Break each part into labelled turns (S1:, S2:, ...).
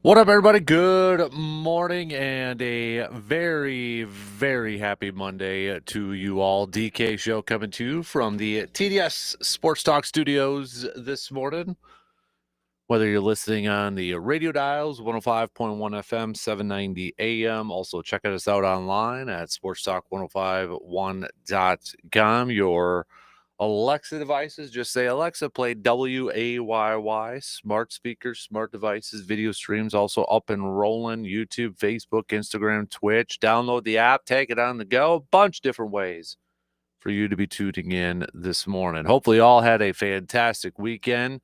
S1: What up, everybody? Good morning and a very, very happy Monday to you all. DK Show coming to you from the TDS Sports Talk Studios this morning. Whether you're listening on the radio dials, 105.1 FM, 790 AM. Also, check us out online at sportstalk1051.com. Your Alexa devices, just say, Alexa, play WAYY. Smart speakers, smart devices, video streams also up and rolling. YouTube, Facebook, Instagram, Twitch. Download the app, take it on the go. A bunch of different ways for you to be tuning in this morning. Hopefully, you all had a fantastic weekend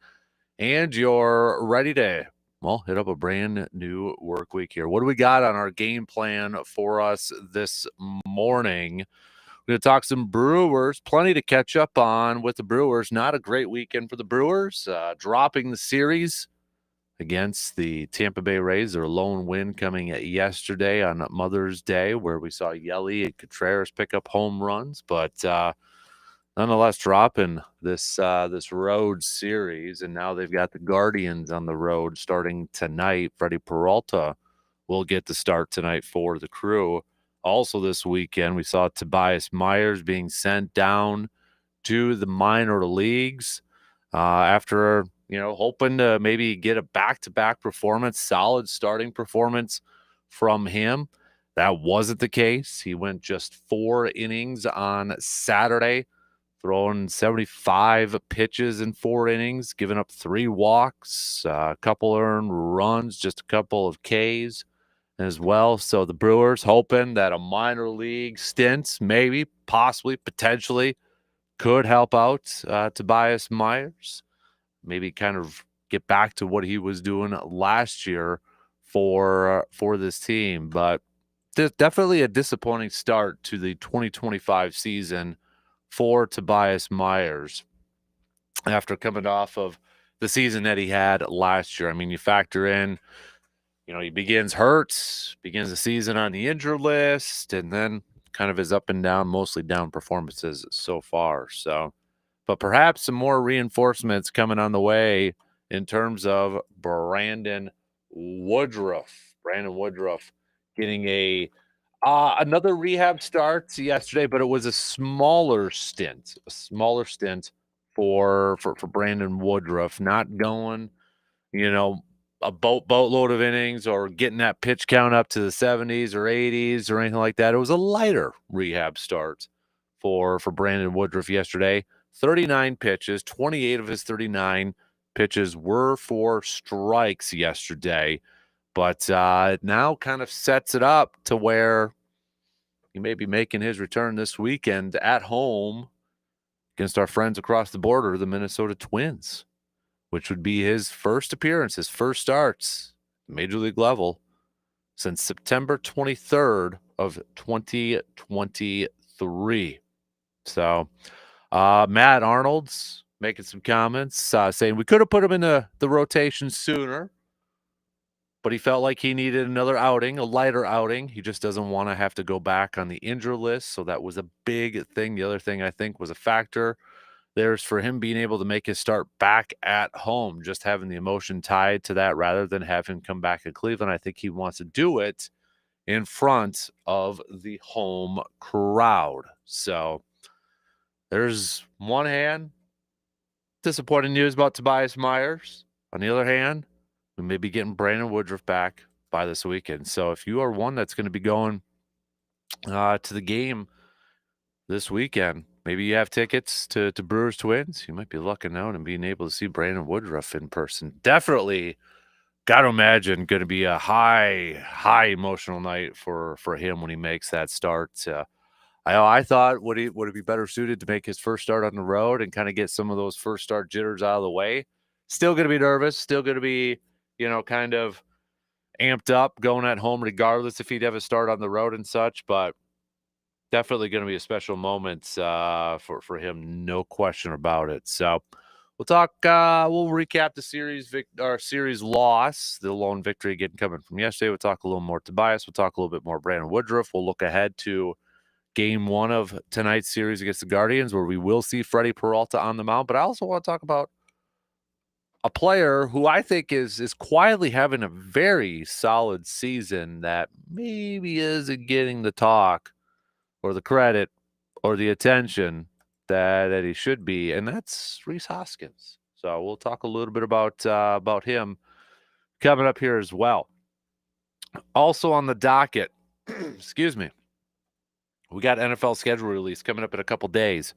S1: and you're ready to, well, hit up a brand new work week here. What do we got on our game plan for us this morning? We're going to talk some Brewers, plenty to catch up on with the Brewers. Not a great weekend for the Brewers, dropping the series against the Tampa Bay Rays. Their lone win coming yesterday on Mother's Day, where we saw Yelly and Contreras pick up home runs, but nonetheless dropping this road series. And now they've got the Guardians on the road starting tonight. Freddie Peralta will get the start tonight for the Crew. Also this weekend, we saw Tobias Myers being sent down to the minor leagues after, hoping to maybe get a back-to-back performance, solid starting performance from him. That wasn't the case. He went just 4 innings on Saturday, throwing 75 pitches in 4 innings, giving up 3 walks, a couple earned runs, just a couple of Ks as well. So the Brewers hoping that a minor league stint, maybe, possibly, potentially, could help out Tobias Myers. Maybe kind of get back to what he was doing last year for this team. But definitely a disappointing start to the 2025 season for Tobias Myers after coming off of the season that he had last year. I mean, you factor in, he begins the season on the injured list, and then kind of his up and down, mostly down performances so far. So, but perhaps some more reinforcements coming on the way in terms of Brandon Woodruff. Brandon Woodruff getting another rehab start yesterday, but it was a smaller stint for Brandon Woodruff, not going, a boatload of innings or getting that pitch count up to the 70s or 80s or anything like that. It was a lighter rehab start for Brandon Woodruff yesterday. 39 pitches, 28 of his 39 pitches were for strikes yesterday. But it now kind of sets it up to where he may be making his return this weekend at home against our friends across the border, the Minnesota Twins, which would be his first appearance, his first starts, major league level, since September 23rd of 2023. So Matt Arnold's making some comments saying we could have put him in the rotation sooner, but he felt like he needed another outing, a lighter outing. He just doesn't want to have to go back on the injury list. So that was a big thing. The other thing I think was a factor there's for him being able to make his start back at home, just having the emotion tied to that rather than have him come back in Cleveland. I think he wants to do it in front of the home crowd. So there's one hand, disappointing news about Tobias Myers. On the other hand, we may be getting Brandon Woodruff back by this weekend. So if you are one that's going to be going to the game this weekend, maybe you have tickets to Brewers Twins, you might be lucking out and being able to see Brandon Woodruff in person. Definitely got to imagine going to be a high emotional night for him when he makes that start. I thought would it be better suited to make his first start on the road and kind of get some of those first start jitters out of the way. Still going to be nervous, still going to be, kind of amped up going at home regardless if he'd have a start on the road and such, but definitely going to be a special moment for him, no question about it. So we'll talk. We'll recap the series loss, the lone victory again coming from yesterday. We'll talk a little more Tobias. We'll talk a little bit more Brandon Woodruff. We'll look ahead to Game 1 of tonight's series against the Guardians, where we will see Freddie Peralta on the mound. But I also want to talk about a player who I think is quietly having a very solid season that maybe isn't getting the talk or the credit or the attention that he should be, and that's Rhys Hoskins. So we'll talk a little bit about him coming up here as well. Also on the docket, excuse me, we got NFL schedule release coming up in a couple days,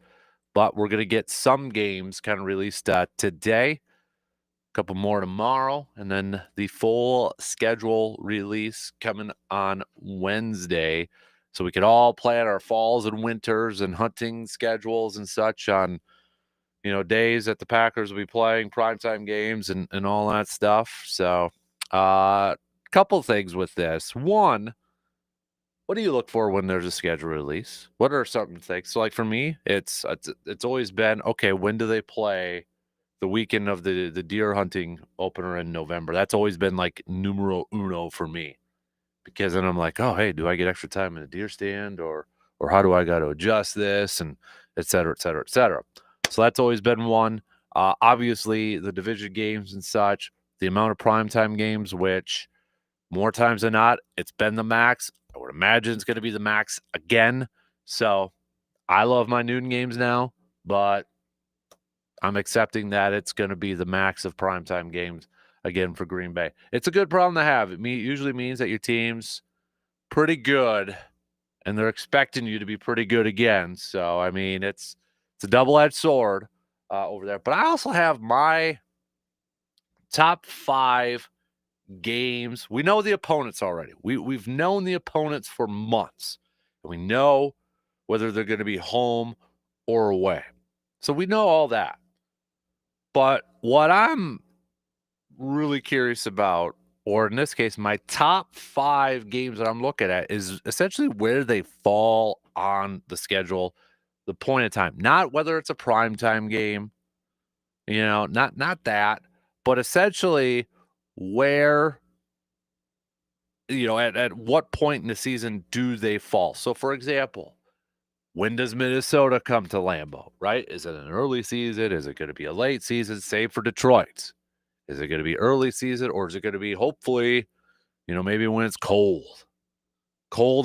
S1: but we're going to get some games kind of released today, a couple more tomorrow, and then the full schedule release coming on Wednesday. So we could all plan our falls and winters and hunting schedules and such on, days that the Packers will be playing primetime games and all that stuff. So couple things with this. One, what do you look for when there's a schedule release? What are some things? So, like for me, it's always been, okay, when do they play the weekend of the deer hunting opener in November? That's always been like numero uno for me, because then I'm like, oh, hey, do I get extra time in the deer stand, or how do I got to adjust this, and et cetera, et cetera, et cetera. So that's always been one. Obviously, the division games and such, the amount of primetime games, which more times than not, it's been the max. I would imagine it's going to be the max again. So I love my noon games now, but I'm accepting that it's going to be the max of primetime games again for Green Bay. It's a good problem to have. It usually means that your team's pretty good, and they're expecting you to be pretty good again. So, I mean, it's a double-edged sword over there. But I also have my top 5 games. We know the opponents already. We've known the opponents for months. We know whether they're going to be home or away. So we know all that. But what I'm really curious about, or in this case, my top 5 games that I'm looking at, is essentially where they fall on the schedule, the point of time. Not whether it's a primetime game, not that, but essentially where, at what point in the season do they fall? So, for example, when does Minnesota come to Lambeau, right? Is it an early season? Is it going to be a late season? Same for Detroit. Is it going to be early season, or is it going to be, hopefully, maybe when it's cold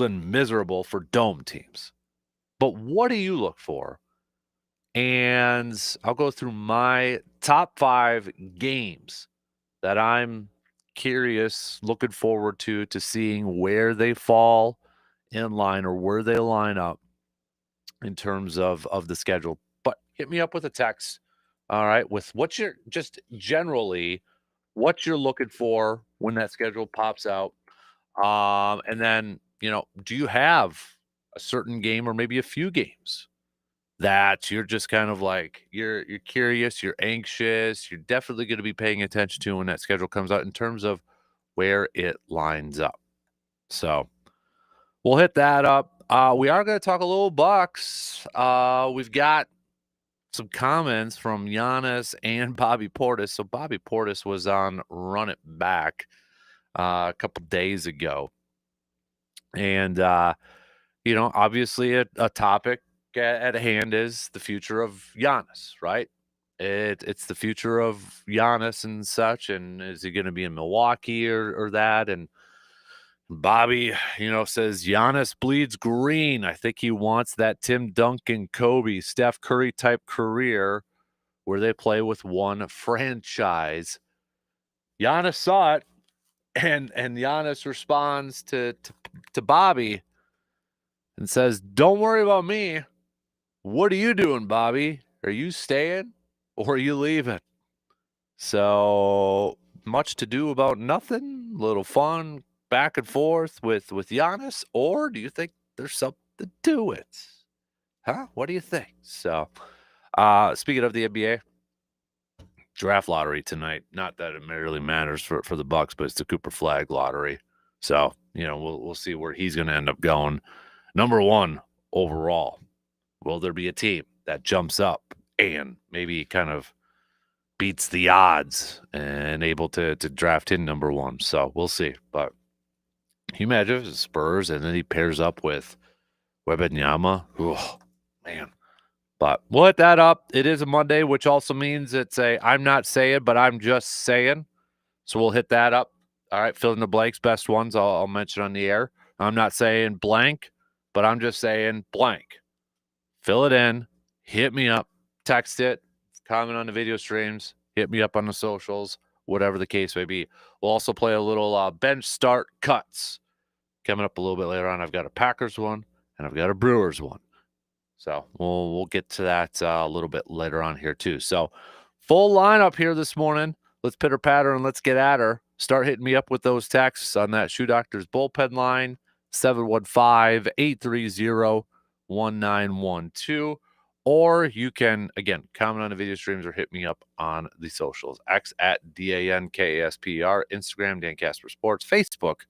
S1: and miserable for dome teams? But what do you look for? And I'll go through my top 5 games that I'm curious, looking forward to seeing where they fall in line or where they line up in terms of the schedule. But hit me up with a text, all right, with what you're just generally what you're looking for when that schedule pops out. And then, do you have a certain game or maybe a few games that you're just kind of like, you're curious, you're anxious, you're definitely going to be paying attention to when that schedule comes out in terms of where it lines up? So we'll hit that up. We are going to talk a little Bucks. We've got some comments from Giannis and Bobby Portis. So Bobby Portis was on Run It Back a couple days ago. And, obviously a topic at hand is the future of Giannis, right? It's the future of Giannis and such. And is he going to be in Milwaukee or that? And Bobby, says Giannis bleeds green. I think he wants that Tim Duncan, Kobe, Steph Curry type career where they play with one franchise. Giannis saw it, and Giannis responds to Bobby and says, "Don't worry about me. What are you doing, Bobby? Are you staying or are you leaving?" So much to do about nothing. Little fun back and forth with Giannis, or do you think there's something to it? Huh? What do you think? So, speaking of the NBA, draft lottery tonight. Not that it really matters for the Bucks, but it's the Cooper Flag lottery. So, we'll see where he's going to end up going. Number 1 overall. Will there be a team that jumps up and maybe kind of beats the odds and able to draft him number 1? So we'll see. But can you imagine if it's Spurs and then he pairs up with Wembanyama? Oh, man. But we'll hit that up. It is a Monday, which also means it's a I'm not saying, but I'm just saying. So we'll hit that up. All right, fill in the blanks, best ones I'll mention on the air. I'm not saying blank, but I'm just saying blank. Fill it in, hit me up, text it, comment on the video streams, hit me up on the socials, whatever the case may be. We'll also play a little bench start cuts coming up a little bit later on. I've got a Packers one and I've got a Brewers one. So we'll get to that a little bit later on here too. So full lineup here this morning. Let's pitter patter and let's get at her. Start hitting me up with those texts on that Shoe Doctors bullpen line, 715-830-1912. Or you can, again, comment on the video streams or hit me up on the socials. X at DANKASPER, Instagram, Dan Kasper Sports, Facebook,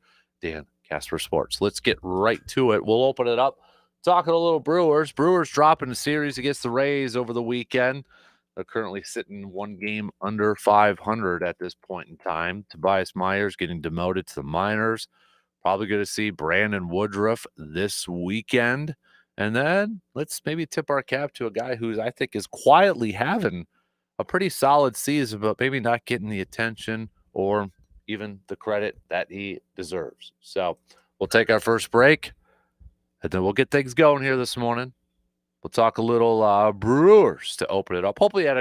S1: Dan Kasper Sports. Let's get right to it. We'll open it up. Talking a little Brewers. Brewers dropping a series against the Rays over the weekend. They're currently sitting one game under 500 at this point in time. Tobias Myers getting demoted to the minors. Probably going to see Brandon Woodruff this weekend. And then let's maybe tip our cap to a guy who I think is quietly having a pretty solid season, but maybe not getting the attention or even the credit that he deserves. So we'll take our first break. And then we'll get things going here this morning. We'll talk a little Brewers to open it up. Hope you had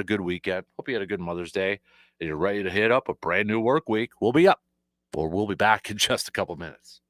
S1: a good weekend. Hope you had a good Mother's Day. And you're ready to hit up a brand new work week. We'll be up, or we'll be back in just a couple minutes.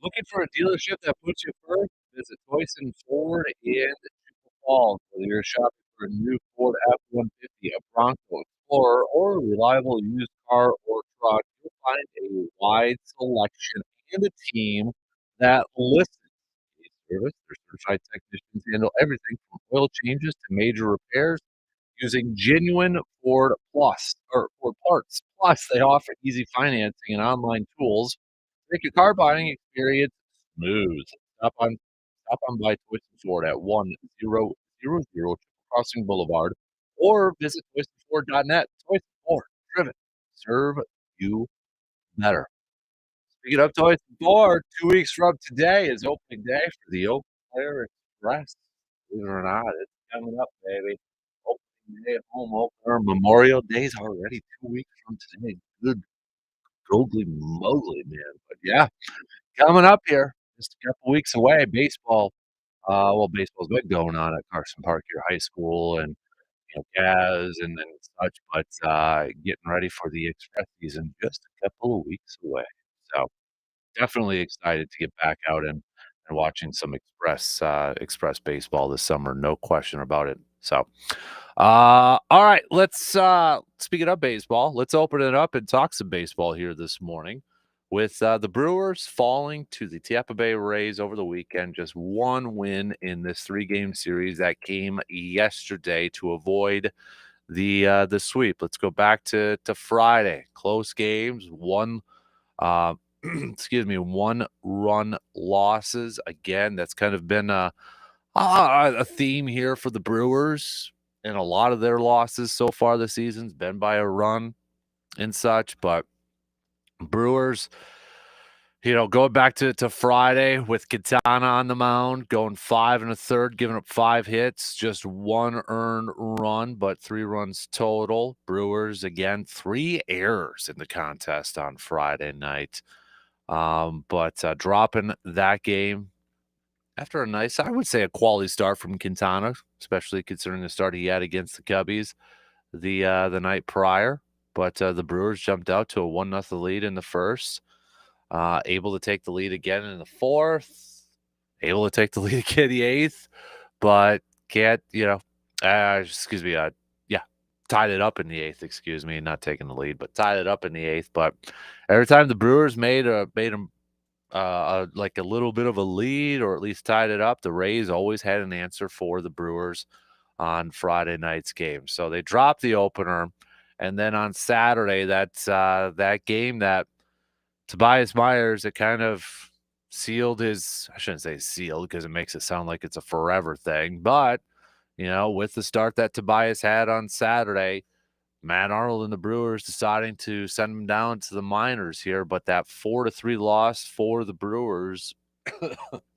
S1: Looking for a dealership that puts you first? Visit Toyson Ford in Chippewa Falls, whether you're shopping for a new Ford F-150, a Bronco Explorer, or a reliable used car or truck. You'll find a wide selection and a team that listens. Service. Their certified technicians handle everything from oil changes to major repairs using genuine Ford Plus or Ford parts. Plus, they offer easy financing and online tools to make your car buying experience smooth. Stop on stop on by Twisted Ford at 1000 Crossing Boulevard or visit twistedford.net. Twisted Ford, driven, serve you better. Speaking of Toys and Ford, 2 weeks from today is opening day for the Oak Claire Express. Believe it or not, it's coming up, baby. Opening day, home opener, Memorial Day's already 2 weeks from today. Good googly moly, man. But yeah, coming up here, just a couple weeks away. Baseball's been going on at Carson Park here High School and Jazz and such, but getting ready for the Express season just a couple of weeks away. So definitely excited to get back out and watching some Express baseball this summer, no question about it. So, all right, let's speaking of baseball, let's open it up and talk some baseball here this morning with the Brewers falling to the Tampa Bay Rays over the weekend. Just one win in this 3-game series that came yesterday to avoid the sweep. Let's go back to Friday. Close games, one uh, excuse me, 1-run losses. Again, that's kind of been a theme here for the Brewers, and a lot of their losses so far this season's been by a run and such. But Brewers, going back to Friday with Quintana on the mound, going 5 1/3, giving up 5 hits, just 1 earned run, but 3 runs total. Brewers, again, 3 errors in the contest on Friday night. But dropping that game after a nice, I would say, a quality start from Quintana, especially considering the start he had against the Cubbies the night prior. But the Brewers jumped out to a 1-0 lead in the first, able to take the lead again in the fourth, able to take the lead again in the eighth, but can't, excuse me, yeah, tied it up in the eighth, excuse me, not taking the lead, but tied it up in the eighth. But every time the Brewers made them like a little bit of a lead or at least tied it up, the Rays always had an answer for the Brewers on Friday night's game. So they dropped the opener, and then on Saturday, that game that Tobias Myers, it kind of sealed his, I shouldn't say sealed because it makes it sound like it's a forever thing, but with the start that Tobias had on Saturday, Matt Arnold and the Brewers deciding to send him down to the minors here, but that 4-3 loss for the Brewers,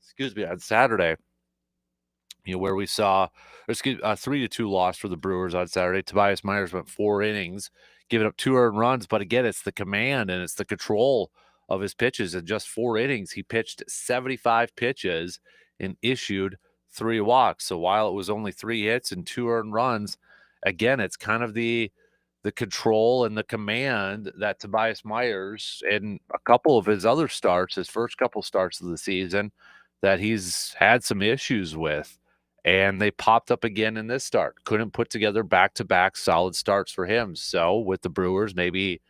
S1: excuse me, on Saturday, where we saw, 3-2 loss for the Brewers on Saturday. Tobias Myers went 4 innings, giving up 2 earned runs, but again, it's the command and it's the control of his pitches. In just 4 innings, he pitched 75 pitches and issued 3 walks. So while it was only 3 hits and 2 earned runs, again, it's kind of the control and the command that Tobias Myers in a couple of his other starts, his first couple starts of the season, that he's had some issues with. And they popped up again in this start. Couldn't put together back-to-back solid starts for him. So with the Brewers maybe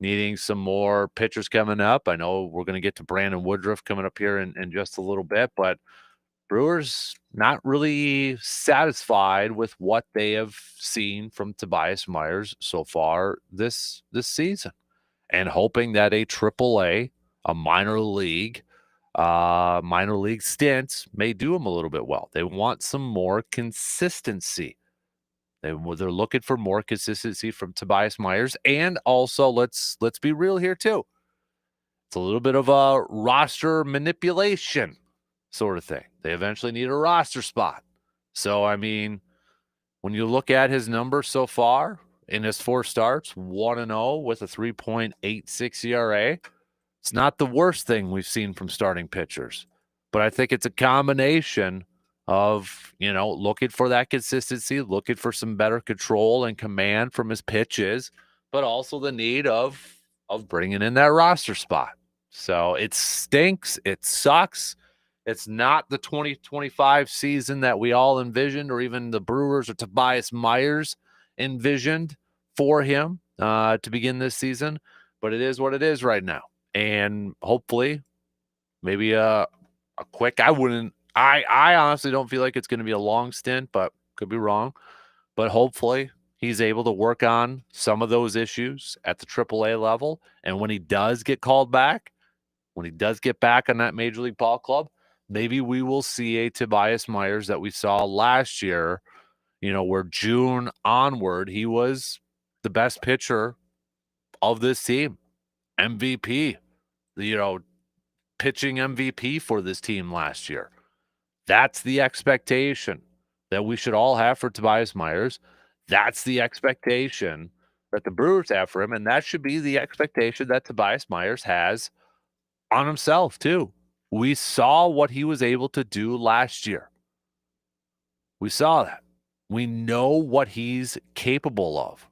S1: needing some more pitchers coming up. I know we're going to get to Brandon Woodruff coming up here in just a little bit, but Brewers not really satisfied with what they have seen from Tobias Myers so far this season, and hoping that a AAA, a minor league stint may do them a little bit well. They want some more consistency. They're looking for more consistency from Tobias Myers, and also let's be real here too. It's a little bit of a roster manipulation sort of thing. They eventually need a roster spot. So, I mean, when you look at his numbers so far in his 4 starts, 1-0 with a 3.86 ERA, it's not the worst thing we've seen from starting pitchers. But I think it's a combination of, looking for that consistency, looking for some better control and command from his pitches, but also the need of bringing in that roster spot. So it stinks. It sucks. It's not the 2025 season that we all envisioned, or even the Brewers or Tobias Myers envisioned for him to begin this season. But it is what it is right now. And hopefully, maybe a quick, I honestly don't feel like it's going to be a long stint, but could be wrong. But hopefully he's able to work on some of those issues at the AAA level. And when he does get called back, when he does get back on that Major League ball club, maybe we will see a Tobias Myers that we saw last year, where June onward, he was the best pitcher of this team, MVP, pitching MVP for this team last year. That's the expectation that we should all have for Tobias Myers. That's the expectation that the Brewers have for him, and that should be the expectation that Tobias Myers has on himself too. We saw what he was able to do last year. We saw that. We know what he's capable of.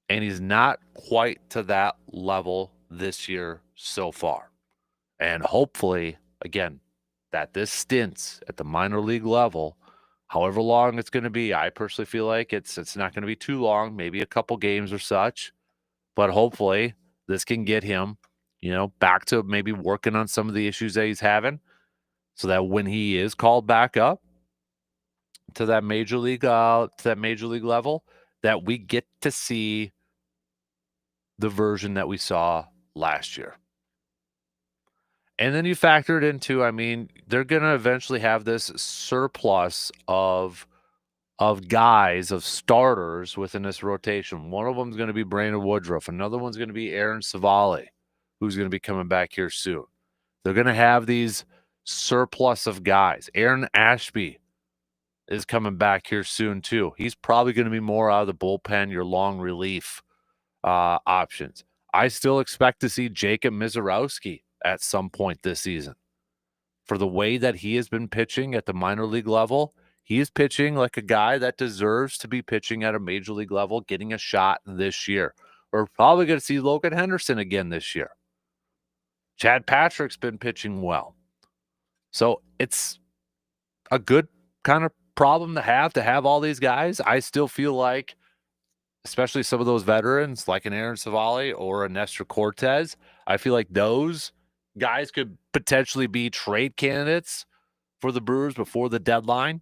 S1: And he's not quite to that level this year so far. And hopefully, again, that this stints at the minor league level, however long it's going to be, I personally feel like it's not going to be too long, maybe a couple games or such. But hopefully this can get him, back to maybe working on some of the issues that he's having, so that when he is called back up to that major league level, that we get to see the version that we saw last year. And then you factor it into, they're going to eventually have this surplus of guys, of starters within this rotation. One of them is going to be Brandon Woodruff. Another one's going to be Aaron Savali, who's going to be coming back here soon. They're going to have these surplus of guys. Aaron Ashby is coming back here soon too. He's probably going to be more out of the bullpen, your long relief options. I still expect to see Jacob Mizorowski at some point this season. For the way that he has been pitching at the minor league level, he is pitching like a guy that deserves to be pitching at a major league level, getting a shot this year. We're probably going to see Logan Henderson again this year. Chad Patrick's been pitching well. So it's a good kind of problem to have all these guys. I still feel like, especially some of those veterans like an Aaron Savali or a Nestor Cortez, I feel like those guys could potentially be trade candidates for the Brewers before the deadline,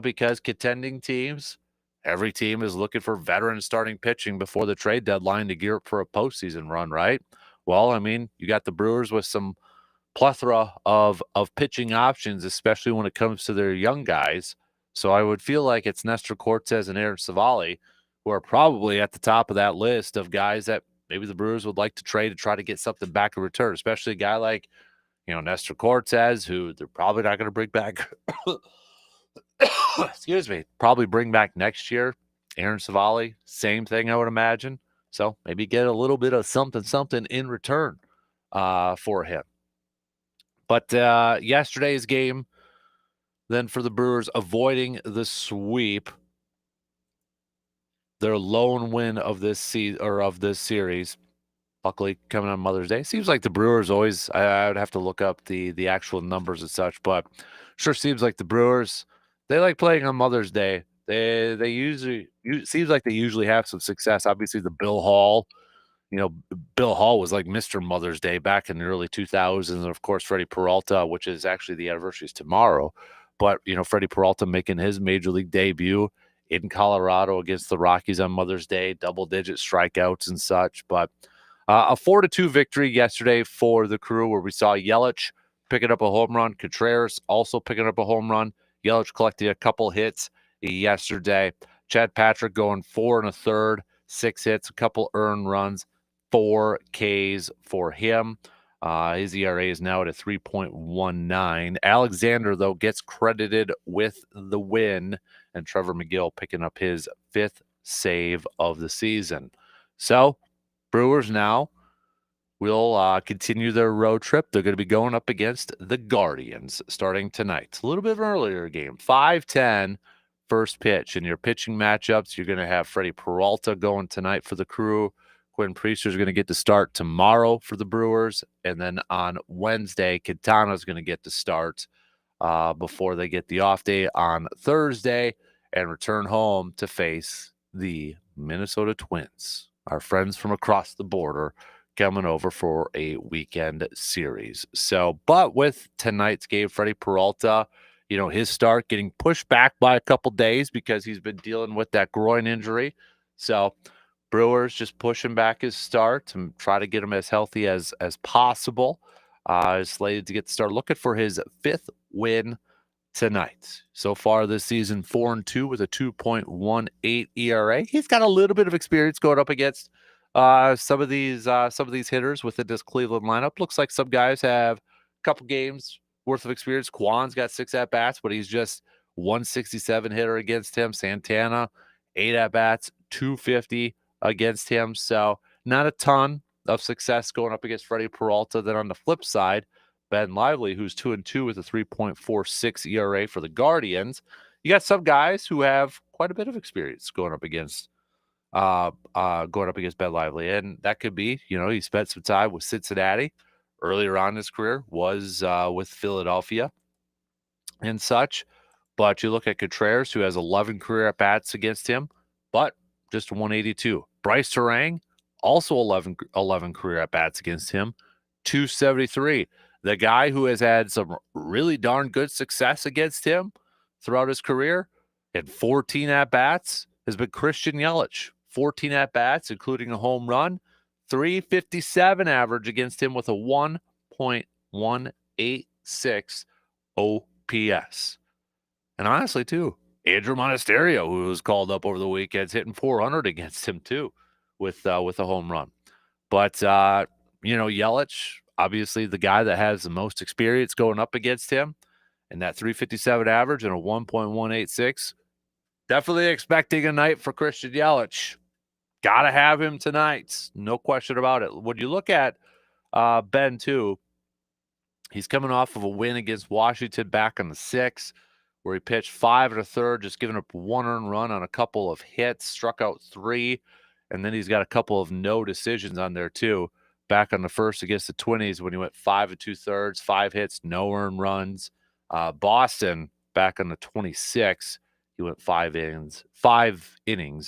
S1: because contending teams, every team is looking for veteran starting pitching before the trade deadline to gear up for a postseason run, right? Well, you got the Brewers with some plethora of pitching options, especially when it comes to their young guys. So I would feel like it's Nestor Cortez and Aaron Savali who are probably at the top of that list of guys that maybe the Brewers would like to trade to try to get something back in return, especially a guy like, Nestor Cortez, who they're probably not going to bring back. Excuse me. Probably bring back next year. Aaron Savali, same thing, I would imagine. So maybe get a little bit of something in return for him. But yesterday's game, then for the Brewers, avoiding the sweep, their lone win of this series, luckily coming on Mother's Day. Seems like the Brewers always, I would have to look up the actual numbers and such, but sure seems like the Brewers, they like playing on Mother's Day. They usually, seems like they usually have some success. Obviously the Bill Hall was like Mr. Mother's Day back in the early 2000s. And of course, Freddie Peralta, which is actually the anniversary is tomorrow. But, Freddie Peralta making his major league debut in Colorado against the Rockies on Mother's Day, double-digit strikeouts and such. But a 4-2 victory yesterday for the Crew, where we saw Yelich picking up a home run, Contreras also picking up a home run. Yelich collecting a couple hits yesterday. Chad Patrick going 4 1/3, 6 hits, a couple earned runs, 4 Ks for him. His ERA is now at a 3.19. Alexander, though, gets credited with the win, and Trevor McGill picking up his 5th save of the season. So, Brewers now will continue their road trip. They're going to be going up against the Guardians starting tonight. It's a little bit of an earlier game, 5:10 first pitch. In your pitching matchups, you're going to have Freddie Peralta going tonight for the Crew, Quinn Priester's going to get to start tomorrow for the Brewers. And then on Wednesday, Quintana's going to get to start before they get the off day on Thursday and return home to face the Minnesota Twins, our friends from across the border, coming over for a weekend series. So, but with tonight's game, Freddie Peralta, his start getting pushed back by a couple days because he's been dealing with that groin injury. So, Brewers just pushing back his start and try to get him as healthy as possible. Is slated to get started. Looking for his 5th win tonight. So far this season, 4-2 with a 2.18 ERA. He's got a little bit of experience going up against some of these hitters within this Cleveland lineup. Looks like some guys have a couple games worth of experience. Kwan's got 6 at-bats, but he's just 167 hitter against him. Santana, 8 at-bats, 250 against him. So not a ton of success going up against Freddie Peralta. Then on the flip side, Ben Lively, who's 2-2 with a 3.46 ERA for the Guardians. You got some guys who have quite a bit of experience going up against Ben Lively, and that could be, he spent some time with Cincinnati earlier on in his career, was with Philadelphia and such. But you look at Contreras, who has 11 career at bats against him, but just 182. Bryce Terang, also 11 career at bats against him, 273. The guy who has had some really darn good success against him throughout his career and 14 at-bats has been Christian Yelich. 14 at-bats, including a home run, 357 average against him with a 1.186 OPS. And honestly, too, Andrew Monasterio, who was called up over the weekends, hitting 400 against him, too, with a home run. But, Yelich, obviously the guy that has the most experience going up against him, and that 357 average and a 1.186. Definitely expecting a night for Christian Yelich. Got to have him tonight. No question about it. When you look at Ben, too, he's coming off of a win against Washington back on the 6th, where he pitched 5 1/3, just giving up 1 earned run on a couple of hits, struck out 3, and then he's got a couple of no decisions on there, too. Back on the 1st against the Twinnies when he went 5 2/3, 5 hits, no earned runs. Boston back on the 26th, he went 5 innings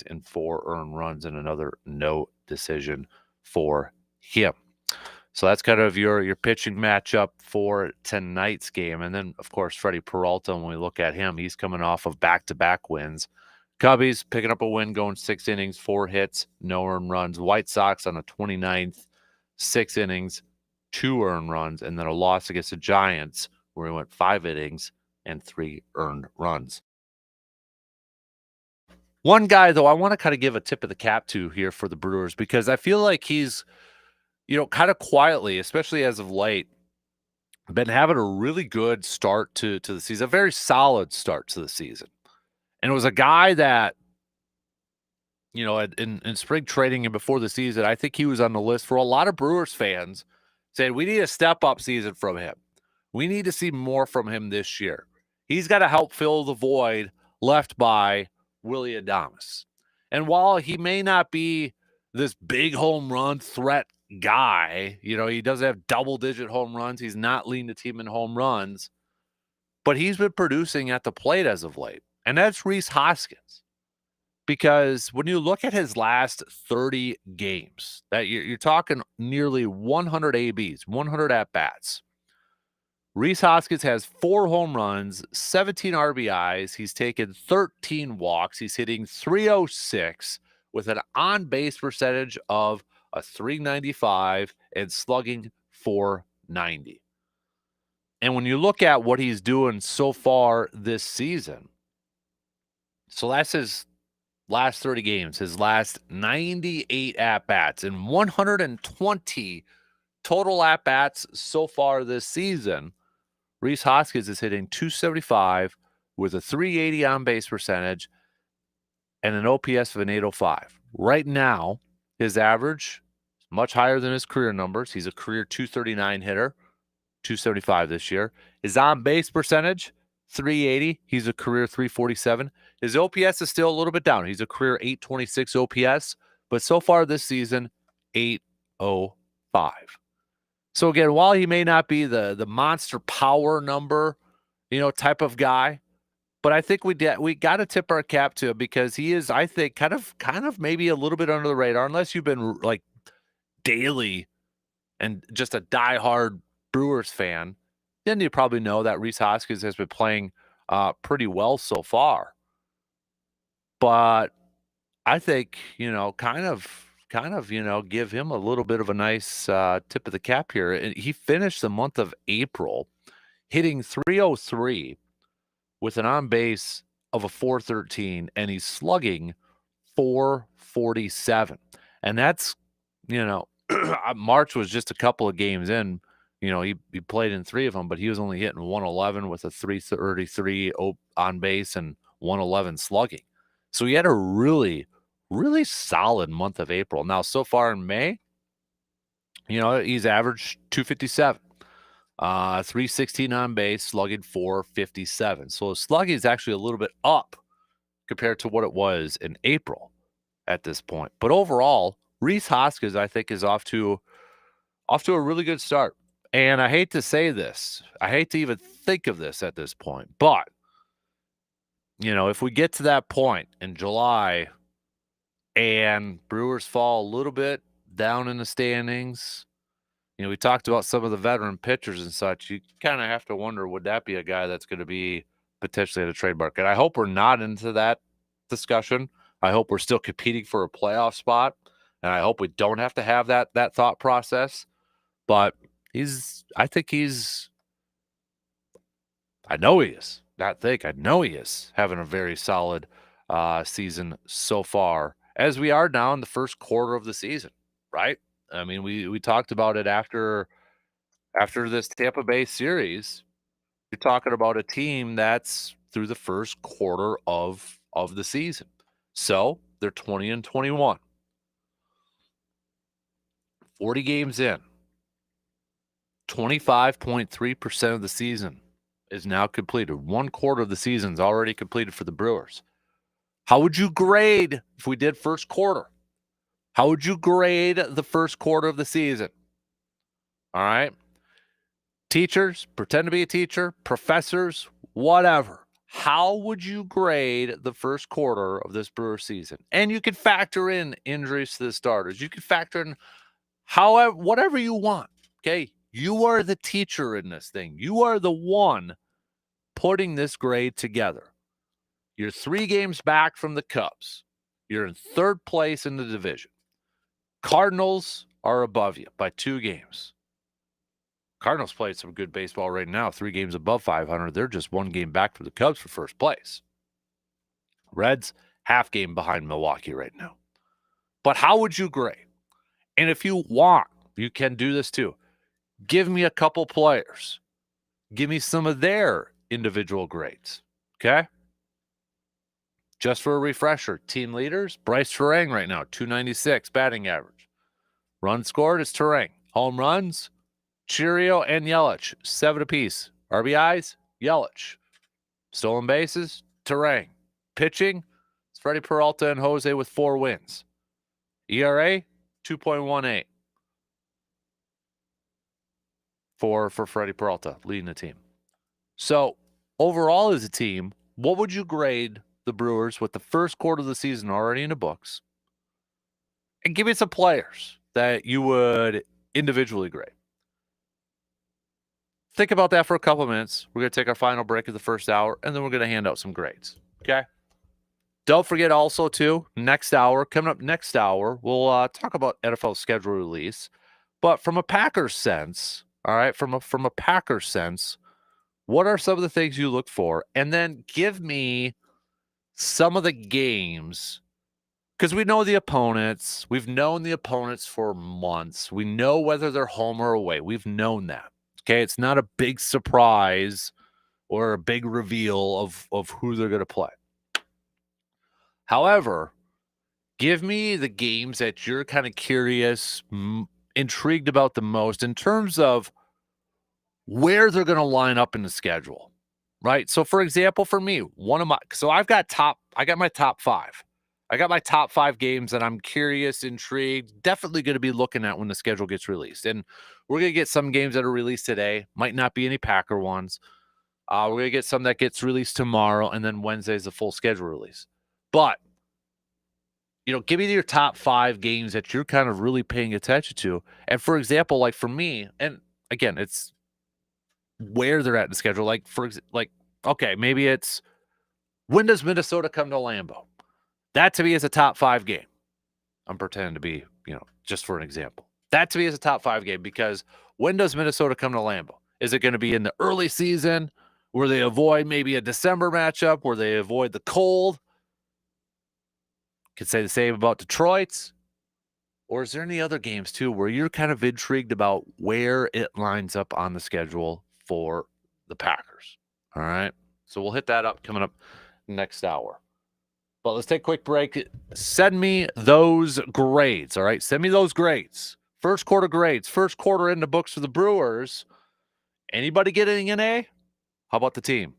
S1: and 4 earned runs and another no decision for him. So that's kind of your pitching matchup for tonight's game. And then, of course, Freddie Peralta, when we look at him, he's coming off of back-to-back wins. Cubbies picking up a win, going 6 innings, 4 hits, no earned runs. White Sox on the 29th, 6 innings, 2 earned runs, and then a loss against the Giants where he went 5 innings and 3 earned runs. One guy, though, I want to kind of give a tip of the cap to here for the Brewers because I feel like he's, kind of quietly, especially as of late, been having a really good start to the season, a very solid start to the season. And it was a guy that, in spring training and before the season, I think he was on the list for a lot of Brewers fans saying, we need a step-up season from him. We need to see more from him this year. He's got to help fill the void left by Willy Adames. And while he may not be this big home run threat guy, he doesn't have double-digit home runs. He's not leading the team in home runs. But he's been producing at the plate as of late. And that's Rhys Hoskins. Because when you look at his last 30 games, that you're talking nearly 100 ABs, 100 at-bats. Rhys Hoskins has 4 home runs, 17 RBIs. He's taken 13 walks. He's hitting .306 with an on-base percentage of a .395 and slugging .490. And when you look at what he's doing so far this season, so that's his last 30 games, his last 98 at-bats and 120 total at-bats so far this season. Rhys Hoskins is hitting .275 with a .380 on-base percentage and an OPS of an .805. Right now, his average is much higher than his career numbers. He's a career .239 hitter, .275 this year. His on-base percentage, .380. He's a career .347. His OPS is still a little bit down. He's a career .826 OPS, but so far this season, .805. So again, while he may not be the monster power number, type of guy, but I think we got to tip our cap to him because he is, I think, kind of maybe a little bit under the radar, unless you've been like daily and just a diehard Brewers fan. Then you probably know that Rhys Hoskins has been playing pretty well so far. But I think, kind of, give him a little bit of a nice tip of the cap here. And he finished the month of April hitting .303 with an on base of a .413, and he's slugging .447. And that's, March was just a couple of games in. He played in 3 of them, but he was only hitting .111 with a .333 on base and .111 slugging. So he had a really, really solid month of April. Now, so far in May, he's averaged .257, .316 on base, slugging .457. So his slugging is actually a little bit up compared to what it was in April at this point. But overall, Rhys Hoskins, I think, is off to a really good start. And I hate to say this. I hate to even think of this at this point. But, if we get to that point in July and Brewers fall a little bit down in the standings, we talked about some of the veteran pitchers and such. You kind of have to wonder, would that be a guy that's going to be potentially at a trade market? I hope we're not into that discussion. I hope we're still competing for a playoff spot. And I hope we don't have to have that thought process. But I know he is. I know he is having a very solid season so far, as we are now in the first quarter of the season, right? I mean, we talked about it after this Tampa Bay series. You're talking about a team that's through the first quarter of the season. So they're 20-21. 40 games in. 25.3% of the season is now completed. 1/4 of the season is already completed for the Brewers. How would you grade if we did first quarter? How would you grade the first quarter of the season? All right. Teachers, pretend to be a teacher, professors, whatever. How would you grade the first quarter of this Brewer season? And you could factor in injuries to the starters. You could factor in whatever you want. Okay. You are the teacher in this thing. You are the one putting this grade together. You're 3 games back from the Cubs. You're in 3rd place in the division. Cardinals are above you by 2 games. Cardinals played some good baseball right now, 3 games above 500. They're just 1 game back from the Cubs for first place. Reds, half game behind Milwaukee right now. But how would you grade? And if you want, you can do this too. Give me a couple players. Give me some of their individual grades. Okay? Just for a refresher, team leaders, Bryce Terang right now, .296 batting average. Runs scored is Terang. Home runs, Chirio and Yelich, 7 apiece. RBIs, Yelich. Stolen bases, Terang. Pitching, it's Freddie Peralta and Jose with 4 wins. ERA, 2.18. For Freddie Peralta, leading the team. So, overall as a team, what would you grade the Brewers with the first quarter of the season already in the books? And give me some players that you would individually grade. Think about that for a couple of minutes. We're going to take our final break of the first hour, and then we're going to hand out some grades. Okay? Don't forget also, too, coming up next hour, we'll talk about NFL schedule release. But from a Packers sense, all right, from a Packers sense, what are some of the things you look for? And then give me some of the games, because we know the opponents. We've known the opponents for months. We know whether they're home or away. We've known that. Okay, it's not a big surprise or a big reveal of who they're going to play. However, give me the games that you're kind of curious, intrigued about the most in terms of where they're going to line up in the schedule, right? So, for example, for me, I got my top 5. I got my top 5 games that I'm curious, intrigued, definitely gonna be looking at when the schedule gets released, and we're gonna get some games that are released today, might not be any Packer ones. We're gonna get some that gets released tomorrow, and then Wednesday is the full schedule release. But, give me your top 5 games that you're kind of really paying attention to, and for example, like, for me and again, it's where they're at in the schedule, like, okay, maybe it's when does Minnesota come to Lambeau? That to me is a top 5 game. I'm pretending to be, just for an example. That to me is a top 5 game because when does Minnesota come to Lambeau? Is it gonna be in the early season where they avoid maybe a December matchup, where they avoid the cold? Could say the same about Detroit's. Or is there any other games too where you're kind of intrigued about where it lines up on the schedule for the Packers? All right. So we'll hit that up coming up next hour. But let's take a quick break. Send me those grades. All right. Send me those grades. First quarter grades. First quarter in the books for the Brewers. Anybody getting an A? How about the team?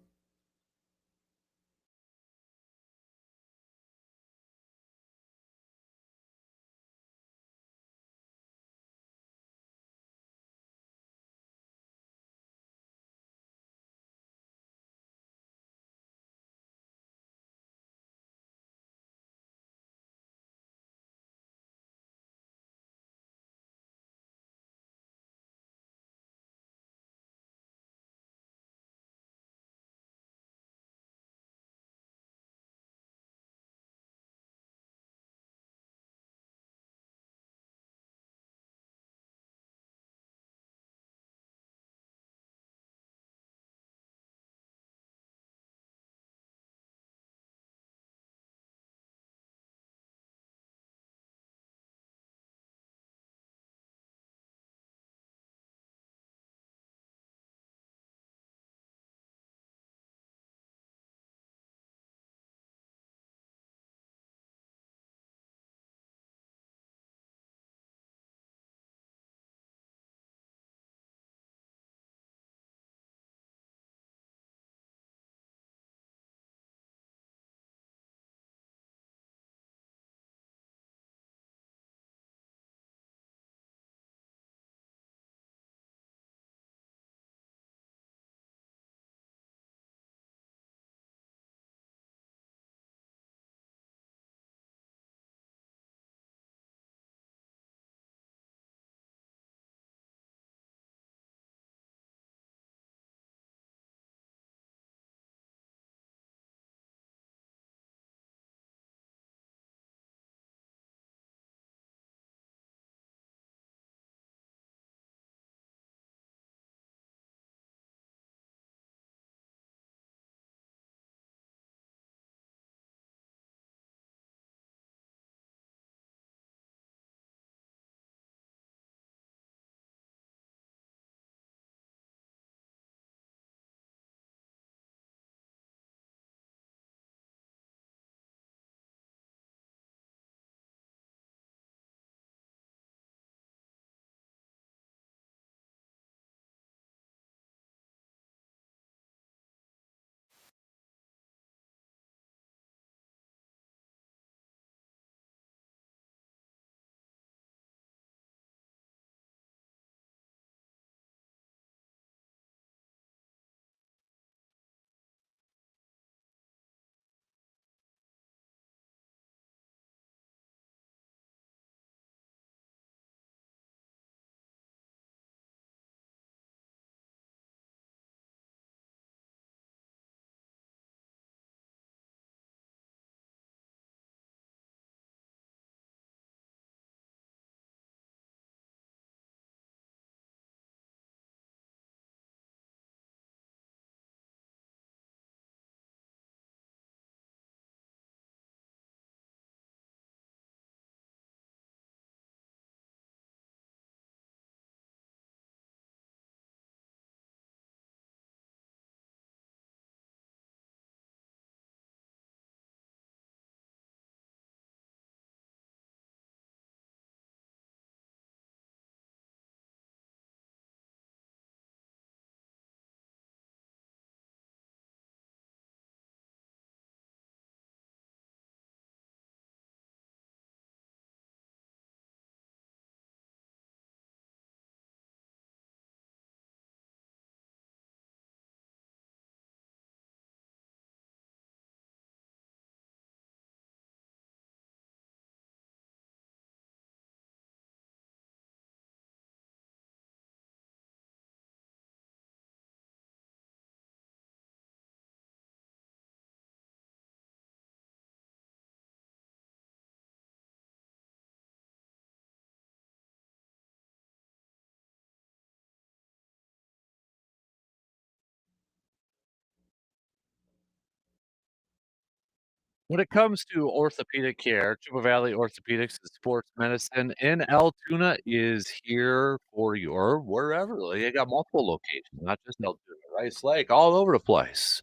S1: When it comes to orthopedic care, Chupa Valley Orthopedics and Sports Medicine in Altoona is here for you, or wherever. They got multiple locations, not just Altoona, Rice Lake, all over the place.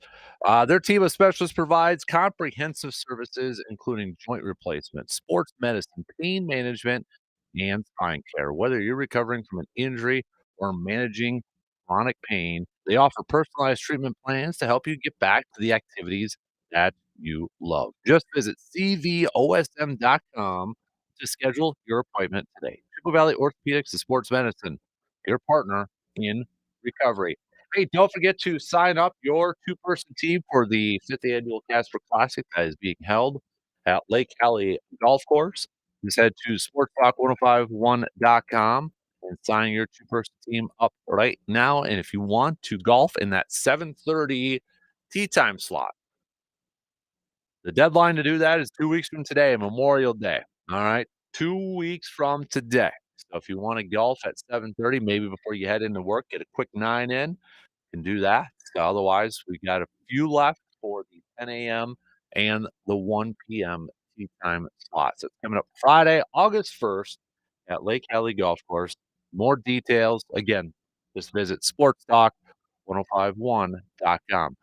S1: Their team of specialists provides comprehensive services, including joint replacement, sports medicine, pain management, and spine care. Whether you're recovering from an injury or managing chronic pain, they offer personalized treatment plans to help you get back to the activities that you love. Just visit cvosm.com to schedule your appointment today. Triple Valley Orthopedics and Sports Medicine, your partner in recovery. Hey, don't forget to sign up your two-person team for the 5th annual Casper Classic that is being held at Lake Alley Golf Course. Just head to sportstalk1051.com and sign your two-person team up right now. And if you want to golf in that 7:30 tee time slot, the deadline to do that is 2 weeks from today, Memorial Day, all right? 2 weeks from today. So if you wanna golf at 7:30, maybe before you head into work, get a quick 9 in, can do that. Otherwise, we got a few left for the 10 a.m. and the 1 p.m. tee time slots. It's coming up Friday, August 1st at Lake Hallie Golf Course. More details, again, just visit sportstalk1051.com.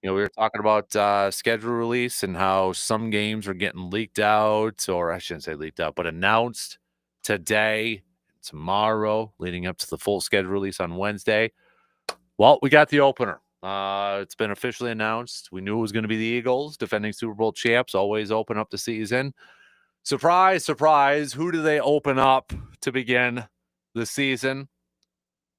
S1: We were talking about, schedule release and how some games are getting leaked out, or I shouldn't say leaked out, but announced today, tomorrow, leading up to the full schedule release on Wednesday. Well, we got the opener. It's been officially announced. We knew it was gonna be the Eagles, defending Super Bowl champs, always open up the season. Surprise, surprise, who do they open up to begin the season?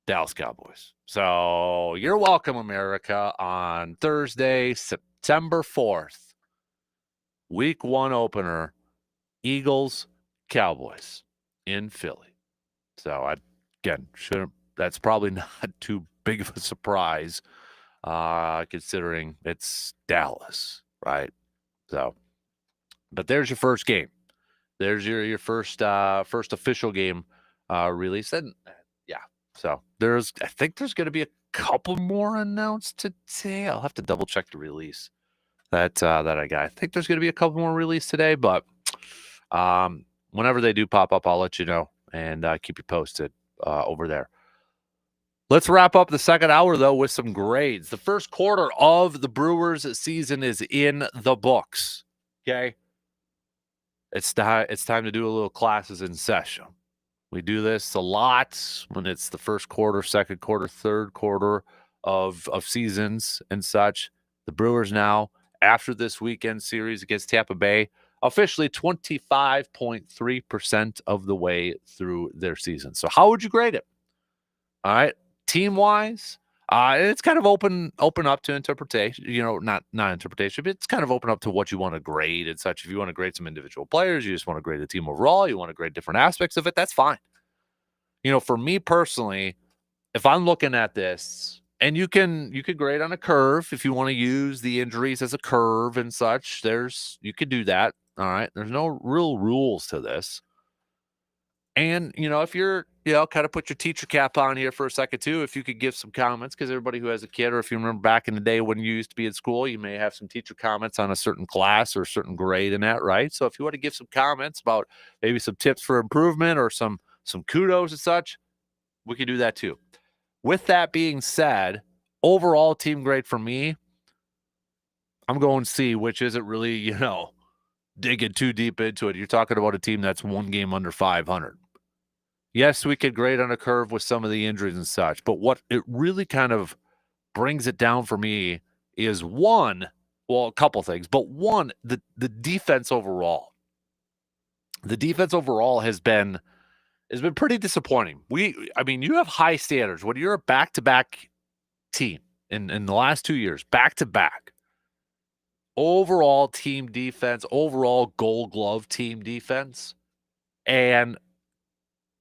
S1: Dallas Cowboys. So you're welcome, America, on Thursday, September 4th. Week 1 opener, Eagles, Cowboys in Philly. So I again shouldn't that's probably not too big of a surprise, considering it's Dallas, right? So, but there's your first game. There's your first official game release. And yeah, so I think there's going to be a couple more announced today. I'll have to double check the release that I got. I think there's going to be a couple more released today, but whenever they do pop up, I'll let you know and keep you posted over there. Let's wrap up the second hour, though, with some grades. The first quarter of the Brewers season is in the books. Okay. It's time to do a little classes in session. We do this a lot when it's the first quarter, second quarter, third quarter of seasons and such. The Brewers now, after this weekend series against Tampa Bay, officially 25.3% of the way through their season. So how would you grade it? All right. Team-wise, it's kind of open up to interpretation, not interpretation, but it's kind of open up to what you want to grade and such. If you want to grade some individual players, you just want to grade the team overall, you want to grade different aspects of it, that's fine. For me personally, if I'm looking at this, and you can grade on a curve if you want to use the injuries as a curve and such, you could do that. All right. There's no real rules to this. And, if you're, kind of put your teacher cap on here for a second too, if you could give some comments, because everybody who has a kid, or if you remember back in the day when you used to be in school, you may have some teacher comments on a certain class or a certain grade in that, right? So if you want to give some comments about maybe some tips for improvement or some kudos and such, we can do that too. With that being said, overall team grade for me, I'm going C, which isn't really, digging too deep into it. You're talking about a team that's one game under 500. Yes, we could grade on a curve with some of the injuries and such, but what it really kind of brings it down for me is a couple things, but one, the defense overall. The defense overall has been pretty disappointing. You have high standards. When you're a back-to-back team in the last 2 years, back-to-back, overall team defense, overall Gold Glove team defense, and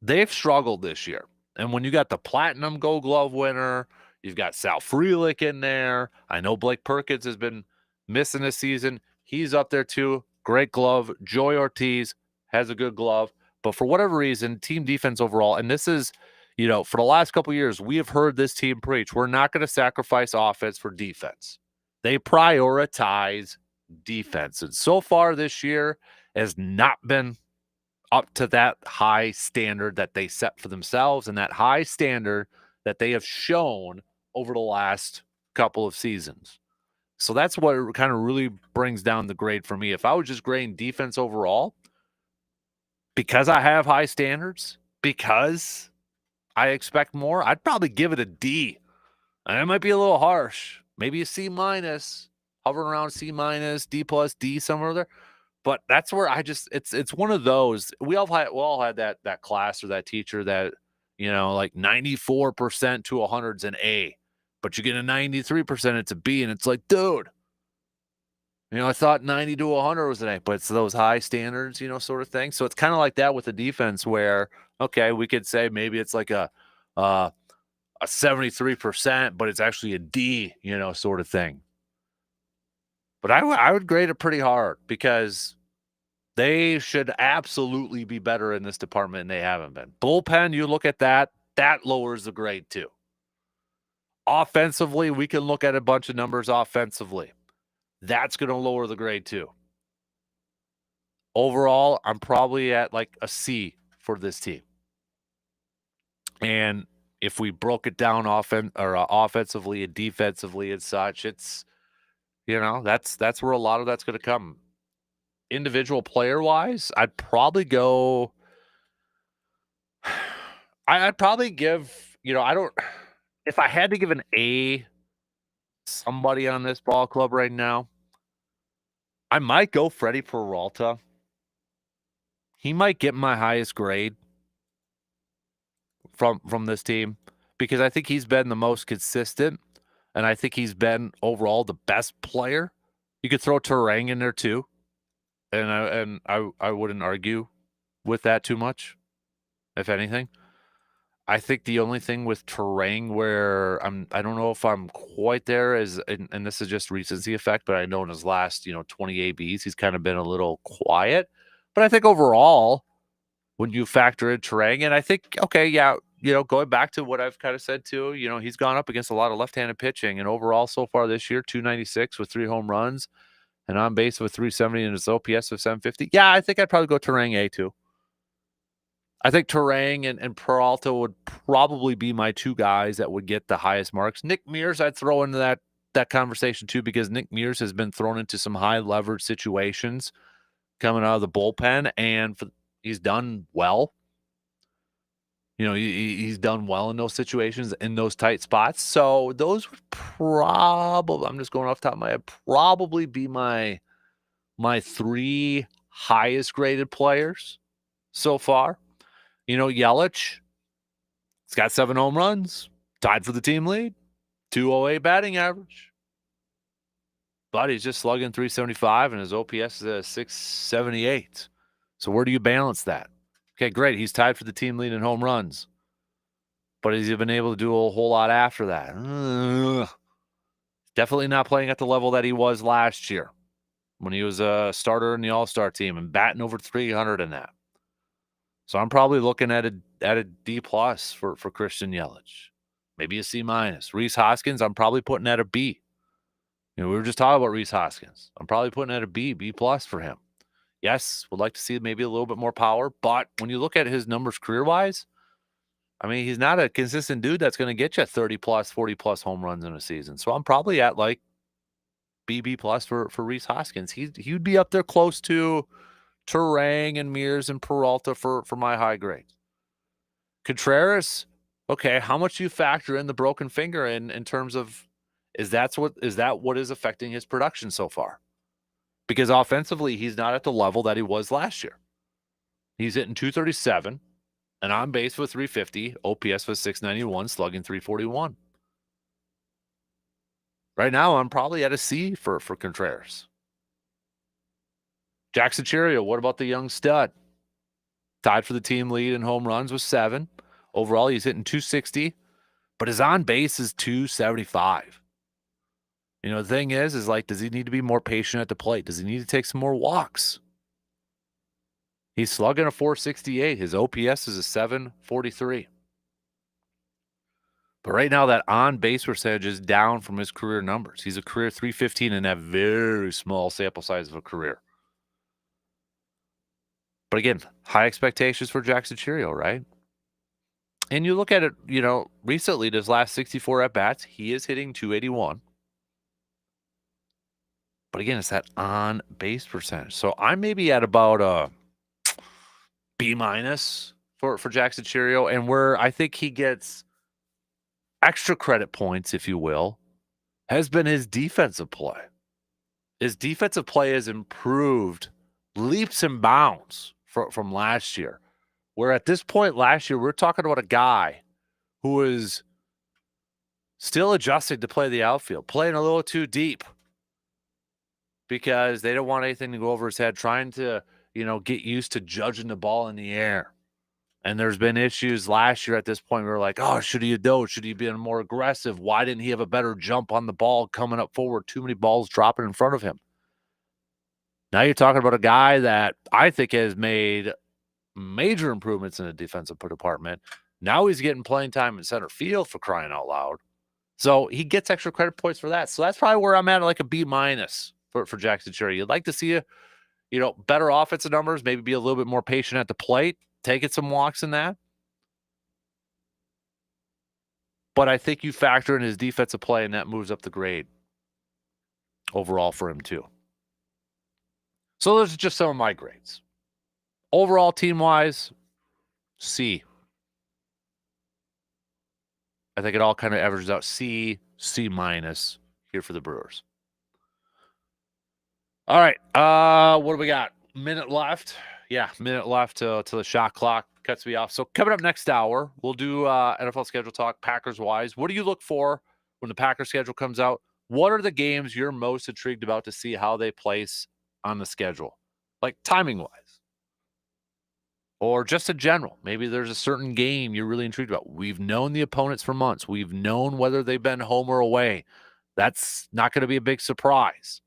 S1: they've struggled this year. And when you got the Platinum Gold Glove winner, you've got Sal Frelick in there. I know Blake Perkins has been missing this season. He's up there too. Great glove. Joey Ortiz has a good glove. But for whatever reason, team defense overall, and this is, for the last couple of years, we have heard this team preach, we're not going to sacrifice offense for defense. They prioritize defense. And so far this year has not been up to that high standard that they set for themselves and that high standard that they have shown over the last couple of seasons. So that's what kind of really brings down the grade for me. If I was just grading defense overall, because I have high standards, because I expect more, I'd probably give it a D. And it might be a little harsh. Maybe a C minus, hovering around C minus, D plus, D somewhere there. But that's where I just it's one of those. We all had that class or that teacher that, like 94% to 100's an A, but you get a 93%, it's a B, and it's like, dude, I thought 90 to 100 was an A, but it's those high standards, sort of thing. So it's kind of like that with the defense where, okay, we could say maybe it's like a 73%, but it's actually a D, sort of thing. But I would grade it pretty hard because they should absolutely be better in this department, and they haven't been. Bullpen, you look at that lowers the grade too. Offensively, we can look at a bunch of numbers offensively. That's going to lower the grade too. Overall, I'm probably at like a C for this team. And if we broke it down offensively and defensively and such, it's, that's where a lot of that's going to come. Individual player wise, I'd probably go. I'd probably give, if I had to give an A somebody on this ball club right now, I might go Freddie Peralta. He might get my highest grade from this team because I think he's been the most consistent, and I think he's been overall the best player. You could throw Terang in there too, and I wouldn't argue with that too much, if anything. I think the only thing with Terang where I don't know if I'm quite there is, and this is just recency effect, but I know in his last 20 ABs he's kind of been a little quiet. But I think overall, when you factor in Terang, and I think, okay, yeah, going back to what I've kind of said too, he's gone up against a lot of left-handed pitching, and overall so far this year, 296 with 3 home runs, and on base with 370 and his OPS of 750. Yeah, I think I'd probably go Terang A too. I think Terang and Peralta would probably be my 2 guys that would get the highest marks. Nick Mears, I'd throw into that conversation too, because Nick Mears has been thrown into some high leverage situations coming out of the bullpen, and he's done well. He's done well in those situations, in those tight spots. So those would probably, I'm just going off the top of my head, probably be my 3 highest graded players so far. Yelich, he's got 7 home runs, tied for the team lead, 208 batting average. But he's just slugging 375, and his OPS is 678. So where do you balance that? Okay, great. He's tied for the team lead in home runs. But has he been able to do a whole lot after that? Definitely not playing at the level that he was last year when he was a starter in the All-Star team and batting over 300 in that. So I'm probably looking at a D plus for Christian Yelich, maybe a C minus. Rhys Hoskins, I'm probably putting at a B. We were just talking about Rhys Hoskins. I'm probably putting at a B plus for him. Yes, would like to see maybe a little bit more power, but when you look at his numbers career wise, I mean, he's not a consistent dude that's going to get you 30 plus, 40 plus home runs in a season. So I'm probably at like B plus for Rhys Hoskins. He'd be up there close to Terang and Mears and Peralta for my high grades. Contreras, okay, how much do you factor in the broken finger in terms of is that what is affecting his production so far? Because offensively, he's not at the level that he was last year. He's hitting 237 and on base with 350, OPS was 691, slugging 341. Right now, I'm probably at a C for Contreras. Jackson Chourio, what about the young stud? Tied for the team lead in home runs with 7. Overall, he's hitting 260, but his on base is 275. The thing is like, does he need to be more patient at the plate? Does he need to take some more walks? He's slugging a 468. His OPS is a 743. But right now, that on base percentage is down from his career numbers. He's a career 315 in that very small sample size of a career. But again, high expectations for Jackson Cheerio, right? And you look at it, recently, his last 64 at bats, he is hitting 281. But again, it's that on base percentage. So I'm maybe at about a B minus for Jackson Cheerio, and where I think he gets extra credit points, if you will, has been his defensive play. His defensive play has improved leaps and bounds from last year. Where at this point last year, we're talking about a guy who is still adjusting to play the outfield, playing a little too deep because they don't want anything to go over his head, trying to, get used to judging the ball in the air. And there's been issues last year at this point. We were like, oh, should he have dove? Should he have been more aggressive? Why didn't he have a better jump on the ball coming up forward? Too many balls dropping in front of him. Now you're talking about a guy that I think has made major improvements in the defensive department. Now he's getting playing time in center field, for crying out loud. So he gets extra credit points for that. So that's probably where I'm at, like a B minus for Jackson Cherry. You'd like to see better offensive numbers, maybe be a little bit more patient at the plate, taking some walks in that. But I think you factor in his defensive play, and that moves up the grade overall for him too. So those are just some of my grades. Overall, team-wise, C. I think it all kind of averages out C, C minus here for the Brewers. All right. What do we got? Minute left. Yeah, minute left till the shot clock cuts me off. So coming up next hour, we'll do NFL schedule talk, Packers-wise. What do you look for when the Packers schedule comes out? What are the games you're most intrigued about to see how they place on the schedule? Like timing-wise. Or just in general. Maybe there's a certain game you're really intrigued about. We've known the opponents for months. We've known whether they've been home or away. That's not going to be a big surprise.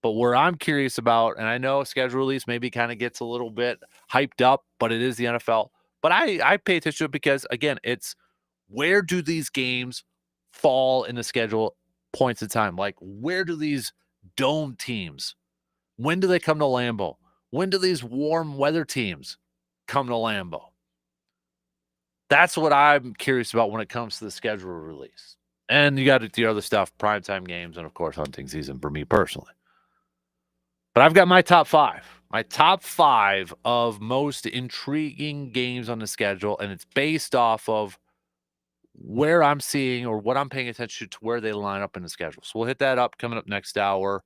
S1: But where I'm curious about, and I know schedule release maybe kind of gets a little bit hyped up, but it is the NFL. But I pay attention to it because, again, it's where do these games fall in the schedule points in time? Like, where do these dome teams, when do they come to Lambeau? When do these warm weather teams come to Lambeau? That's what I'm curious about when it comes to the schedule release. And you got the other stuff, primetime games, and, of course, hunting season for me personally. But I've got my top five. My top five of most intriguing games on the schedule, and it's based off of where I'm seeing or what I'm paying attention to where they line up in the schedule. So we'll hit that up coming up next hour.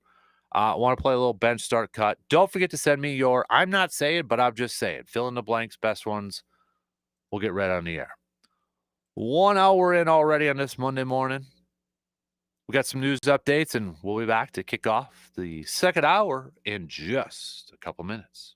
S1: I want to play a little bench start cut. Don't forget to send me your, I'm not saying, but I'm just saying, fill in the blanks, best ones. We'll get right on the air. 1 hour in already on this Monday morning. We got some news updates, and we'll be back to kick off the second hour in just a couple minutes.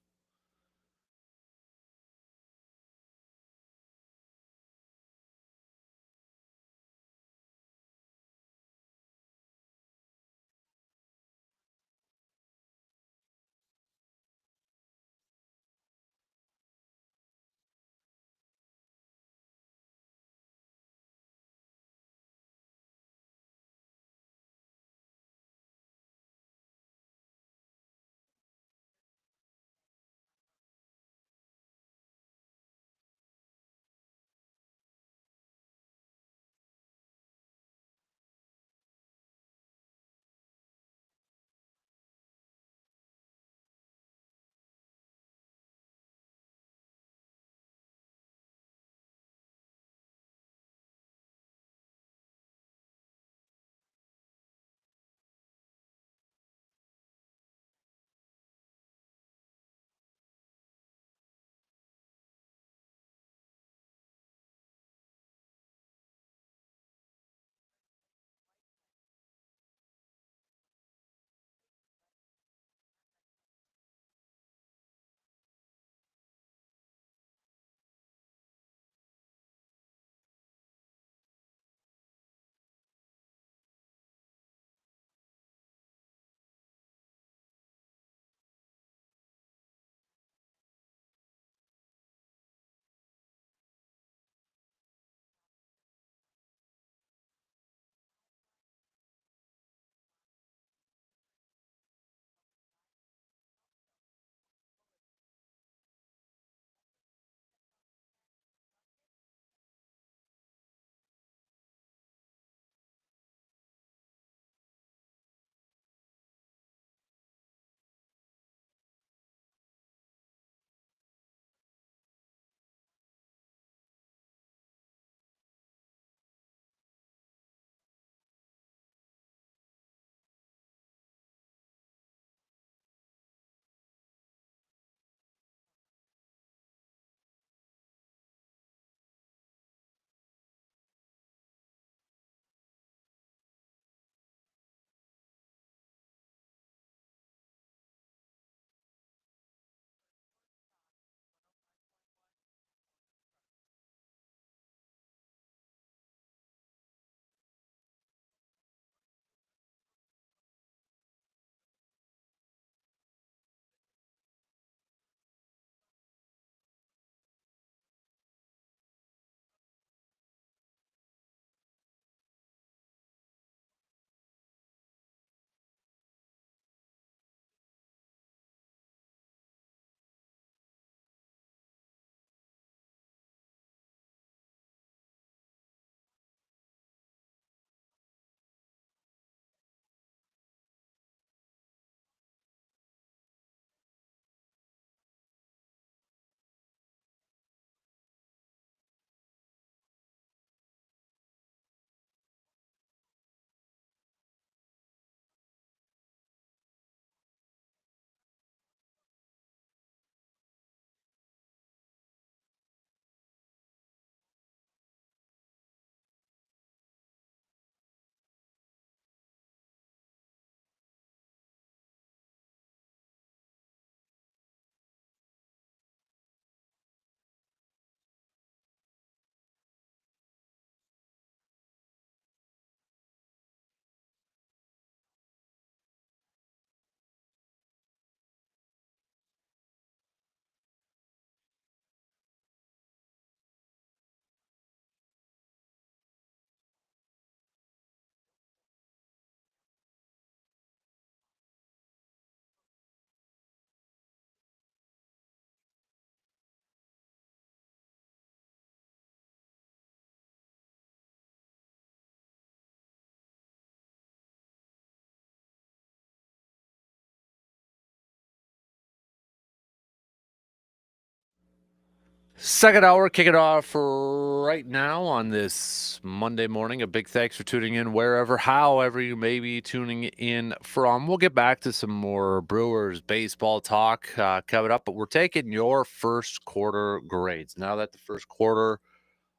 S1: Second hour, kick it off right now on this Monday morning. A big thanks for tuning in wherever, however you may be tuning in from. We'll get back to some more Brewers baseball talk coming up, but we're taking your first quarter grades. Now that the first quarter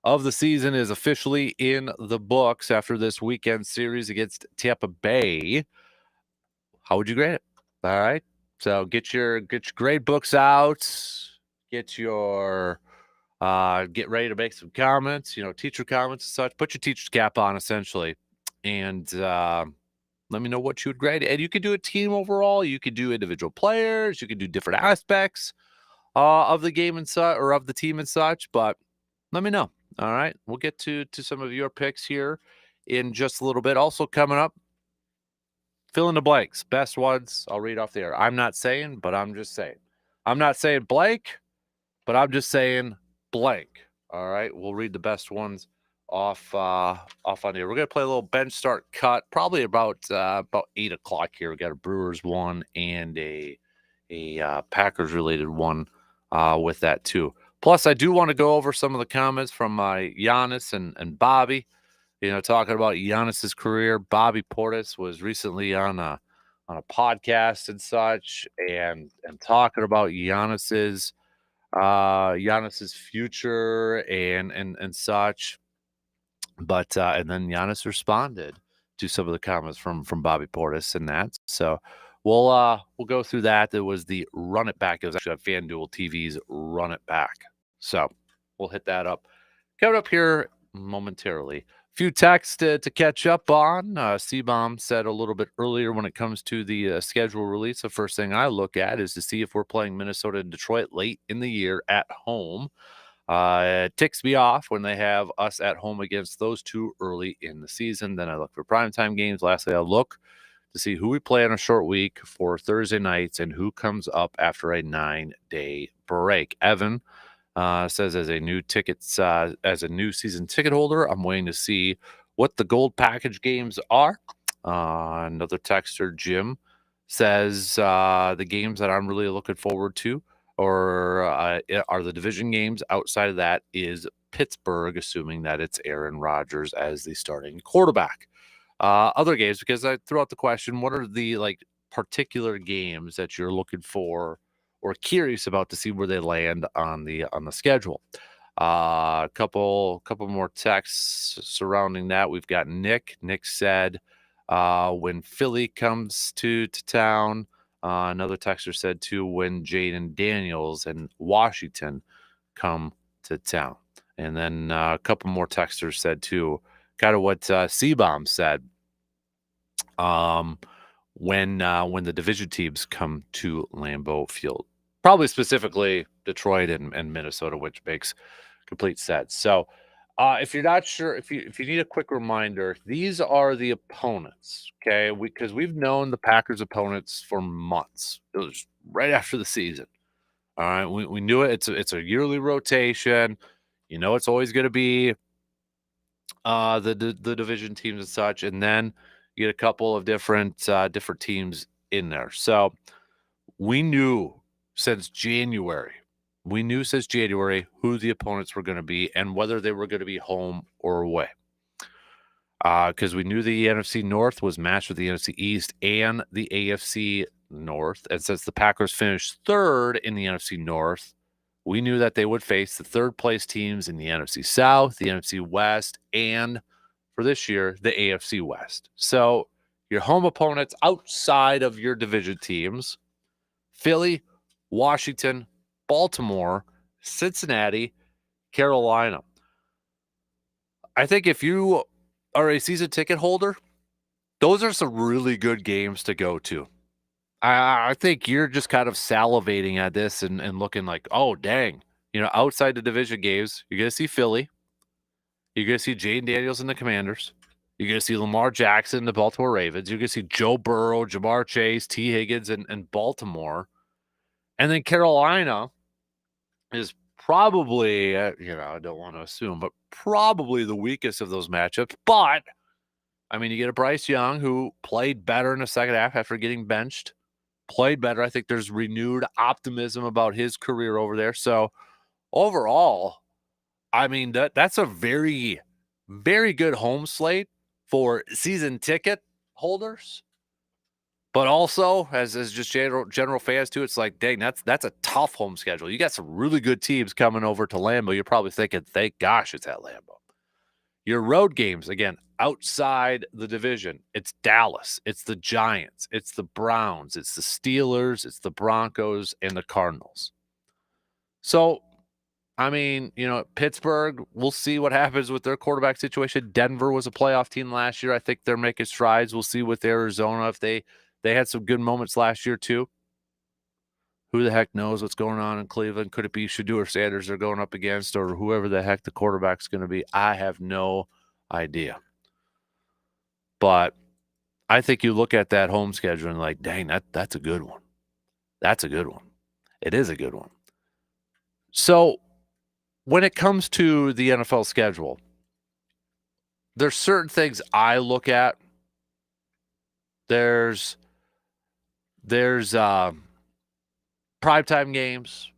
S1: of the season is officially in the books after this weekend series against Tampa Bay, how would you grade it? All right. So get your grade books out, get ready to make some comments, teacher comments and such. Put your teacher's cap on, essentially, and let me know what you would grade. And you could do a team overall. You could do individual players. You could do different aspects of the game and such, or of the team and such. But let me know. All right, we'll get to some of your picks here in just a little bit. Also coming up, fill in the blanks. Best ones. I'll read off the air. I'm not saying, but I'm just saying. I'm not saying blank, but I'm just saying blank. All right, we'll read the best ones off on here. We're gonna play a little bench start cut, probably about 8:00 here. We got a Brewers one and a Packers related one with that too. Plus, I do want to go over some of the comments from Giannis and Bobby. Talking about Giannis's career. Bobby Portis was recently on a podcast and such, and talking about Giannis's future and such. But and then Giannis responded to some of the comments from Bobby Portis and that. So we'll go through that. It was the Run It Back. It was actually on FanDuel TV's Run It Back. So we'll hit that up. Coming up here momentarily. Few texts to catch up on. C-Bomb said a little bit earlier when it comes to the schedule release, the first thing I look at is to see if we're playing Minnesota and Detroit late in the year at home. It ticks me off when they have us at home against those two early in the season. Then I look for primetime games. Lastly, I look to see who we play on a short week for Thursday nights and who comes up after a 9-day break. Evan says, as a new season ticket holder, I'm waiting to see what the gold package games are. Another texter, Jim, says the games that I'm really looking forward to or are the division games. Outside of that is Pittsburgh, assuming that it's Aaron Rodgers as the starting quarterback. Other games, because I threw out the question, what are the particular games that you're looking for or curious about to see where they land on the schedule? A couple more texts surrounding that. We've got Nick. Nick said, when Philly comes to town. Another texter said too, when Jaden Daniels and Washington come to town. And then a couple more texters said too, kind of what C-Bomb said. When the division teams come to Lambeau Field, probably specifically Detroit and Minnesota, which makes complete sense. So if you're not sure, if you need a quick reminder, these are the opponents, okay? Because we've known the Packers' opponents for months. It was right after the season. All right, we knew it. It's a yearly rotation. It's always going to be the division teams and such, and then you get a couple of different teams in there. So we knew since January. Who the opponents were going to be and whether they were going to be home or away. Because we knew the NFC North was matched with the NFC East and the AFC North. And since the Packers finished third in the NFC North, we knew that they would face the third place teams in the NFC South, the NFC West, and for this year, the AFC West. So your home opponents outside of your division teams, Philly, Washington, Baltimore, Cincinnati, Carolina. I think if you are a season ticket holder, those are some really good games to go to. I think you're just kind of salivating at this and looking like, oh, dang. Outside the division games, you're going to see Philly. You're going to see Jaden Daniels and the Commanders. You're going to see Lamar Jackson, the Baltimore Ravens. You're going to see Joe Burrow, Jamar Chase, T. Higgins, and Baltimore. And then Carolina is probably, I don't want to assume, but probably the weakest of those matchups. But, you get a Bryce Young who played better in the second half after getting benched. Played better. I think there's renewed optimism about his career over there. So overall, I mean, that's a very, very good home slate for season ticket holders. But also, as just general fans too, it's like, dang, that's a tough home schedule. You got some really good teams coming over to Lambeau. You're probably thinking, thank gosh it's at Lambeau. Your road games, again, outside the division, it's Dallas, it's the Giants, it's the Browns, it's the Steelers, it's the Broncos, and the Cardinals. So, I mean, Pittsburgh, we'll see what happens with their quarterback situation. Denver was a playoff team last year. I think they're making strides. We'll see with Arizona if they had some good moments last year too. Who the heck knows what's going on in Cleveland? Could it be Shedeur Sanders they're going up against, or whoever the heck the quarterback's going to be? I have no idea. But I think you look at that home schedule and like, dang, that's a good one. That's a good one. It is a good one. So when it comes to the NFL schedule, there's certain things I look at. There's primetime games.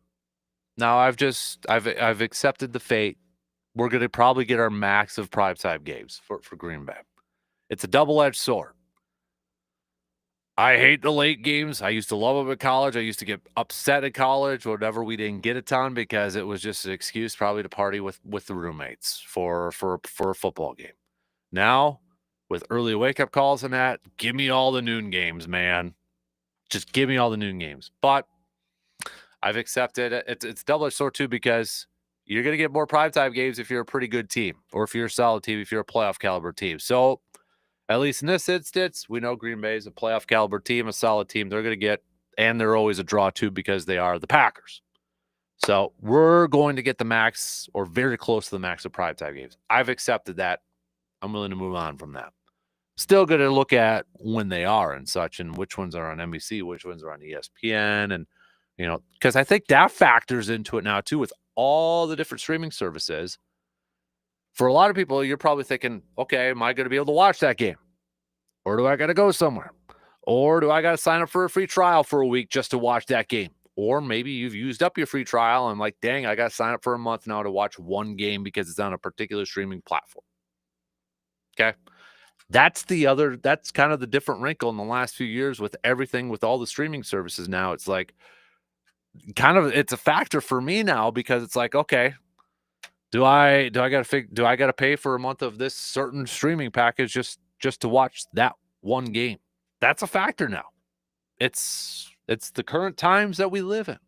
S1: Now I've accepted the fate. We're going to probably get our max of primetime games for Green Bay. It's a double-edged sword. I hate the late games. I used to love them in college. I used to get upset in college whenever we didn't get a ton because it was just an excuse probably to party with the roommates for a football game. Now, with early wake-up calls and that, give me all the noon games, man. Just give me all the noon games. But I've accepted it. It's double-edged sword, too, because you're going to get more primetime games if you're a pretty good team or if you're a solid team, if you're a playoff caliber team. So, at least in this instance, we know Green Bay is a playoff caliber team, a solid team. They're going to get, and they're always a draw, too, because they are the Packers. So, we're going to get the max or very close to the max of primetime games. I've accepted that. I'm willing to move on from that. Still going to look at when they are and such and which ones are on NBC, which ones are on ESPN. And, because I think that factors into it now too with all the different streaming services. For a lot of people, you're probably thinking, okay, am I going to be able to watch that game? Or do I got to go somewhere? Or do I got to sign up for a free trial for a week just to watch that game? Or maybe you've used up your free trial and like, dang, I got to sign up for a month now to watch one game because it's on a particular streaming platform. Okay. That's kind of the different wrinkle in the last few years with everything, with all the streaming services now. It's like it's a factor for me now because it's like, okay, do I got to pay for a month of this certain streaming package just to watch that one game? That's a factor now. It's the current times that we live in.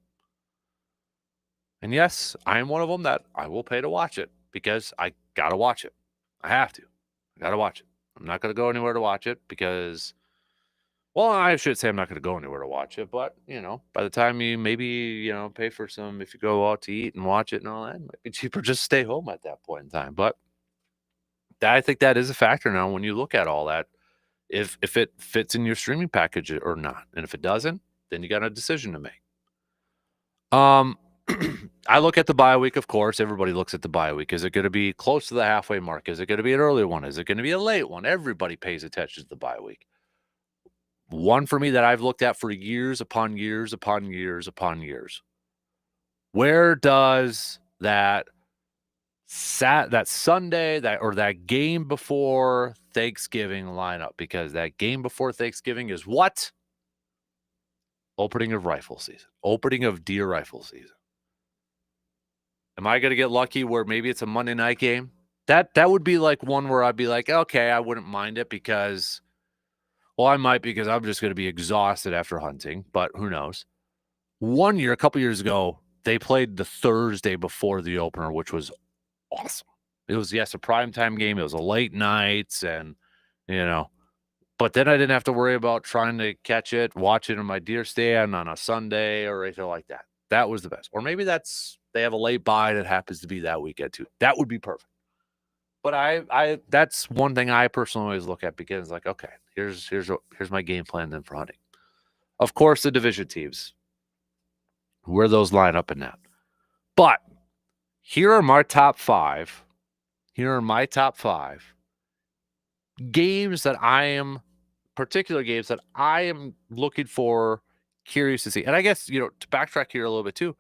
S1: And yes, I am one of them that I will pay to watch it because I got to watch it. I have to. I got to watch it. I'm not going to go anywhere to watch it because, well, I should say I'm not going to go anywhere to watch it. But, by the time you maybe, pay for some, if you go out to eat and watch it and all that, it might be cheaper just stay home at that point in time. But I think that is a factor now when you look at all that, if it fits in your streaming package or not. And if it doesn't, then you got a decision to make. I look at the bye week, of course. Everybody looks at the bye week. Is it going to be close to the halfway mark? Is it going to be an early one? Is it going to be a late one? Everybody pays attention to the bye week. One for me that I've looked at for years upon years upon years upon years. Where does that Sunday or that game before Thanksgiving line up? Because that game before Thanksgiving is what? Opening of rifle season. Opening of deer rifle season. Am I going to get lucky where maybe it's a Monday night game? That would be like one where I'd be like, okay, I wouldn't mind it because, well, I might because I'm just going to be exhausted after hunting, but who knows? One year, a couple years ago, they played the Thursday before the opener, which was awesome. It was, yes, a primetime game. It was a late night and, but then I didn't have to worry about trying to catch it, watch it in my deer stand on a Sunday or anything like that. That was the best. Or maybe they have a late buy that happens to be that weekend too. That would be perfect. But I that's one thing I personally always look at because like, okay, here's my game plan then for hunting. Of course, the division teams, where those line up in that. But here are my top five. Here are my top five games that particular games that I am looking for, curious to see. And I guess, to backtrack here a little bit too,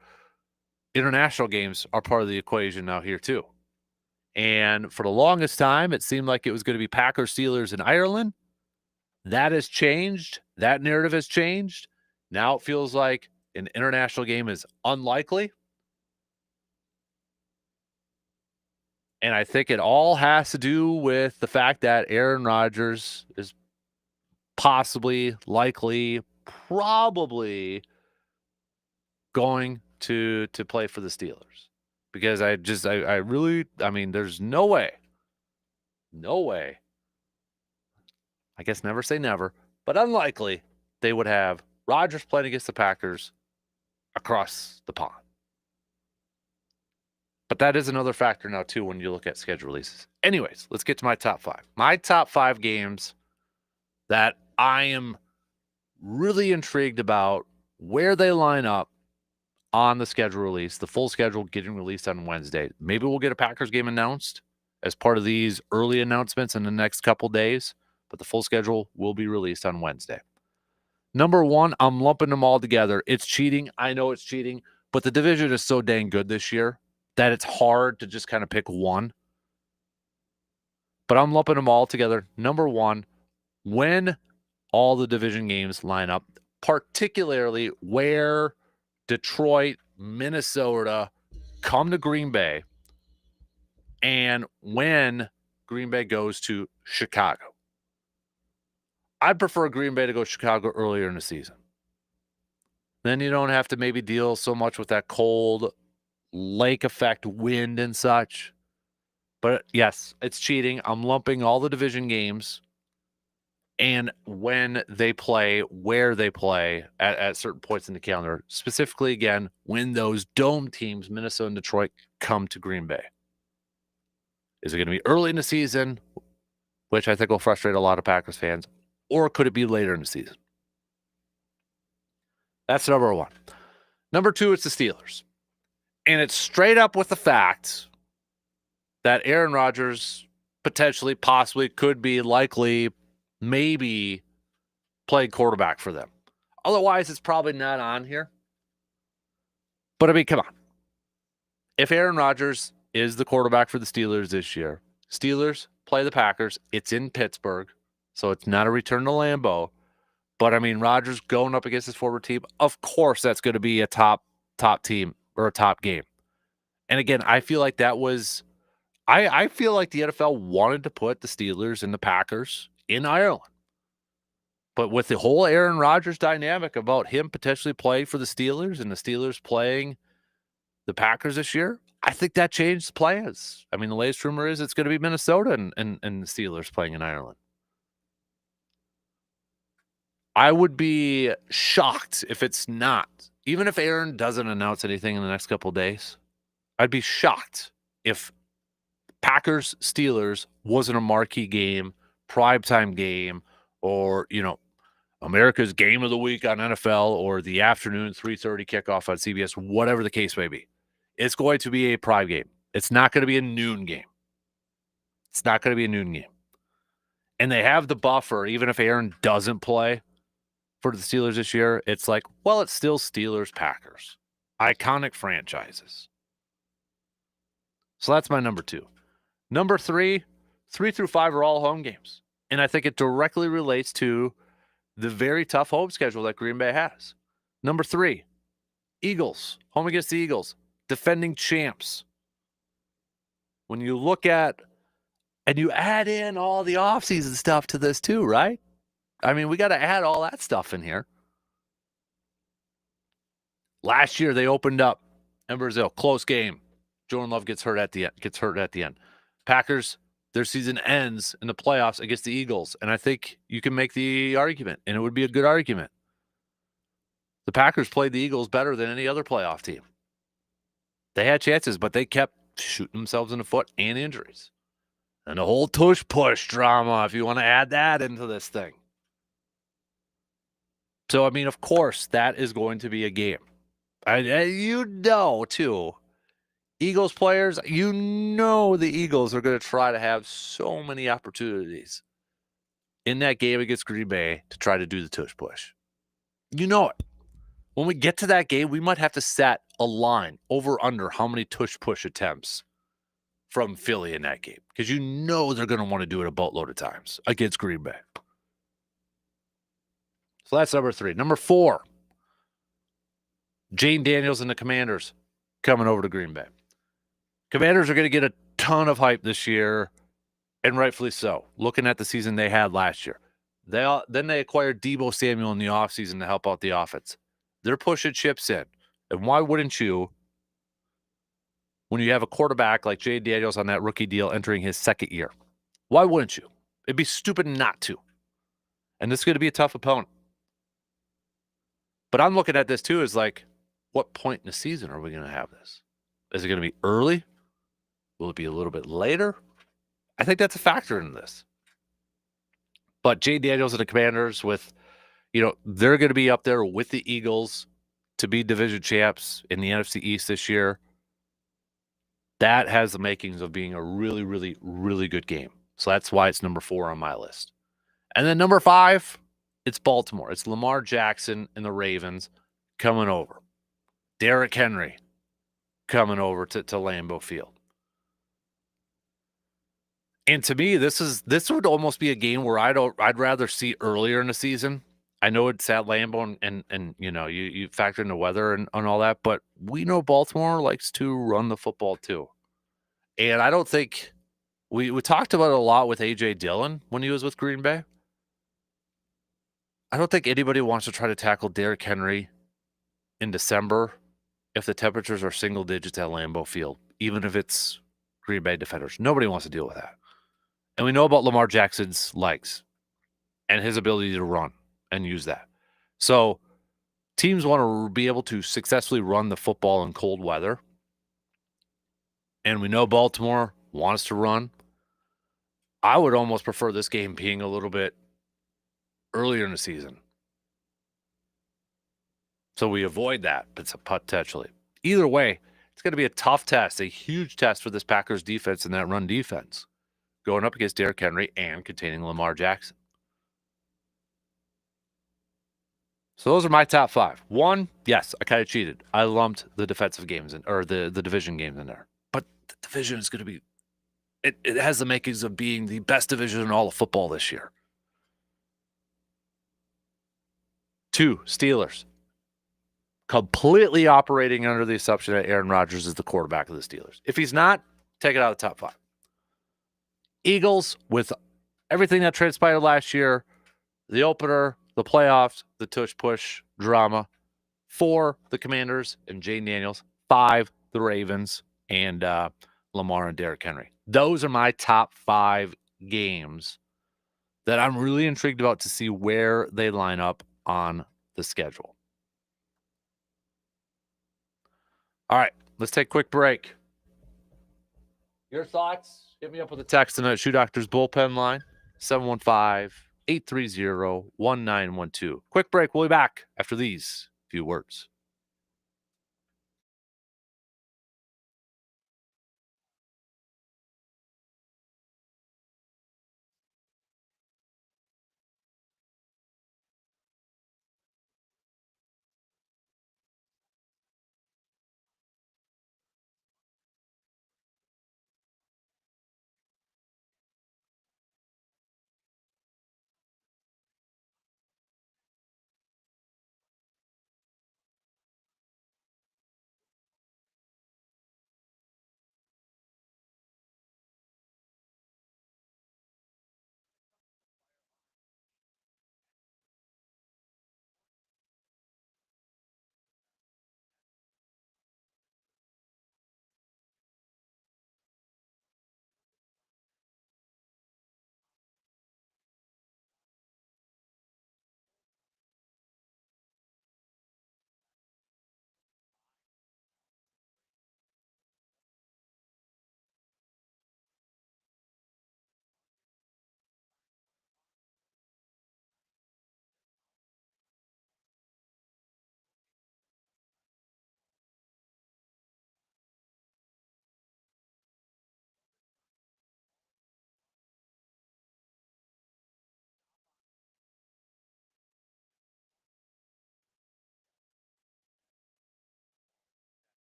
S1: international games are part of the equation now here too. And for the longest time, it seemed like it was going to be Packers, Steelers, and Ireland. That has changed. That narrative has changed. Now it feels like an international game is unlikely. And I think it all has to do with the fact that Aaron Rodgers is possibly, likely, probably going to play for the Steelers. Because I really, I mean, there's no way, I guess never say never, but unlikely they would have Rodgers playing against the Packers across the pond. But that is another factor now, too, when you look at schedule releases. Anyways, let's get to my top 5. My top 5 games that I am really intrigued about where they line up on the schedule release, the full schedule getting released on Wednesday. Maybe we'll get a Packers game announced as part of these early announcements in the next couple days, but the full schedule will be released on Wednesday. Number 1, I'm lumping them all together. It's cheating. I know it's cheating, but the division is so dang good this year that it's hard to just kind of pick one. But I'm lumping them all together. Number 1, when all the division games line up, particularly where Detroit, Minnesota come to Green Bay, and when Green Bay goes to Chicago. I'd prefer Green Bay to go to Chicago earlier in the season. Then you don't have to maybe deal so much with that cold lake effect wind and such. But yes, it's cheating. I'm lumping all the division games and when they play, where they play at certain points in the calendar. Specifically, again, when those dome teams, Minnesota and Detroit, come to Green Bay. Is it going to be early in the season, which I think will frustrate a lot of Packers fans, or could it be later in the season? That's number 1. Number 2, it's the Steelers. And it's straight up with the fact that Aaron Rodgers potentially, possibly, could be, likely, maybe playing quarterback for them. Otherwise, it's probably not on here. But I mean, come on. If Aaron Rodgers is the quarterback for the Steelers this year, Steelers play the Packers. It's in Pittsburgh, so it's not a return to Lambeau. But I mean, Rodgers going up against his former team, of course that's going to be a top team or a top game. And again, I feel like that was I feel like the NFL wanted to put the Steelers and the Packers in Ireland. But with the whole Aaron Rodgers dynamic about him potentially playing for the Steelers and the Steelers playing the Packers this year, I think that changed plans. I mean, the latest rumor is it's going to be Minnesota and the Steelers playing in Ireland. I would be shocked if it's not. Even if Aaron doesn't announce anything in the next couple of days, I'd be shocked if Packers-Steelers wasn't a marquee game, primetime game, or, America's game of the week on NFL or the afternoon 3:30 kickoff on CBS, whatever the case may be. It's going to be a prime game. It's not going to be a noon game. It's not going to be a noon game. And they have the buffer, even if Aaron doesn't play for the Steelers this year, it's like, well, it's still Steelers-Packers. Iconic franchises. So that's my number 2. Number 3, 3 through 5 are all home games. And I think it directly relates to the very tough home schedule that Green Bay has. Number 3, Eagles. Home against the Eagles. Defending champs. When you look at, and you add in all the offseason stuff to this too, right? I mean, we got to add all that stuff in here. Last year, they opened up in Brazil. Close game. Jordan Love gets hurt at the end. Packers, their season ends in the playoffs against the Eagles. And I think you can make the argument, and it would be a good argument. The Packers played the Eagles better than any other playoff team. They had chances, but they kept shooting themselves in the foot and injuries. And the whole tush-push drama, if you want to add that into this thing. So, I mean, of course, that is going to be a game. Too. Eagles players, the Eagles are going to try to have so many opportunities in that game against Green Bay to try to do the tush push. You know it. When we get to that game, we might have to set a line over under how many tush push attempts from Philly in that game because you know they're going to want to do it a boatload of times against Green Bay. So that's number 3. Number 4, Jane Daniels and the Commanders coming over to Green Bay. Commanders are going to get a ton of hype this year, and rightfully so, looking at the season they had last year. Then they acquired Deebo Samuel in the offseason to help out the offense. They're pushing chips in. And why wouldn't you, when you have a quarterback like Jay Daniels on that rookie deal entering his second year? Why wouldn't you? It'd be stupid not to. And this is going to be a tough opponent. But I'm looking at this too as like, what point in the season are we going to have this? Is it going to be early? Will it be a little bit later? I think that's a factor in this. But Jay Daniels and the Commanders they're going to be up there with the Eagles to be division champs in the NFC East this year. That has the makings of being a really, really, really good game. So that's why it's number 4 on my list. And then number 5, it's Baltimore. It's Lamar Jackson and the Ravens coming over. Derrick Henry coming over to Lambeau Field. And to me, this would almost be a game where I'd rather see earlier in the season. I know it's at Lambeau and you factor in the weather and all that, but we know Baltimore likes to run the football too. And I don't think we talked about it a lot with A.J. Dillon when he was with Green Bay. I don't think anybody wants to try to tackle Derrick Henry in December if the temperatures are single digits at Lambeau Field, even if it's Green Bay defenders. Nobody wants to deal with that. And we know about Lamar Jackson's legs and his ability to run and use that. So teams want to be able to successfully run the football in cold weather. And we know Baltimore wants to run. I would almost prefer this game being a little bit earlier in the season. So we avoid that, potentially. Either way, it's going to be a tough test, a huge test for this Packers defense and that run defense, going up against Derrick Henry and containing Lamar Jackson. So those are my top 5. 1, yes, I kind of cheated. I lumped the defensive games or the division games in there. But the division is going to be, it has the makings of being the best division in all of football this year. 2, Steelers. Completely operating under the assumption that Aaron Rodgers is the quarterback of the Steelers. If he's not, take it out of the top 5. Eagles, with everything that transpired last year, the opener, the playoffs, the tush-push drama. 4, the Commanders and Jane Daniels. 5, the Ravens and Lamar and Derrick Henry. Those are my top 5 games that I'm really intrigued about to see where they line up on the schedule. All right, let's take a quick break. Your thoughts? Hit me up with a text on the Shoe Doctor's bullpen line, 715-830-1912. Quick break. We'll be back after these few words.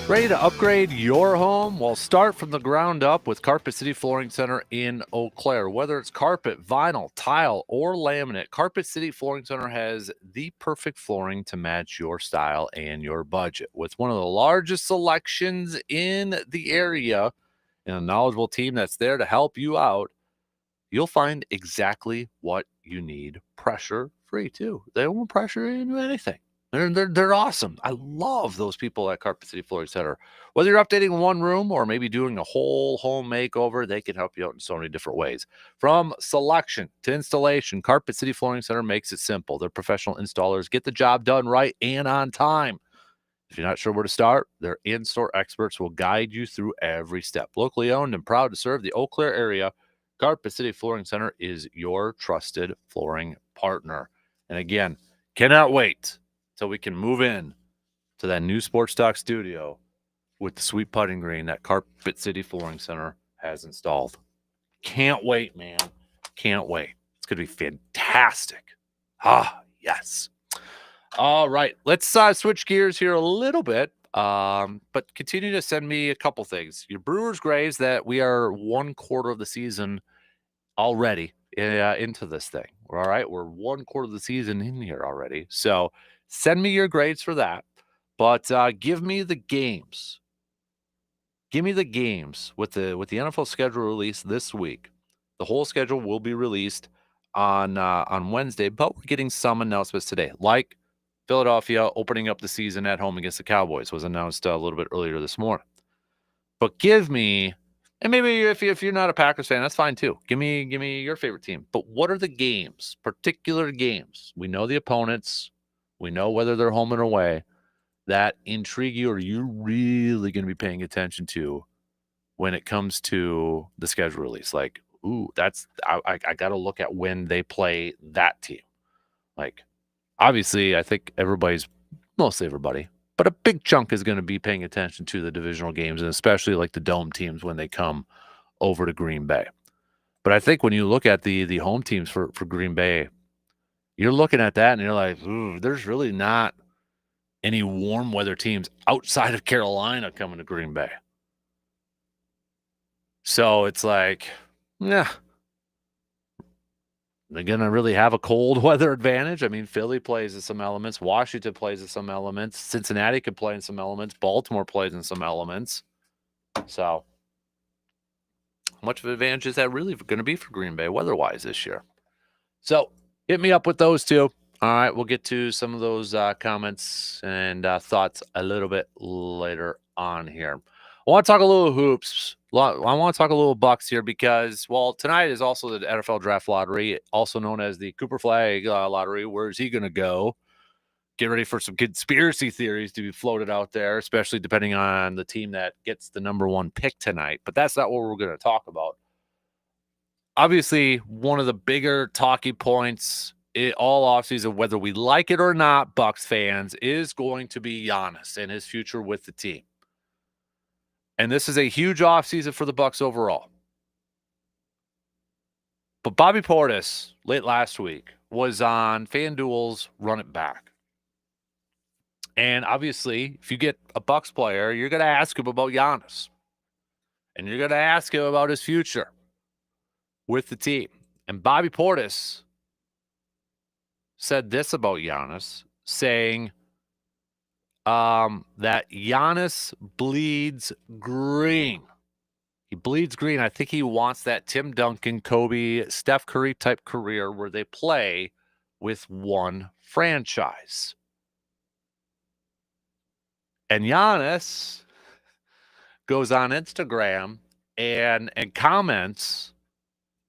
S1: Ready to upgrade your home? Well, start from the ground up with Carpet City Flooring Center in Eau Claire. Whether it's carpet, vinyl, tile, or laminate, Carpet City Flooring Center has the perfect flooring to match your style and your budget. With one of the largest selections in the area and a knowledgeable team that's there to help you out, you'll find exactly what you need, pressure free too. They won't pressure you into anything. They're awesome. I love those people at Carpet City Flooring Center. Whether you're updating one room or maybe doing a whole home makeover, they can help you out in so many different ways. From selection to installation, Carpet City Flooring Center makes it simple. Their professional installers get the job done right and on time. If you're not sure where to start, their in-store experts will guide you through every step. Locally owned and proud to serve the Eau Claire area, Carpet City Flooring Center is your trusted flooring partner. And again, cannot wait till we can move in to that new Sports Talk studio with the sweet putting green that Carpet City Flooring Center has installed. Can't wait, man. Can't wait. It's going to be fantastic. Yes. All right. Let's switch gears here a little bit, but continue to send me a couple things. Your Brewers Grays, that we are 1/4 of the season already into this thing. All right. We're 1/4 of the season in here already. So send me your grades for that. But give me the games. Give me the games with the NFL schedule released this week. The whole schedule will be released on Wednesday, but we're getting some announcements today, like Philadelphia opening up the season at home against the Cowboys was announced a little bit earlier this morning. But give me, and maybe if you're not a Packers fan, that's fine too. Give me your favorite team. But what are the games, particular games? We know the opponents. We know whether they're home and away that intrigue you or you're really going to be paying attention to when it comes to the schedule release. Like, ooh, I got to look at when they play that team. Like, obviously, I think mostly everybody, but a big chunk is going to be paying attention to the divisional games, and especially like the dome teams when they come over to Green Bay. But I think when you look at the home teams for Green Bay, you're looking at that and you're like, ooh, there's really not any warm weather teams outside of Carolina coming to Green Bay. So it's like, yeah, they're going to really have a cold weather advantage. I mean, Philly plays in some elements. Washington plays in some elements. Cincinnati could play in some elements. Baltimore plays in some elements. So how much of an advantage is that really going to be for Green Bay weather-wise this year? So hit me up with those two. All right, we'll get to some of those comments and thoughts a little bit later on here. I want to talk a little hoops. I want to talk a little Bucks here because, well, tonight is also the NFL Draft Lottery, also known as the Cooper Flag Lottery. Where is he going to go? Get ready for some conspiracy theories to be floated out there, especially depending on the team that gets the number one pick tonight. But that's not what we're going to talk about. Obviously, one of the bigger talking points all offseason, whether we like it or not, Bucks fans, is going to be Giannis and his future with the team. And this is a huge offseason for the Bucks overall. But Bobby Portis, late last week, was on FanDuel's Run It Back. And obviously, if you get a Bucks player, you're going to ask him about Giannis. And you're going to ask him about his future with the team. And Bobby Portis said this about Giannis, saying that Giannis bleeds green. He bleeds green. I think he wants that Tim Duncan, Kobe, Steph Curry type career where they play with one franchise. And Giannis goes on Instagram and comments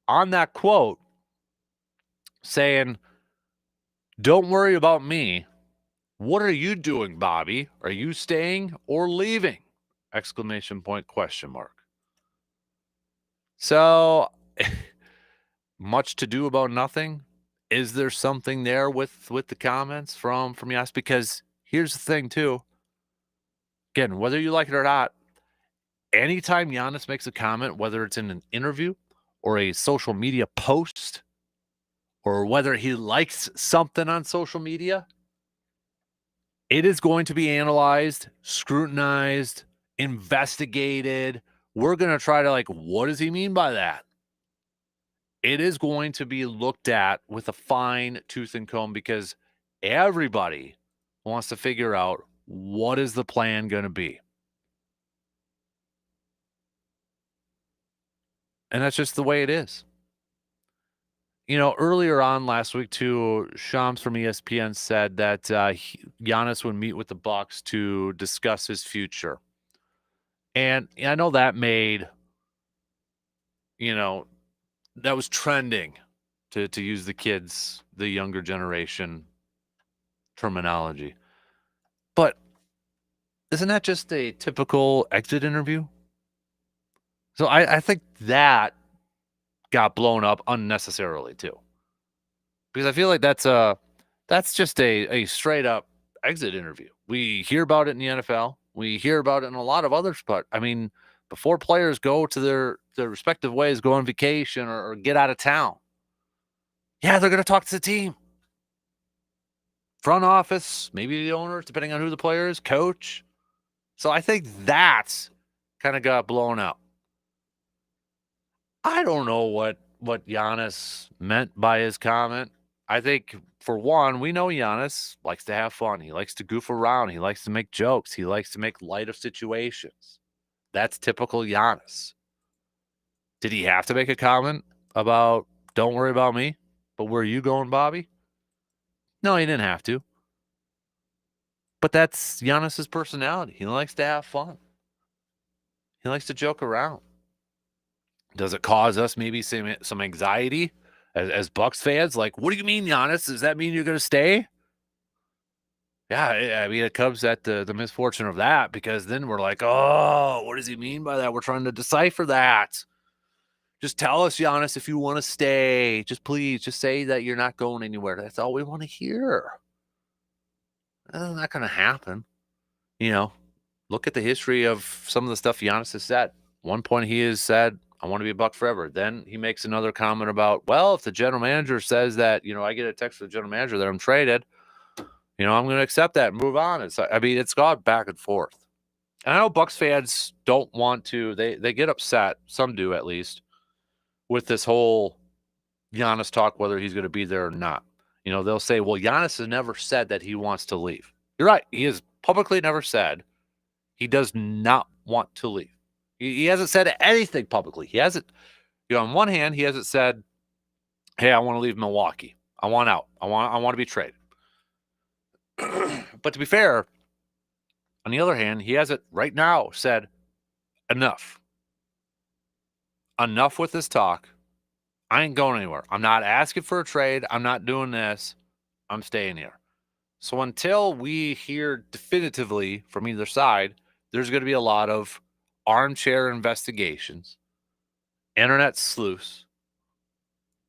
S1: on that quote saying, "Don't worry about me. What are you doing, Bobby? Are you staying or leaving?" Exclamation point, question mark. So much to do about nothing. Is there something there with the comments from Giannis? Because here's the thing too. Again, whether you like it or not, anytime Giannis makes a comment, whether it's in an interview or a social media post, or whether he likes something on social media, It is going to be analyzed, scrutinized, investigated. We're going to try to, like, what does he mean by that? It is going to be looked at with a fine tooth and comb because everybody wants to figure out what is the plan going to be. And that's just the way it is. Earlier on last week too, Shams from ESPN said that Giannis would meet with the Bucks to discuss his future. And I know that made, you know, that was trending to use the younger generation terminology. But isn't that just a typical exit interview? So I think that got blown up unnecessarily too. Because I feel like that's just a straight up exit interview. We hear about it in the NFL. We hear about it in a lot of other sports. I mean, before players go to their respective ways, go on vacation or get out of town, yeah, they're going to talk to the team, front office, maybe the owners, depending on who the player is, coach. So I think that's kind of got blown up. I don't know what Giannis meant by his comment. I think, for one, we know Giannis likes to have fun. He likes to goof around. He likes to make jokes. He likes to make light of situations. That's typical Giannis. Did he have to make a comment about, don't worry about me, but where are you going, Bobby? No, he didn't have to. But that's Giannis's personality. He likes to have fun. He likes to joke around. Does it cause us maybe some anxiety as Bucks fans? Like, what do you mean, Giannis? Does that mean you're going to stay? Yeah, I mean, it comes at the misfortune of that because then we're like, oh, what does he mean by that? We're trying to decipher that. Just tell us, Giannis, if you want to stay. Just please, just say that you're not going anywhere. That's all we want to hear. That's not going to happen. Look at the history of some of the stuff Giannis has said. One point he has said, I want to be a Buck forever. Then he makes another comment about, well, if the general manager says that, I get a text from the general manager that I'm traded, I'm going to accept that and move on. It's gone back and forth. And I know Bucks fans don't want to, they get upset, some do at least, with this whole Giannis talk, whether he's going to be there or not. They'll say, well, Giannis has never said that he wants to leave. You're right. He has publicly never said he does not want to leave. He hasn't said anything publicly. He hasn't, on one hand, he hasn't said, hey, I want to leave Milwaukee. I want out. I want to be traded. But to be fair, on the other hand, he hasn't right now said enough. Enough with this talk. I ain't going anywhere. I'm not asking for a trade. I'm not doing this. I'm staying here. So until we hear definitively from either side, there's going to be a lot of armchair investigations, internet sleuths,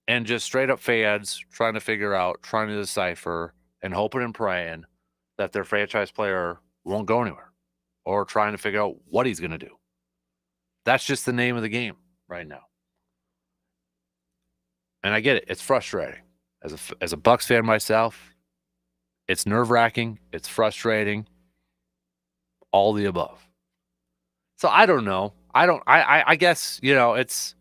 S1: and just straight up fans trying to figure out, trying to decipher, and hoping and praying that their franchise player won't go anywhere, or trying to figure out what he's going to do. That's just the name of the game right now. And I get it. It's frustrating. As a Bucks fan myself, it's nerve-wracking. It's frustrating. All the above. So I don't know. I guess, it's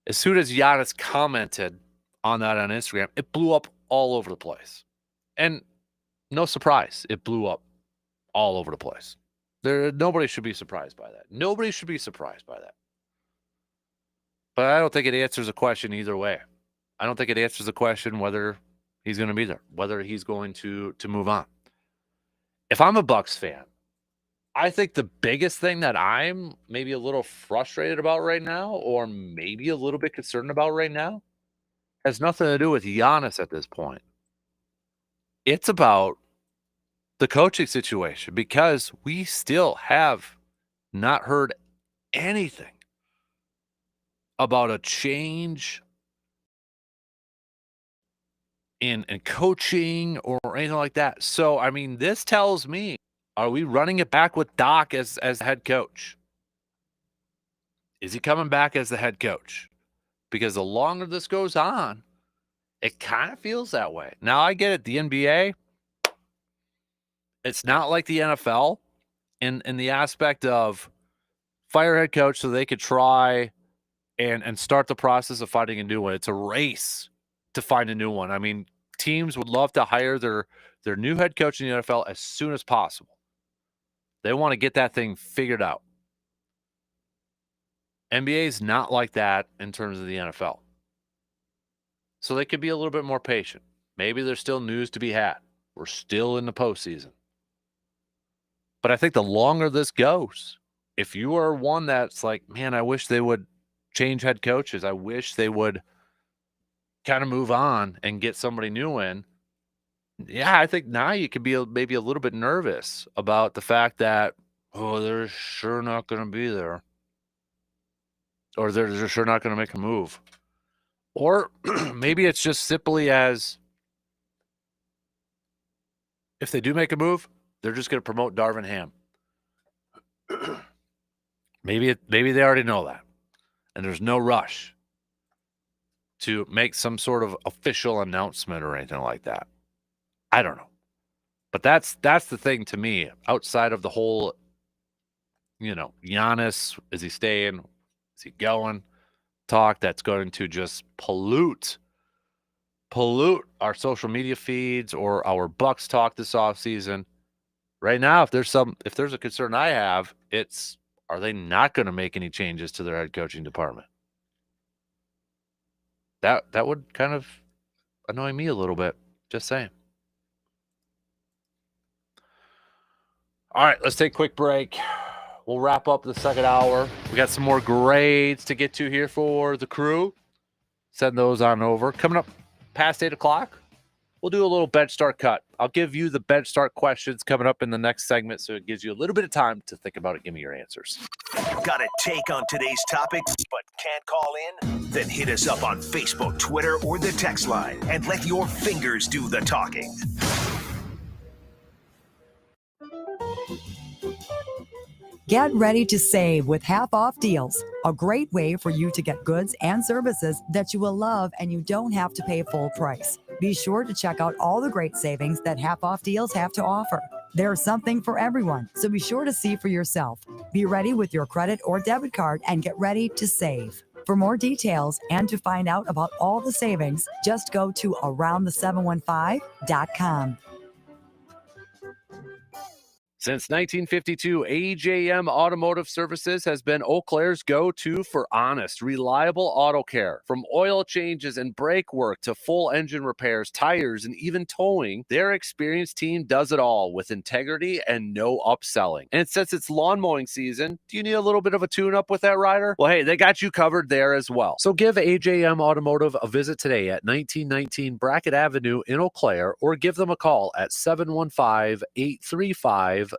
S1: as soon as Giannis commented on that on Instagram, it blew up all over the place. And no surprise, it blew up all over the place. Nobody should be surprised by that. Nobody should be surprised by that. But I don't think it answers a question either way. I don't think it answers the question whether he's going to be there, whether he's going to move on. If I'm a Bucks fan, I think the biggest thing that I'm maybe a little frustrated about right now, or maybe a little bit concerned about right now, has nothing to do with Giannis at this point. It's about the coaching situation, because we still have not heard anything about a change in coaching or anything like that. So, this tells me, are we running it back with Doc as head coach? Is he coming back as the head coach? Because the longer this goes on, it kind of feels that way. Now, I get it. The NBA, It's not like the NFL in the aspect of fire head coach so they could try and start the process of finding a new one. It's a race to find a new one. I mean, teams would love to hire their new head coach in the NFL as soon as possible. They want to get that thing figured out. NBA is not like that in terms of the NFL. So they could be a little bit more patient. Maybe there's still news to be had. We're still in the postseason. But I think the longer this goes, if you are one that's like, man, I wish they would change head coaches. I wish they would kind of move on and get somebody new in. Yeah, I think now you could be maybe a little bit nervous about the fact that, oh, they're sure not going to be there. Or they're sure not going to make a move. Or maybe it's just simply as if they do make a move, they're just going to promote Darvin Ham. Maybe they already know that. And there's no rush to make some sort of official announcement or anything like that. I don't know. But that's the thing to me, outside of the whole, Giannis, is he staying? Is he going? Talk that's going to just pollute our social media feeds or our Bucks talk this offseason. Right now, if there's a concern I have, it's, are they not going to make any changes to their head coaching department? That would kind of annoy me a little bit. Just saying. All right, let's take a quick break. We'll wrap up the second hour. We got some more grades to get to here for the crew. Send those on over. Coming up past 8 o'clock, we'll do a little bench start cut. I'll give you the bench start questions coming up in the next segment, so it gives you a little bit of time to think about it. Give me your answers.
S2: Got a take on today's topic, but can't call in? Then hit us up on Facebook, Twitter, or the text line, and let your fingers do the talking.
S3: Get ready to save with half-off deals, a great way for you to get goods and services that you will love and you don't have to pay full price. Be sure to check out all the great savings that half-off deals have to offer. There's something for everyone, so be sure to see for yourself. Be ready with your credit or debit card and get ready to save. For more details and to find out about all the savings, just go to aroundthe715.com.
S1: Since 1952, AJM Automotive Services has been Eau Claire's go-to for honest, reliable auto care. From oil changes and brake work to full engine repairs, tires, and even towing, their experienced team does it all with integrity and no upselling. And since it's lawn mowing season, do you need a little bit of a tune-up with that rider? Well, hey, they got you covered there as well. So give AJM Automotive a visit today at 1919 Brackett Avenue in Eau Claire, or give them a call at 715-835-9523.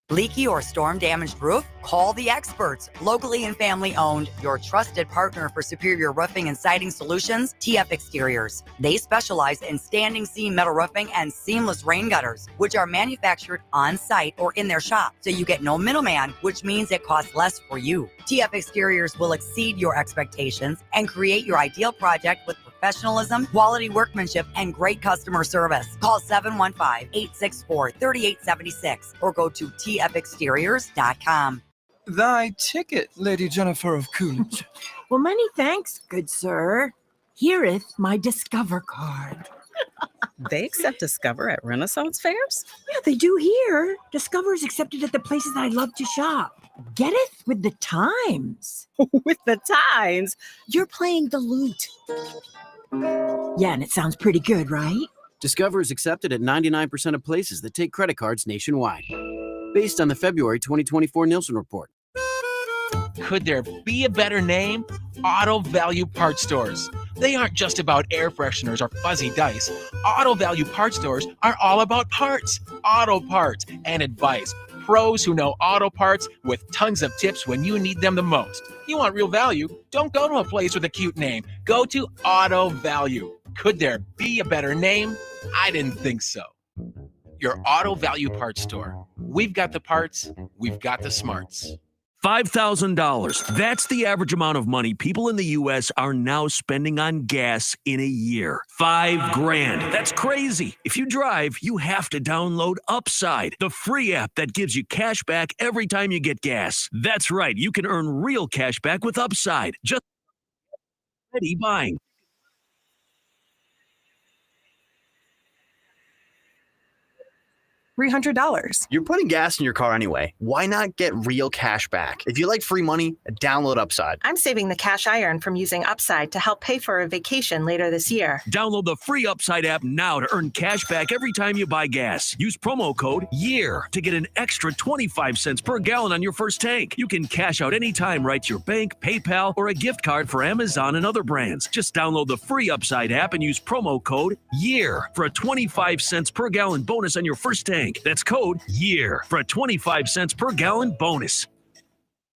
S3: Leaky or storm-damaged roof? Call the experts. Locally and family-owned, your trusted partner for superior roofing and siding solutions, TF Exteriors. They specialize in standing seam metal roofing and seamless rain gutters, which are manufactured on-site or in their shop, so you get no middleman, which means it costs less for you. TF Exteriors will exceed your expectations and create your ideal project with professionalism, quality workmanship, and great customer service. Call 715-864-3876 or go to tfexteriors.com.
S4: Thy ticket, Lady Jennifer of Coolidge.
S5: Well, many thanks, good sir. Here'th my Discover card.
S6: They accept Discover at Renaissance fairs?
S5: Yeah, they do here. Discover is accepted at the places I love to shop. Getteth with the times.
S6: With the times?
S5: You're playing the lute. Yeah, and it sounds pretty good, right?
S7: Discover is accepted at 99% of places that take credit cards nationwide. Based on the February 2024 Nielsen report.
S8: Could there be a better name? Auto Value Parts Stores. They aren't just about air fresheners or fuzzy dice. Auto Value Parts Stores are all about parts, auto parts, and advice. Pros who know auto parts with tons of tips when you need them the most. You want real value? Don't go to a place with a cute name. Go to Auto Value. Could there be a better name? I didn't think so. Your Auto Value Parts Store. We've got the parts, we've got the smarts.
S9: $5,000. That's the average amount of money people in the U.S. are now spending on gas in a year. $5,000. That's crazy. If you drive, you have to download Upside, the free app that gives you cash back every time you get gas. That's right. You can earn real cash back with Upside. Just ready buying.
S10: $300.
S11: You're putting gas in your car anyway. Why not get real cash back? If you like free money, download Upside.
S10: I'm saving the cash I earn from using Upside to help pay for a vacation later this year.
S9: Download the free Upside app now to earn cash back every time you buy gas. Use promo code YEAR to get an extra 25 cents per gallon on your first tank. You can cash out anytime right to your bank, PayPal, or a gift card for Amazon and other brands. Just download the free Upside app and use promo code YEAR for a 25 cents per gallon bonus on your first tank. That's code YEAR for a 25 cents per gallon bonus.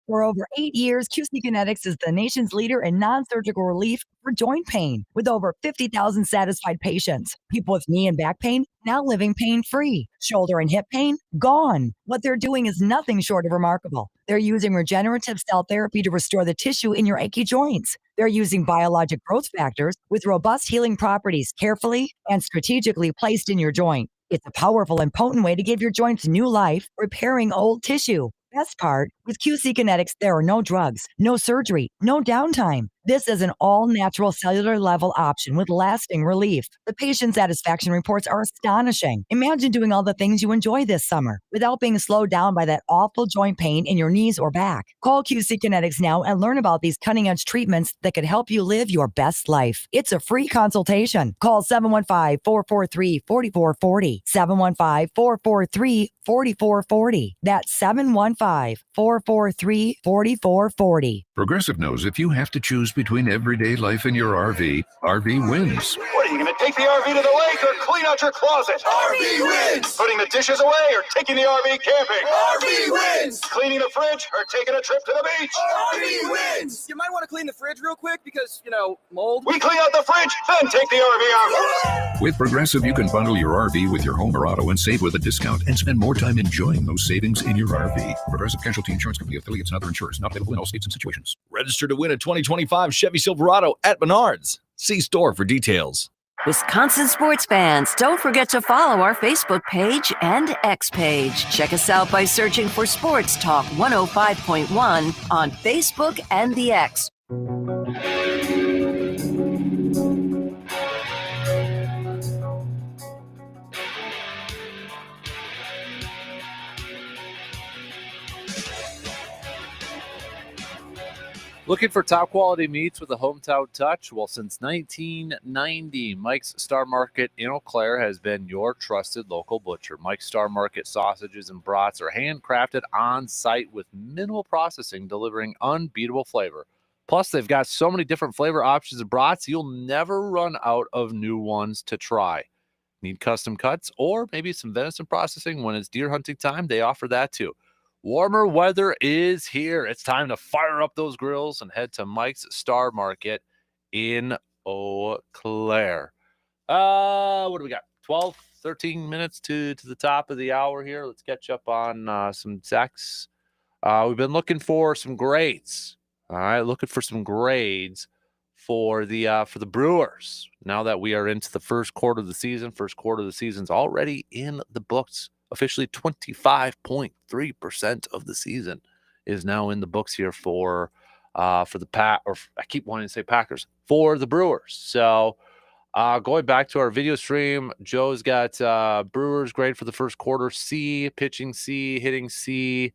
S3: For over 8 years, QC Kinetics is the nation's leader in non-surgical relief for joint pain, with over 50,000 satisfied patients. People with knee and back pain now living pain-free. Shoulder and hip pain, gone. What they're doing is nothing short of remarkable. They're using regenerative cell therapy to restore the tissue in your achy joints. They're using biologic growth factors with robust healing properties carefully and strategically placed in your joint. It's a powerful and potent way to give your joints new life, repairing old tissue. Best part, with QC Kinetics, there are no drugs, no surgery, no downtime. This is an all-natural cellular level option with lasting relief. The patient satisfaction reports are astonishing. Imagine doing all the things you enjoy this summer without being slowed down by that awful joint pain in your knees or back. Call QC Kinetics now and learn about these cutting-edge treatments that could help you live your best life. It's a free consultation. Call 715-443-4440. 715-443-4440. That's 715-443-4440.
S12: Progressive knows if you have to choose between everyday life and your RV, RV wins.
S13: What, are you going to take the RV to the lake or clean out your closet? RV wins! Putting the dishes away or taking the RV camping? RV wins! Cleaning the fridge or taking a trip to the beach? RV wins!
S4: You might want to clean the fridge real quick because, mold.
S13: We clean out the fridge, then take the RV out.
S12: With Progressive, you can bundle your RV with your home or auto and save with a discount and spend more time enjoying those savings in your RV. Progressive Casualty Insurance Company, affiliates, and other insurers. Not available in all states and situations.
S14: Register to win a 2025 Chevy Silverado at Menards. See store for details.
S15: Wisconsin sports fans, don't forget to follow our Facebook page and X page. Check us out by searching for Sports Talk 105.1 on Facebook and the X.
S1: Looking for top quality meats with a hometown touch? Well, since 1990, Mike's Star Market in Eau Claire has been your trusted local butcher. Mike's Star Market sausages and brats are handcrafted on site with minimal processing, delivering unbeatable flavor. Plus, they've got so many different flavor options of brats, you'll never run out of new ones to try. Need custom cuts or maybe some venison processing when it's deer hunting time? They offer that too. Warmer weather is here. It's time to fire up those grills and head to Mike's Star Market in Eau Claire. What do we got? 12, 13 minutes to the top of the hour here. Let's catch up on some texts. We've been looking for some grades. All right, looking for some grades for the Brewers. Now that we are into the first quarter of the season, is already in the books. Officially 25.3% of the season is now in the books here for the I keep wanting to say Packers, for the Brewers. So going back to our video stream, Joe's got Brewers grade for the first quarter, C, pitching C, hitting C,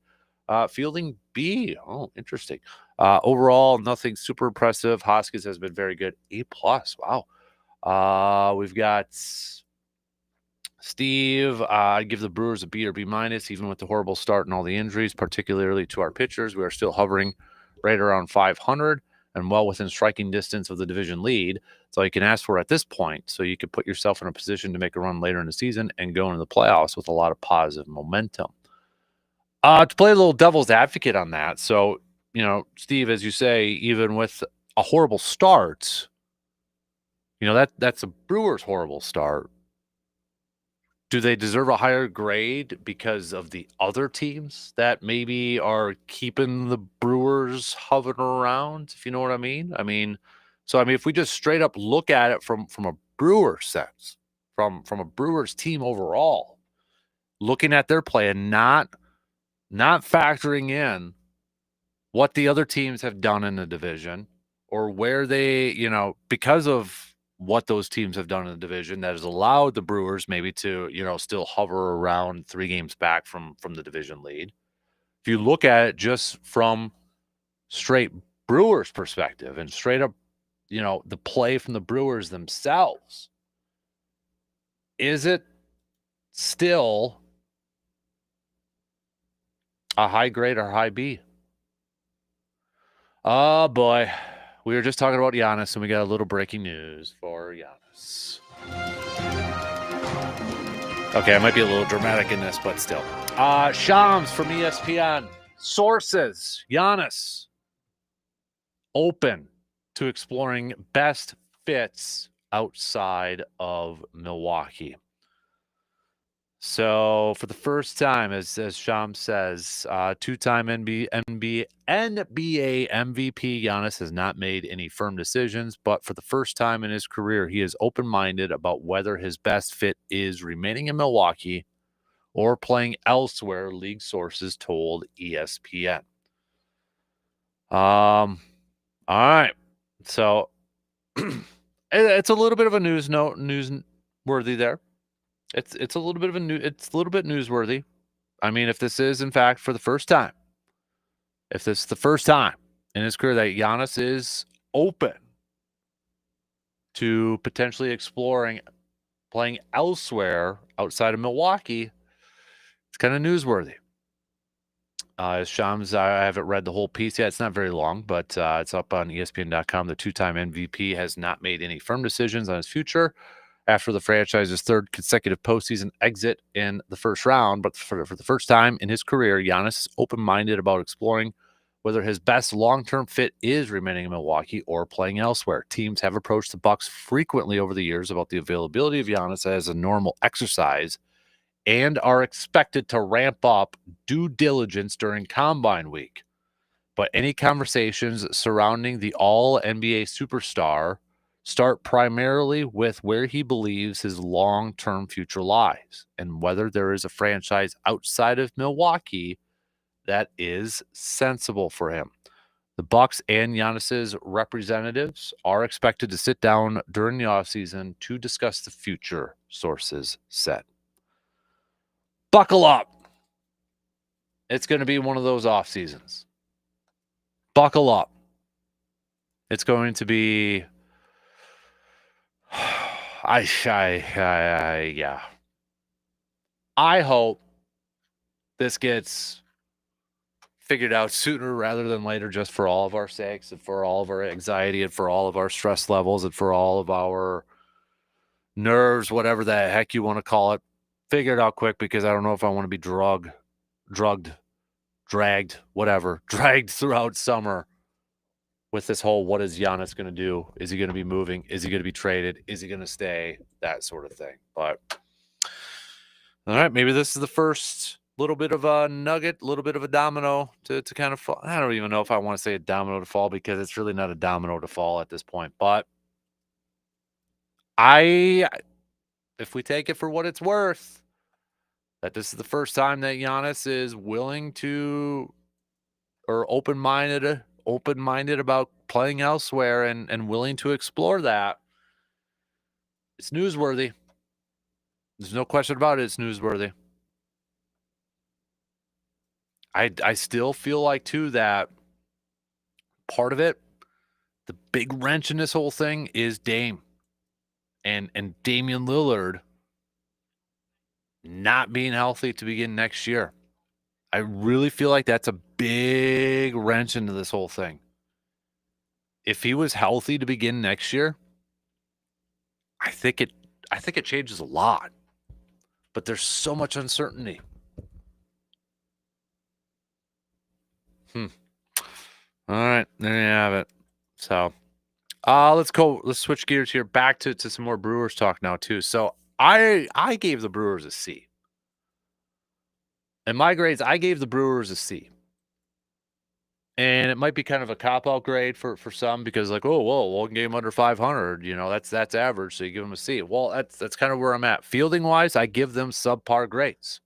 S1: fielding B. Oh, interesting. Overall, nothing super impressive. Hoskins has been very good. A+. Wow. We've got Steve, I'd give the Brewers a B or B-, even with the horrible start and all the injuries, particularly to our pitchers. We are still hovering right around 500 and well within striking distance of the division lead. That's all you can ask for at this point. So you can put yourself in a position to make a run later in the season and go into the playoffs with a lot of positive momentum. To play a little devil's advocate on that. So, Steve, as you say, even with a horrible start, that's a Brewers horrible start. Do they deserve a higher grade because of the other teams that maybe are keeping the Brewers hovering around, if you know what I mean? If we just straight up look at it from a Brewer sense, from a Brewers team overall, looking at their play and not factoring in what the other teams have done in the division or where they, because of what those teams have done in the division that has allowed the Brewers maybe to, still hover around 3 games back from the division lead. If you look at it just from straight Brewers perspective and straight up, the play from the Brewers themselves, is it still a high grade or high B? Oh boy. We were just talking about Giannis, and we got a little breaking news for Giannis. Okay, I might be a little dramatic in this, but still. Shams from ESPN. Sources, Giannis open to exploring best fits outside of Milwaukee. So for the first time, as Shams says, two-time NBA MVP Giannis has not made any firm decisions, but for the first time in his career, he is open-minded about whether his best fit is remaining in Milwaukee or playing elsewhere, league sources told ESPN. All right. So it's a little bit of a newsworthy there. It's a little bit newsworthy. I mean, if this is in fact for the first time, if this is the first time in his career that Giannis is open to potentially exploring playing elsewhere outside of Milwaukee, it's kind of newsworthy. As Shams, I haven't read the whole piece yet. It's not very long, but it's up on ESPN.com. The two-time MVP has not made any firm decisions on his future after the franchise's third consecutive postseason exit in the first round. But for the first time in his career, Giannis is open-minded about exploring whether his best long-term fit is remaining in Milwaukee or playing elsewhere. Teams have approached the Bucks frequently over the years about the availability of Giannis as a normal exercise and are expected to ramp up due diligence during Combine Week. But any conversations surrounding the all-NBA superstar start primarily with where he believes his long-term future lies and whether there is a franchise outside of Milwaukee that is sensible for him. The Bucks and Giannis's representatives are expected to sit down during the offseason to discuss the future, sources said. Buckle up. It's going to be one of those off seasons. Buckle up. It's going to be yeah. I hope this gets figured out sooner rather than later, just for all of our sakes and for all of our anxiety and for all of our stress levels and for all of our nerves, whatever the heck you want to call it. Figure it out quick, because I don't know if I want to be dragged throughout summer with this whole, what is Giannis going to do? Is he going to be moving? Is he going to be traded? Is he going to stay? That sort of thing. But all right, maybe this is the first little bit of a nugget, a little bit of a domino to kind of fall. I don't even know if I want to say a domino to fall, because it's really not a domino to fall at this point. But if we take it for what it's worth, that this is the first time that Giannis is willing to, or open-minded about playing elsewhere and willing to explore that, it's newsworthy. There's no question about it. It's newsworthy. I still feel like, too, that part of it, the big wrench in this whole thing is Dame and Damian Lillard not being healthy to begin next year. I really feel like that's a big wrench into this whole thing. If he was healthy to begin next year, I think it changes a lot. But there's so much uncertainty. All right, there you have it. So let's switch gears here back to some more Brewers talk now too. So I gave the Brewers a C. In my grades, I gave the Brewers a C. And it might be kind of a cop-out grade for some because like, oh, whoa, one game under 500, that's average, so you give them a C. Well, that's kind of where I'm at. Fielding-wise, I give them subpar grades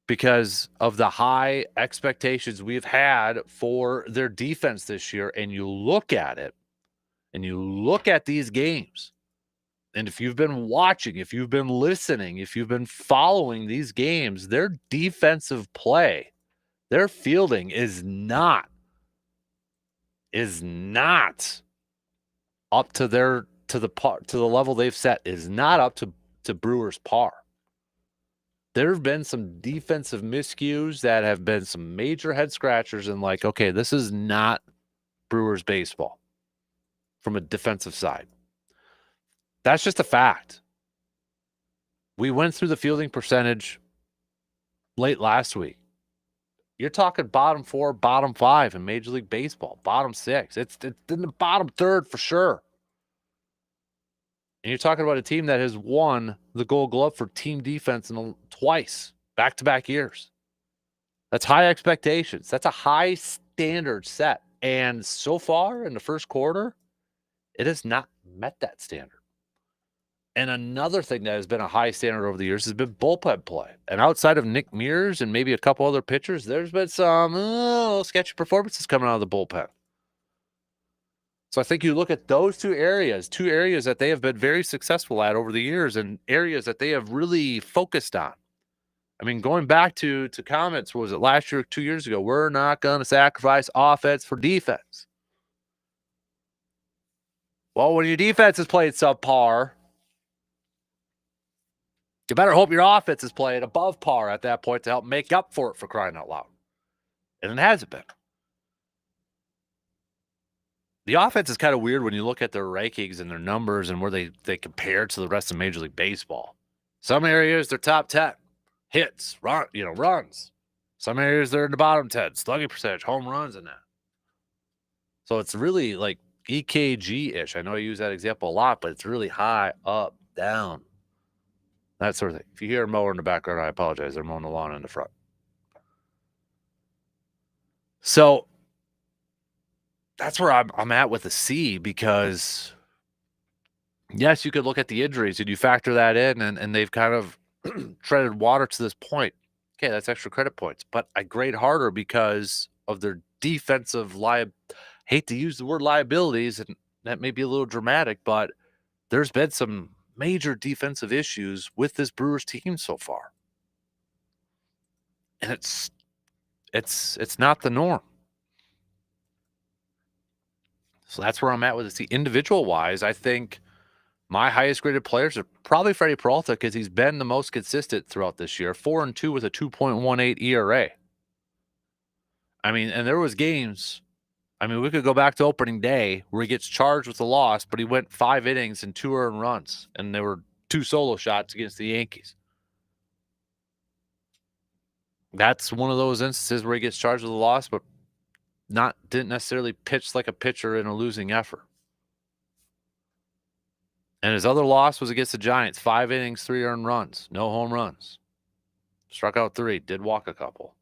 S1: because of the high expectations we've had for their defense this year. And you look at it, and you look at these games, and if you've been watching, if you've been listening, if you've been following these games, their defensive play, their fielding is not up to the level they've set, is not up to Brewers par. There have been some defensive miscues that have been some major head scratchers and like, okay, this is not Brewers baseball from a defensive side. That's just a fact. We went through the fielding percentage late last week. You're talking bottom 4, bottom 5 in Major League Baseball, bottom 6. It's in the bottom third for sure. And you're talking about a team that has won the Gold Glove for team defense twice, back-to-back years. That's high expectations. That's a high standard set. And so far in the first quarter, it has not met that standard. And another thing that has been a high standard over the years has been bullpen play. And outside of Nick Mears and maybe a couple other pitchers, there's been some sketchy performances coming out of the bullpen. So I think you look at those two areas that they have been very successful at over the years and areas that they have really focused on. I mean, going back to comments, was it last year or 2 years ago? We're not going to sacrifice offense for defense. Well, when your defense is playing subpar, you better hope your offense is playing above par at that point to help make up for it, for crying out loud. And it hasn't been. The offense is kind of weird when you look at their rankings and their numbers and where they compare to the rest of Major League Baseball. Some areas, they're top 10. Hits, runs. Some areas, they're in the bottom 10. Slugging percentage, home runs, and that. So it's really like EKG-ish. I know I use that example a lot, but it's really high, up, down. That sort of thing. If you hear a mower in the background, I apologize. They're mowing the lawn in the front. So that's where I'm at with a C because, yes, you could look at the injuries and you factor that in, and they've kind of treaded water to this point. Okay, that's extra credit points. But I grade harder because of their defensive hate to use the word liabilities, and that may be a little dramatic, but there's been some major defensive issues with this Brewers team so far. And it's not the norm. So that's where I'm at with it. See, individual-wise, I think my highest graded players are probably Freddie Peralta because he's been the most consistent throughout this year. 4-2 with a 2.18 ERA. I mean, and there was games. I mean, we could go back to opening day where he gets charged with a loss, but he went 5 innings and 2 earned runs, and there were 2 solo shots against the Yankees. That's one of those instances where he gets charged with a loss, but didn't necessarily pitch like a pitcher in a losing effort. And his other loss was against the Giants. 5 innings, 3 earned runs, no home runs. Struck out 3, did walk a couple.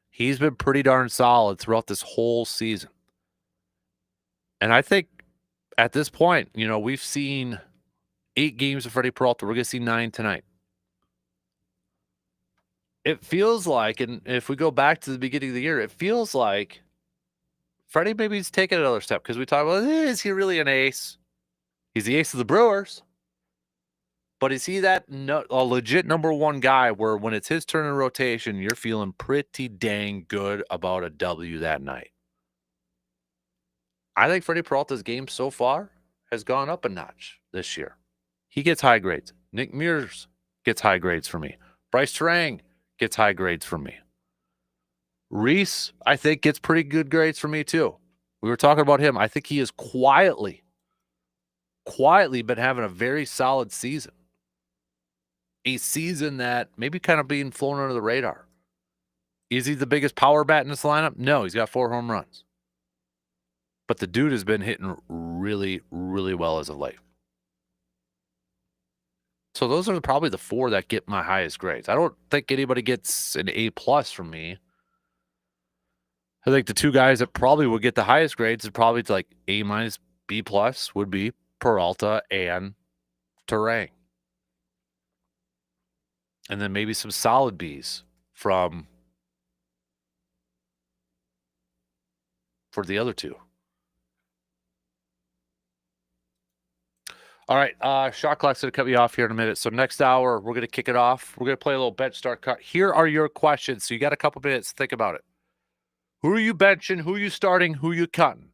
S1: He's been pretty darn solid throughout this whole season. And I think at this point, we've seen 8 games of Freddie Peralta. We're going to see 9 tonight. It feels like, and if we go back to the beginning of the year, it feels like Freddie maybe he's taking another step because we talk about, is he really an ace? He's the ace of the Brewers. But is he a legit number 1 guy where when it's his turn in rotation, you're feeling pretty dang good about a W that night? I think Freddie Peralta's game so far has gone up a notch this year. He gets high grades. Nick Mears gets high grades for me. Bryce Terang gets high grades for me. Reese, I think, gets pretty good grades for me too. We were talking about him. I think he is quietly been having a very solid season. A season that maybe kind of being flown under the radar. Is he the biggest power bat in this lineup? No, he's got 4 home runs. But the dude has been hitting really, really well as of late. So those are probably the 4 that get my highest grades. I don't think anybody gets an A+ from me. I think the 2 guys that probably would get the highest grades is probably like A-, B+ would be Peralta and Terang. And then maybe some solid Bs for the other 2. All right, shot clock's going to cut me off here in a minute. So next hour, we're going to kick it off. We're going to play a little bench start cut. Here are your questions. So you got a couple minutes to think about it. Who are you benching? Who are you starting? Who are you cutting?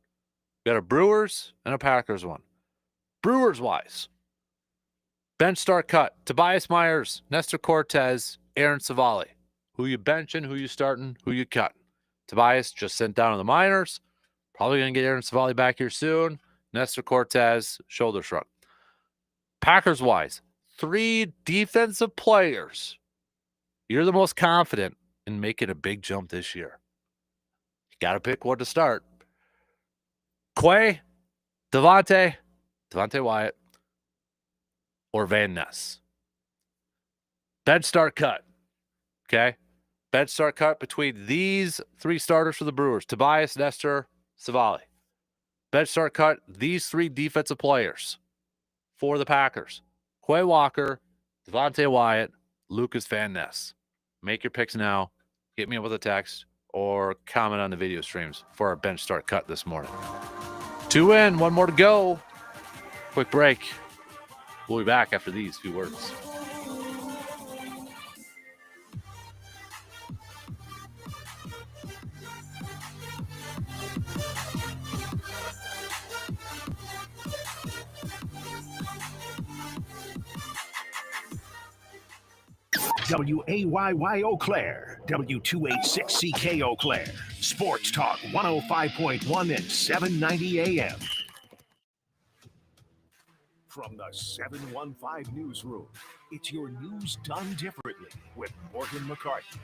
S1: You got a Brewers and a Packers one. Brewers-wise, bench start cut. Tobias Myers, Nestor Cortez, Aaron Savali. Who you benching? Who you starting? Who you cutting? Tobias just sent down to the minors. Probably going to get Aaron Savali back here soon. Nestor Cortez, shoulder shrug. Packers-wise, 3 defensive players. You're the most confident in making a big jump this year. You got to pick one to start. Quay, Devontae Wyatt, or Van Ness. Bench start cut. Okay? Bench start cut between these 3 starters for the Brewers. Tobias, Nestor, Savali. Bench start cut, these 3 defensive players for the Packers. Quay Walker, Devontae Wyatt, Lucas Van Ness. Make your picks now. Hit me up with a text or comment on the video streams for our bench start cut this morning. 2 in, 1 more to go. Quick break. We'll be back after these few words.
S2: WAYY Eau Claire, W286CK Eau Claire, Sports Talk 105.1 and 790 AM. From the 715 Newsroom, it's your news done differently with Morgan McCarthy.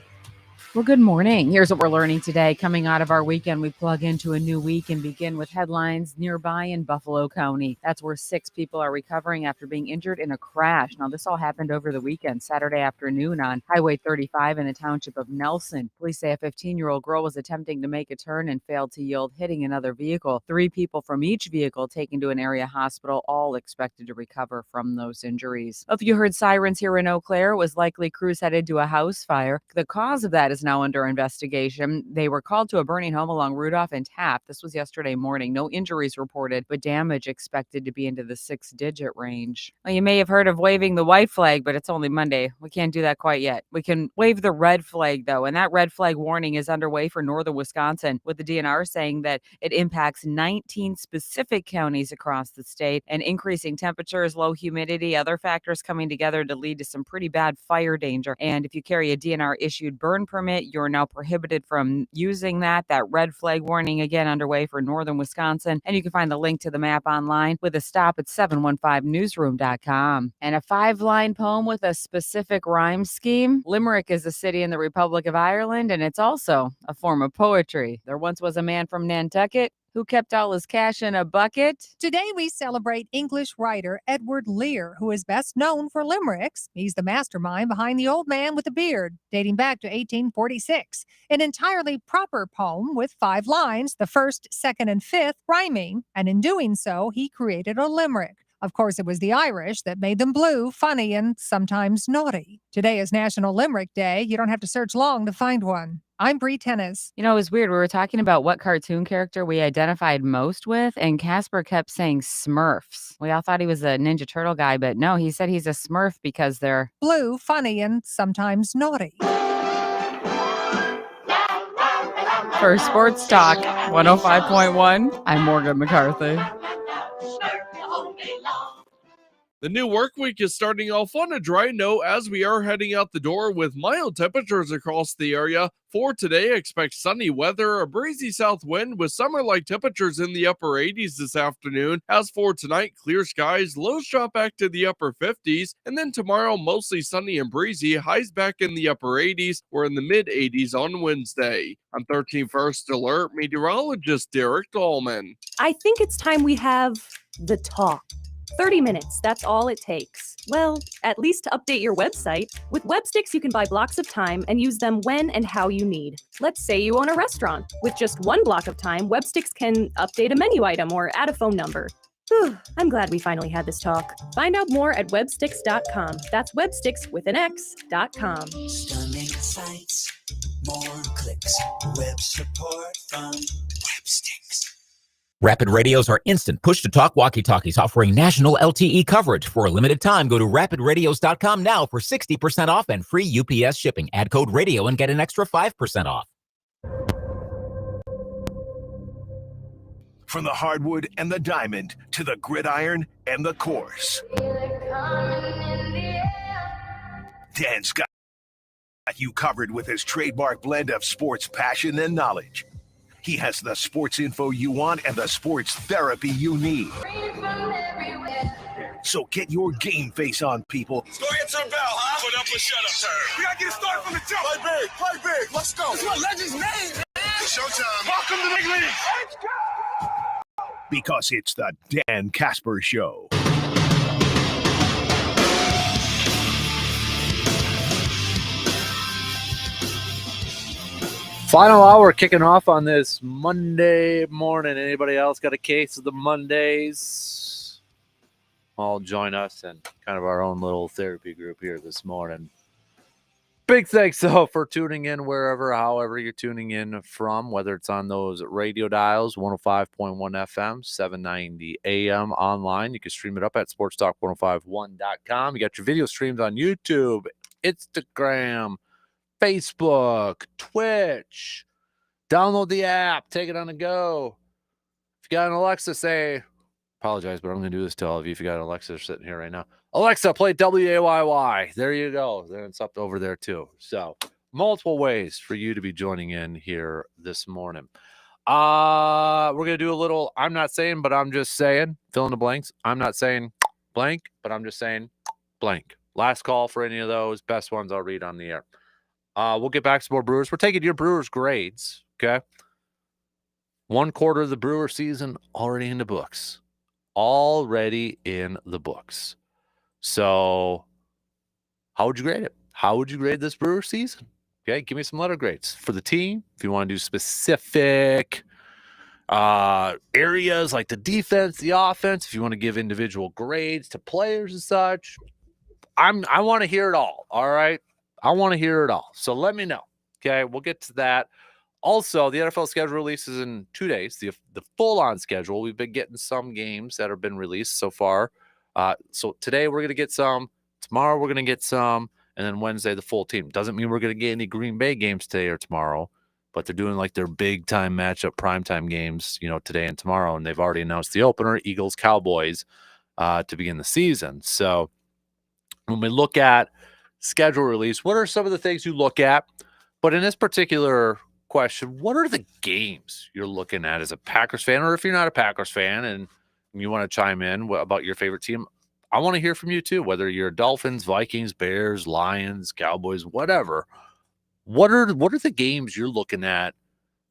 S16: Well, good morning. Here's what we're learning today. Coming out of our weekend, we plug into a new week and begin with headlines nearby in Buffalo County. That's where 6 people are recovering after being injured in a crash. Now, this all happened over the weekend, Saturday afternoon on Highway 35 in the township of Nelson. Police say a 15-year-old girl was attempting to make a turn and failed to yield, hitting another vehicle. 3 people from each vehicle taken to an area hospital, all expected to recover from those injuries. If you heard sirens here in Eau Claire, it was likely crews headed to a house fire. The cause of that is now under investigation. They were called to a burning home along Rudolph and Taft. This was yesterday morning. No injuries reported, but damage expected to be into the 6-digit range. Well, you may have heard of waving the white flag, but it's only Monday. We can't do that quite yet. We can wave the red flag, though, and that red flag warning is underway for northern Wisconsin, with the DNR saying that it impacts 19 specific counties across the state, and increasing temperatures, low humidity, other factors coming together to lead to some pretty bad fire danger. And if you carry a DNR-issued burn permit, you're now prohibited from using that. That red flag warning again underway for northern Wisconsin. And you can find the link to the map online with a stop at 715newsroom.com. And a 5-line poem with a specific rhyme scheme. Limerick is a city in the Republic of Ireland, and it's also a form of poetry. There once was a man from Nantucket who kept all his cash in a bucket.
S17: Today we celebrate English writer Edward Lear, who is best known for limericks. He's the mastermind behind The Old Man with a Beard, dating back to 1846. An entirely proper poem with 5 lines, the first, second, and fifth rhyming, and in doing so, he created a limerick. Of course, it was the Irish that made them blue, funny, and sometimes naughty. Today is National Limerick Day. You don't have to search long to find one. I'm Bree Tennis.
S16: You know, it was weird. We were talking about what cartoon character we identified most with, and Casper kept saying Smurfs. We all thought he was a Ninja Turtle guy, but no, he said he's a Smurf because they're
S17: blue, funny, and sometimes naughty.
S16: For Sports Talk 105.1, I'm Morgan McCarthy.
S18: The new work week is starting off on a dry note as we are heading out the door with mild temperatures across the area. For today, expect sunny weather, a breezy south wind with summer-like temperatures in the upper 80s this afternoon. As for tonight, clear skies, lows drop back to the upper 50s, and then tomorrow, mostly sunny and breezy, highs back in the upper 80s. We're in the mid-80s on Wednesday. I'm 13 First Alert meteorologist Derek Dahlman.
S19: I think it's time we have the talk. 30 minutes, that's all it takes. Well, at least to update your website. With Websticks, you can buy blocks of time and use them when and how you need. Let's say you own a restaurant. With just one block of time, Websticks can update a menu item or add a phone number. Whew, I'm glad we finally had this talk. Find out more at websticks.com. That's websticks with an X.com.
S20: Stunning sights, more clicks, web support from Websticks.
S21: Rapid radios are instant push-to-talk walkie-talkies offering national LTE coverage. For a limited time, go to rapidradios.com now for 60% off and free UPS shipping. Add code radio and get an extra 5% off.
S2: From the hardwood and the diamond to the gridiron and the course, Dan's got you covered with his trademark blend of sports passion and knowledge. He has the sports info you want and the sports therapy you need. So get your game face on, people.
S13: Let's go get to the bell, huh? Put up or shut up, sir. We gotta get it started from the jump. Play big. Let's go. That's what legends made, man. It's showtime. Welcome to the big league. Let's go.
S2: Because it's the Dan Kasper Show.
S1: Final hour kicking off on this Monday morning. Anybody else got a case of the Mondays? All join us and kind of our own little therapy group here this morning. Big thanks, though, for tuning in wherever, however you're tuning in from, whether it's on those radio dials, 105.1 FM, 790 AM online. You can stream it up at sportstalk1051.com. You got your video streams on YouTube, Instagram, Facebook, Twitch. Download the app. Take it on the go. If you got an Alexa, say, apologize, but I'm going to do this to all of you. If you got an Alexa sitting here right now, Alexa, play WAYY. There you go. Then it's up over there too. So multiple ways for you to be joining in here this morning. We're going to do a little, I'm not saying, but I'm just saying, fill in the blanks. I'm not saying blank, but I'm just saying blank. Last call for any of those. Best ones I'll read on the air. We'll get back to more Brewers. We're taking your Brewers grades, okay? 1/4 of the Brewer season already in the books. Already in the books. So how would you grade it? How would you grade this Brewer season? Okay, give me some letter grades for the team. If you want to do specific areas like the defense, the offense, if you want to give individual grades to players and such, I want to hear it all, all right? I want to hear it all. So let me know. Okay, we'll get to that. Also, the NFL schedule releases in 2 days, the full-on schedule. We've been getting some games that have been released so far. So today we're going to get some. Tomorrow we're going to get some. And then Wednesday, the full team. Doesn't mean we're going to get any Green Bay games today or tomorrow, but they're doing like their big-time matchup, primetime games, today and tomorrow. And they've already announced the opener, Eagles-Cowboys, to begin the season. So when we look at schedule release, what are some of the things you look at? But in this particular question, what are the games you're looking at as a Packers fan? Or if you're not a Packers fan and you want to chime in about your favorite team, I want to hear from you too, whether you're Dolphins, Vikings, Bears, Lions, Cowboys, whatever. What are the games you're looking at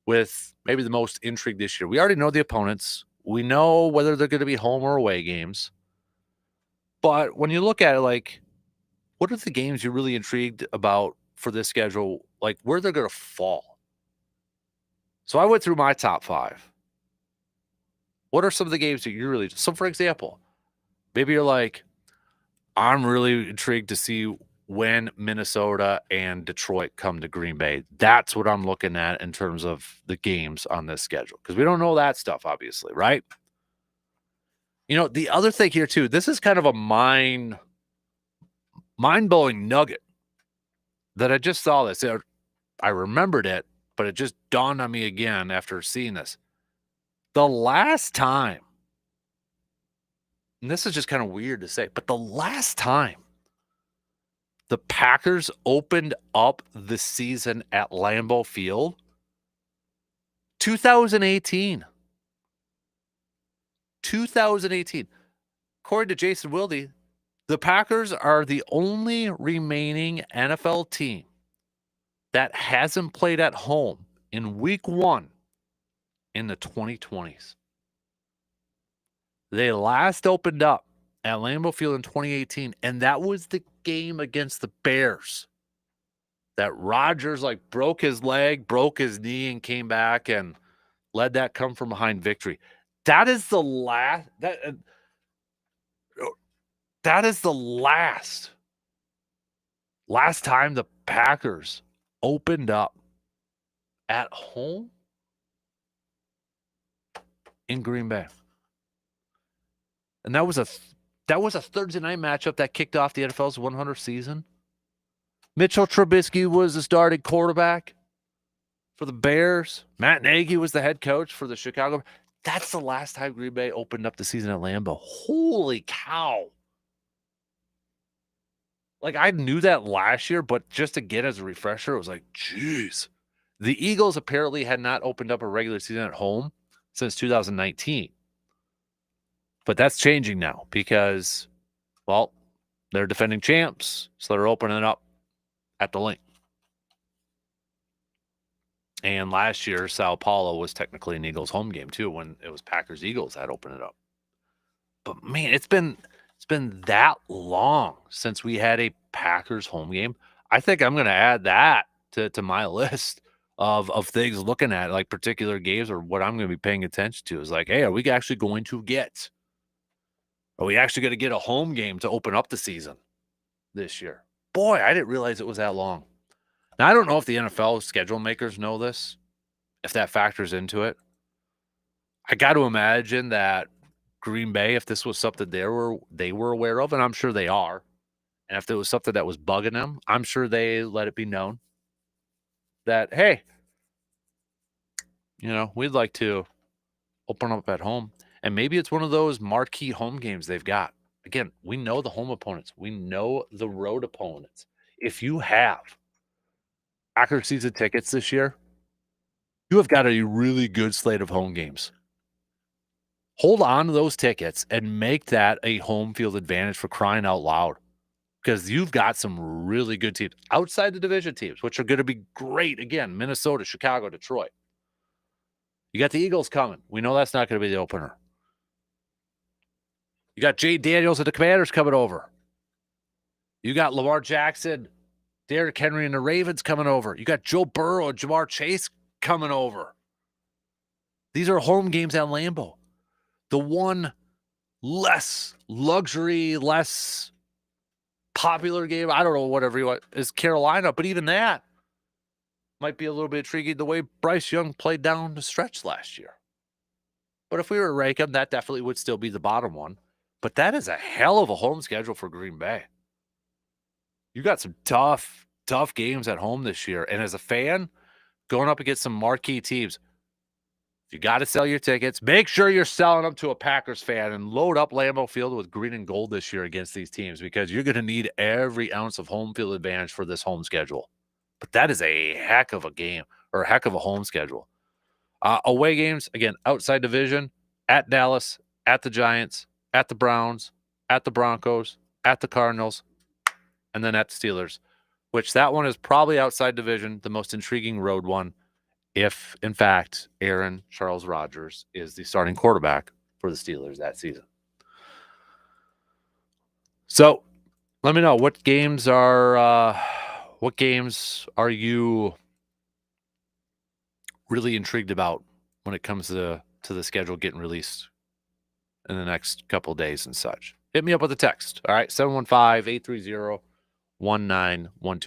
S1: with maybe the most intrigue this year? We already know the opponents. We know whether they're going to be home or away games. But when you look at it, like, what are the games you're really intrigued about for this schedule, like where they're going to fall? So I went through my top 5. What are some of the games that you're really, so for example, maybe you're like, I'm really intrigued to see when Minnesota and Detroit come to Green Bay. That's what I'm looking at in terms of the games on this schedule, because we don't know that stuff, obviously, right? The other thing here too, this is kind of a mind-blowing nugget that I just saw this. I remembered it, but it just dawned on me again after seeing this. The last time, and this is just kind of weird to say, but the last time the Packers opened up the season at Lambeau Field, 2018. 2018. According to Jason Wilde, the Packers are the only remaining NFL team that hasn't played at home in week 1 in the 2020s. They last opened up at Lambeau Field in 2018, and that was the game against the Bears that Rodgers broke his leg, broke his knee, and came back and led that come from behind victory. That is the last last time the Packers opened up at home in Green Bay. And that was a Thursday night matchup that kicked off the NFL's 100th season. Mitchell Trubisky was the starting quarterback for the Bears. Matt Nagy was the head coach for the Chicago. That's the last time Green Bay opened up the season at Lambeau. Holy cow. I knew that last year, but just again as a refresher, it was like, geez. The Eagles apparently had not opened up a regular season at home since 2019. But that's changing now because, well, they're defending champs, so they're opening it up at the Link. And last year, Sao Paulo was technically an Eagles home game too when it was Packers-Eagles that opened it up. But man, it's been that long since we had a Packers home game. I think I'm going to add that to my list of things looking at, like particular games or what I'm going to be paying attention to. Is like, hey, are we actually going to get a home game to open up the season this year? Boy, I didn't realize it was that long. Now, I don't know if the NFL schedule makers know this, if that factors into it. I got to imagine that Green Bay, if this was something they were aware of, and I'm sure they are, and if there was something that was bugging them, I'm sure they let it be known that, hey, we'd like to open up at home. And maybe it's one of those marquee home games they've got. Again, we know the home opponents. We know the road opponents. If you have Packers season tickets this year, you have got a really good slate of home games. Hold on to those tickets and make that a home field advantage, for crying out loud. Because you've got some really good teams outside the division teams, which are going to be great. Again, Minnesota, Chicago, Detroit. You got the Eagles coming. We know that's not going to be the opener. You got Jay Daniels and the Commanders coming over. You got Lamar Jackson, Derrick Henry, and the Ravens coming over. You got Joe Burrow and Jamar Chase coming over. These are home games at Lambeau. The one less luxury, less popular game, I don't know, whatever you want, is Carolina. But even that might be a little bit intriguing the way Bryce Young played down the stretch last year. But if we were to rank them, that definitely would still be the bottom one. But that is a hell of a home schedule for Green Bay. You got some tough games at home this year. And as a fan, going up against some marquee teams, you got to sell your tickets. Make sure you're selling them to a Packers fan and load up Lambeau Field with green and gold this year against these teams, because you're going to need every ounce of home field advantage for this home schedule. But that is a heck of a game, or a heck of a home schedule. Away games, again, outside division, at Dallas, at the Giants, at the Browns, at the Broncos, at the Cardinals, and then at the Steelers, which that one is probably outside division, the most intriguing road one, if, in fact, Aaron Charles Rodgers is the starting quarterback for the Steelers that season. So let me know, what games are you really intrigued about when it comes to the schedule getting released in the next couple of days and such? Hit me up with a text. All right, 715-830-1912.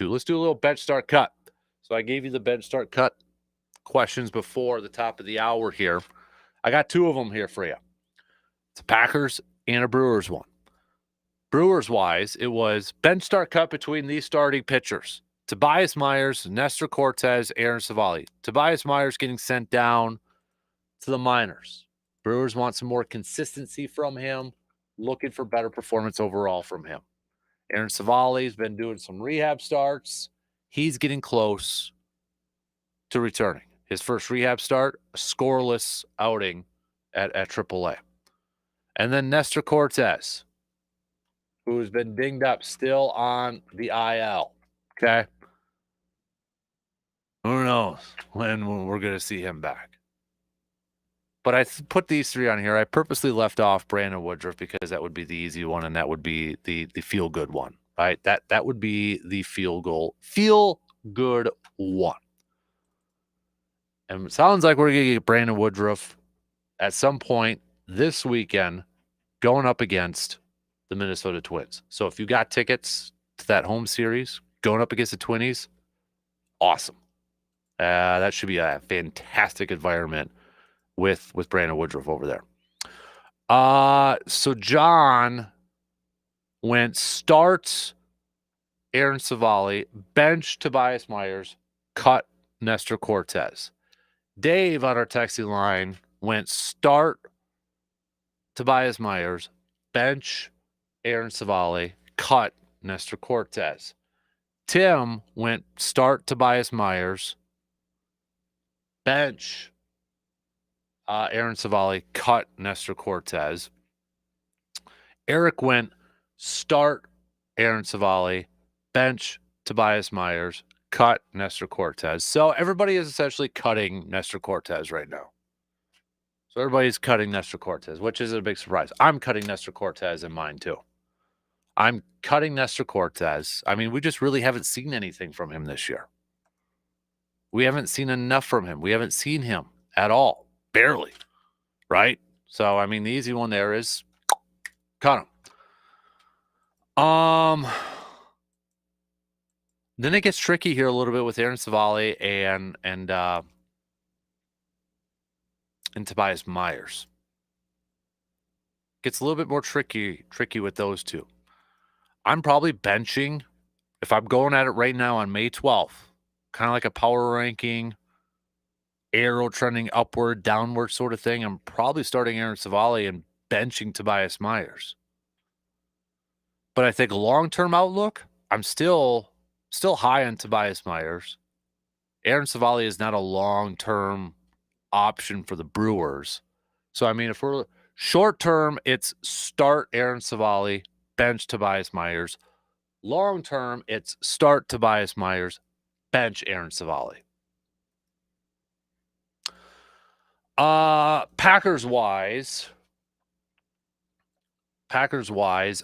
S1: Let's do a little bench start cut. So I gave you the bench start cut questions before the top of the hour here. I got two of them here for you. It's a Packers and a Brewers one. Brewers wise, it was bench start cut between these starting pitchers: Tobias Myers, Nestor Cortez, Aaron Savali. Tobias Myers getting sent down to the minors. Brewers want some more consistency from him, looking for better performance overall from him. Aaron Savali's been doing some rehab starts. He's getting close to returning. His first rehab start, a scoreless outing at AAA. And then Nestor Cortez, who has been dinged up, still on the IL. Okay? Who knows when we're going to see him back? But I put these three on here. I purposely left off Brandon Woodruff because that would be the easy one, and that would be the feel good one, right? That would be the feel good one. And it sounds like we're going to get Brandon Woodruff at some point this weekend going up against the Minnesota Twins. So if you got tickets to that home series going up against the Twinnies, awesome. That should be a fantastic environment with Brandon Woodruff over there. So John went start Aaron Savali, bench Tobias Myers, cut Nestor Cortez. Dave on our texting line went start Tobias Myers, bench Aaron Savali, cut Nestor Cortez. Tim went start Tobias Myers, bench Aaron Savali, cut Nestor Cortez. Eric went start Aaron Savali, bench Tobias Myers, cut Nestor Cortez. So everybody is essentially cutting Nestor Cortez right now. So everybody's cutting Nestor Cortez, which is a big surprise. I'm cutting Nestor Cortez in mine too. I'm cutting Nestor Cortez. I mean, we just really haven't seen anything from him this year. We haven't seen enough from him. We haven't seen him at all. Barely. Right? So, I mean, the easy one there is cut him. Then it gets tricky here a little bit with Aaron Savali and Tobias Myers. Gets a little bit more tricky with those two. I'm probably benching, if I'm going at it right now on May 12th, kind of like a power ranking, arrow trending upward, downward sort of thing. I'm probably starting Aaron Savali and benching Tobias Myers. But I think long-term outlook, I'm still high on Tobias Myers. Aaron Savali is not a long-term option for the Brewers. So, I mean, if we're short-term, it's start Aaron Savali, bench Tobias Myers. Long-term, it's start Tobias Myers, bench Aaron Savali. Packers-wise,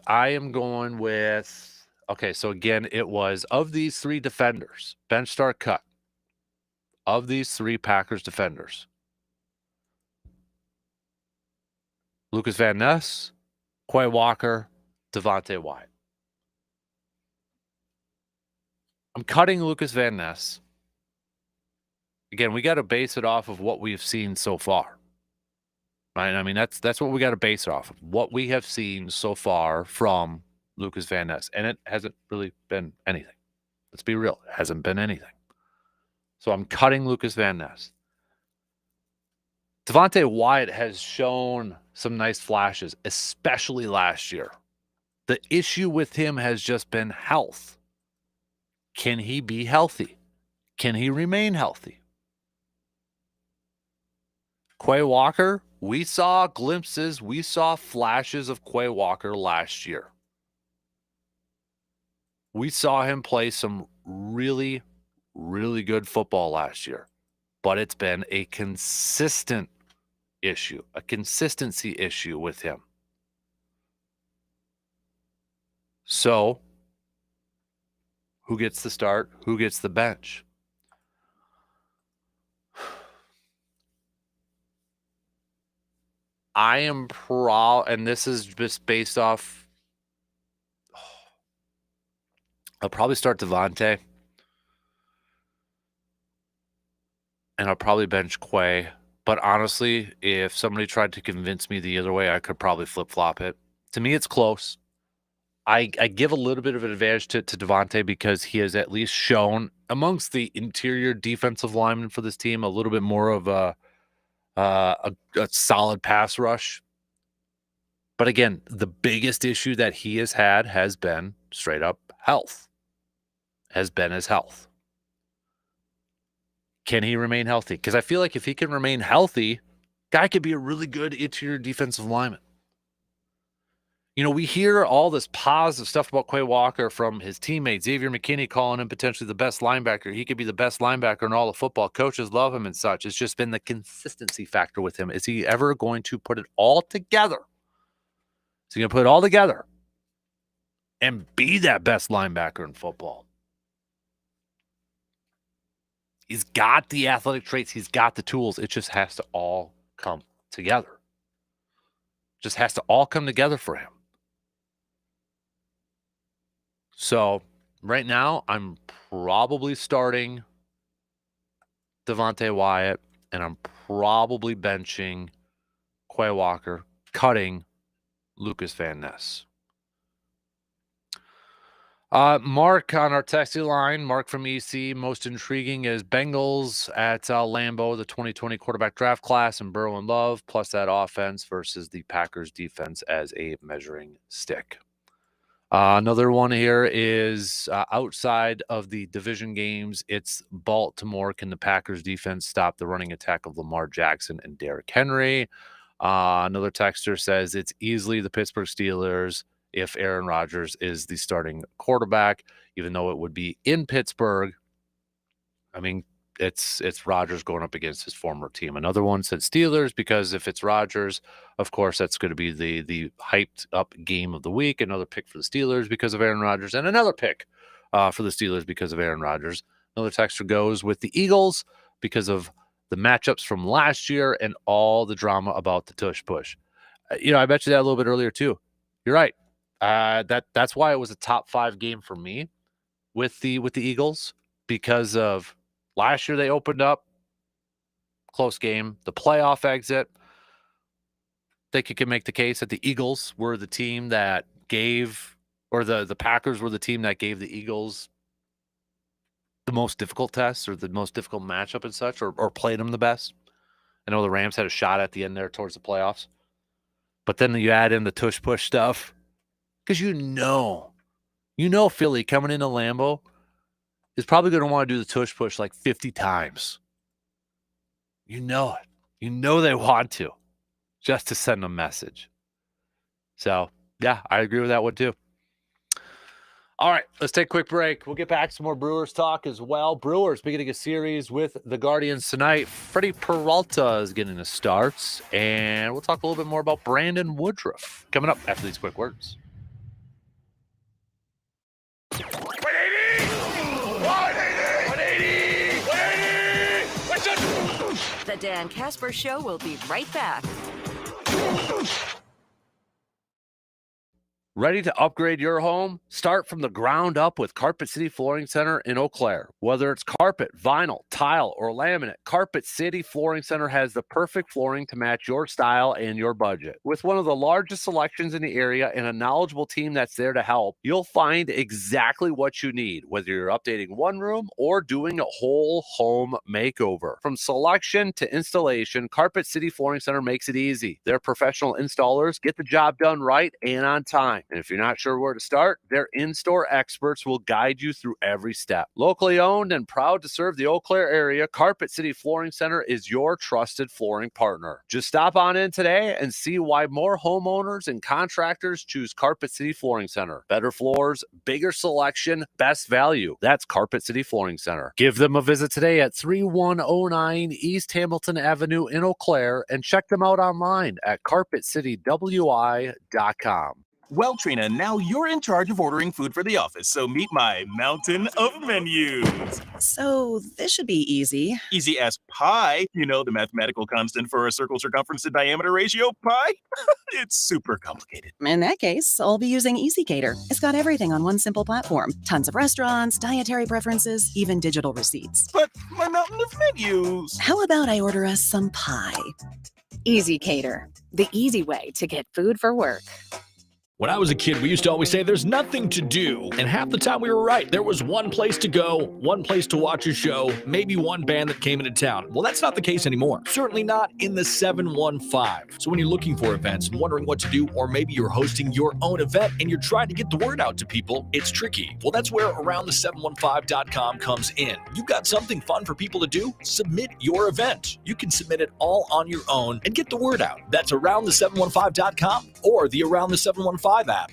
S1: I am going with, okay, so again, it was of these three defenders, bench, start, cut, of these three Packers defenders, Lucas Van Ness, Quay Walker, Devontae Wyatt. I'm cutting Lucas Van Ness. Again, we got to base it off of what we've seen so far. Right? I mean, that's what we got to base it off of. What we have seen so far from Lucas Van Ness. And it hasn't really been anything. Let's be real. It hasn't been anything. So I'm cutting Lucas Van Ness. Devontae Wyatt has shown some nice flashes, especially last year. The issue with him has just been health. Can he be healthy? Can he remain healthy? Quay Walker, we saw glimpses, we saw flashes of Quay Walker last year. We saw him play some really, really good football last year. But it's been a consistent issue, a consistency issue with him. So, who gets the start? Who gets the bench? I am and this is just based off, I'll probably start Devontae. And I'll probably bench Quay. But honestly, if somebody tried to convince me the other way, I could probably flip-flop it. To me, it's close. I give a little bit of an advantage to Devontae because he has at least shown amongst the interior defensive linemen for this team a little bit more of a solid pass rush. But again, the biggest issue that he has had has been straight up health. Has been his health. Can he remain healthy? Because I feel like if he can remain healthy, guy could be a really good interior defensive lineman. You know, we hear all this positive stuff about Quay Walker from his teammates. Xavier McKinney calling him potentially the best linebacker. He could be the best linebacker in all of football. Coaches love him and such. It's just been the consistency factor with him. Is he ever going to put it all together? Is he going to put it all together and be that best linebacker in football? He's got the athletic traits. He's got the tools. It just has to all come together. Just has to all come together for him. So right now, I'm probably starting Devontae Wyatt, and I'm probably benching Quay Walker, cutting Lucas Van Ness. Mark on our texting line, Mark from EC, most intriguing is Bengals at Lambeau, the 2020 quarterback draft class, and Burrow and Love, plus that offense versus the Packers defense as a measuring stick. Another one here is outside of the division games, it's Baltimore. Can the Packers defense stop the running attack of Lamar Jackson and Derrick Henry? Another texter says it's easily the Pittsburgh Steelers if Aaron Rodgers is the starting quarterback, even though it would be in Pittsburgh. I mean, it's Rodgers going up against his former team. Another one said Steelers because if it's Rodgers, of course, that's going to be the hyped up game of the week. Another pick for the Steelers because of Aaron Rodgers, and another pick for the Steelers because of Aaron Rodgers. Another texter goes with the Eagles because of the matchups from last year and all the drama about the tush push. I bet you that a little bit earlier too. You're right. That's why it was a top 5 game for me with the Eagles, because of last year they opened up close game, the playoff exit. They could make the case that the Eagles were the team that gave, or the Packers were the team that gave the Eagles the most difficult test or the most difficult matchup and such, or played them the best. I know the Rams had a shot at the end there towards the playoffs, but then you add in the tush push stuff. Because you know Philly coming into Lambeau is probably going to want to do the tush push like 50 times. You know it. You know they want to, just to send a message. So, yeah, I agree with that one too. All right, let's take a quick break. We'll get back to some more Brewers talk as well. Brewers beginning a series with the Guardians tonight. Freddie Peralta is getting the starts, and we'll talk a little bit more about Brandon Woodruff coming up after these quick words.
S15: The Dan Kasper Show will be right back.
S1: Ready to upgrade your home? Start from the ground up with Carpet City Flooring Center in Eau Claire. Whether it's carpet, vinyl, tile, or laminate, Carpet City Flooring Center has the perfect flooring to match your style and your budget. With one of the largest selections in the area and a knowledgeable team that's there to help, you'll find exactly what you need, whether you're updating one room or doing a whole home makeover. From selection to installation, Carpet City Flooring Center makes it easy. Their professional installers get the job done right and on time. And if you're not sure where to start, their in-store experts will guide you through every step. Locally owned and proud to serve the Eau Claire area, Carpet City Flooring Center is your trusted flooring partner. Just stop on in today and see why more homeowners and contractors choose Carpet City Flooring Center. Better floors, bigger selection, best value. That's Carpet City Flooring Center. Give them a visit today at 3109 East Hamilton Avenue in Eau Claire and check them out online at carpetcitywi.com.
S6: Well, Trina, now you're in charge of ordering food for the office, so meet my mountain of menus.
S22: So this should be easy.
S6: Easy as pie. You know the mathematical constant for a circle circumference to diameter ratio, pi? It's super complicated.
S22: In that case, I'll be using EasyCater. It's got everything on one simple platform. Tons of restaurants, dietary preferences, even digital receipts.
S6: But my mountain of menus.
S22: How about I order us some pie?
S23: EasyCater, the easy way to get food for work.
S14: When I was a kid, we used to always say there's nothing to do. And half the time we were right. There was one place to go, one place to watch a show, maybe one band that came into town. Well, that's not the case anymore. Certainly not in the 715. So when you're looking for events and wondering what to do, or maybe you're hosting your own event and you're trying to get the word out to people, it's tricky. Well, that's where AroundThe715.com comes in. You've got something fun for people to do? Submit your event. You can submit it all on your own and get the word out. That's AroundThe715.com or the Around the 715 715 app.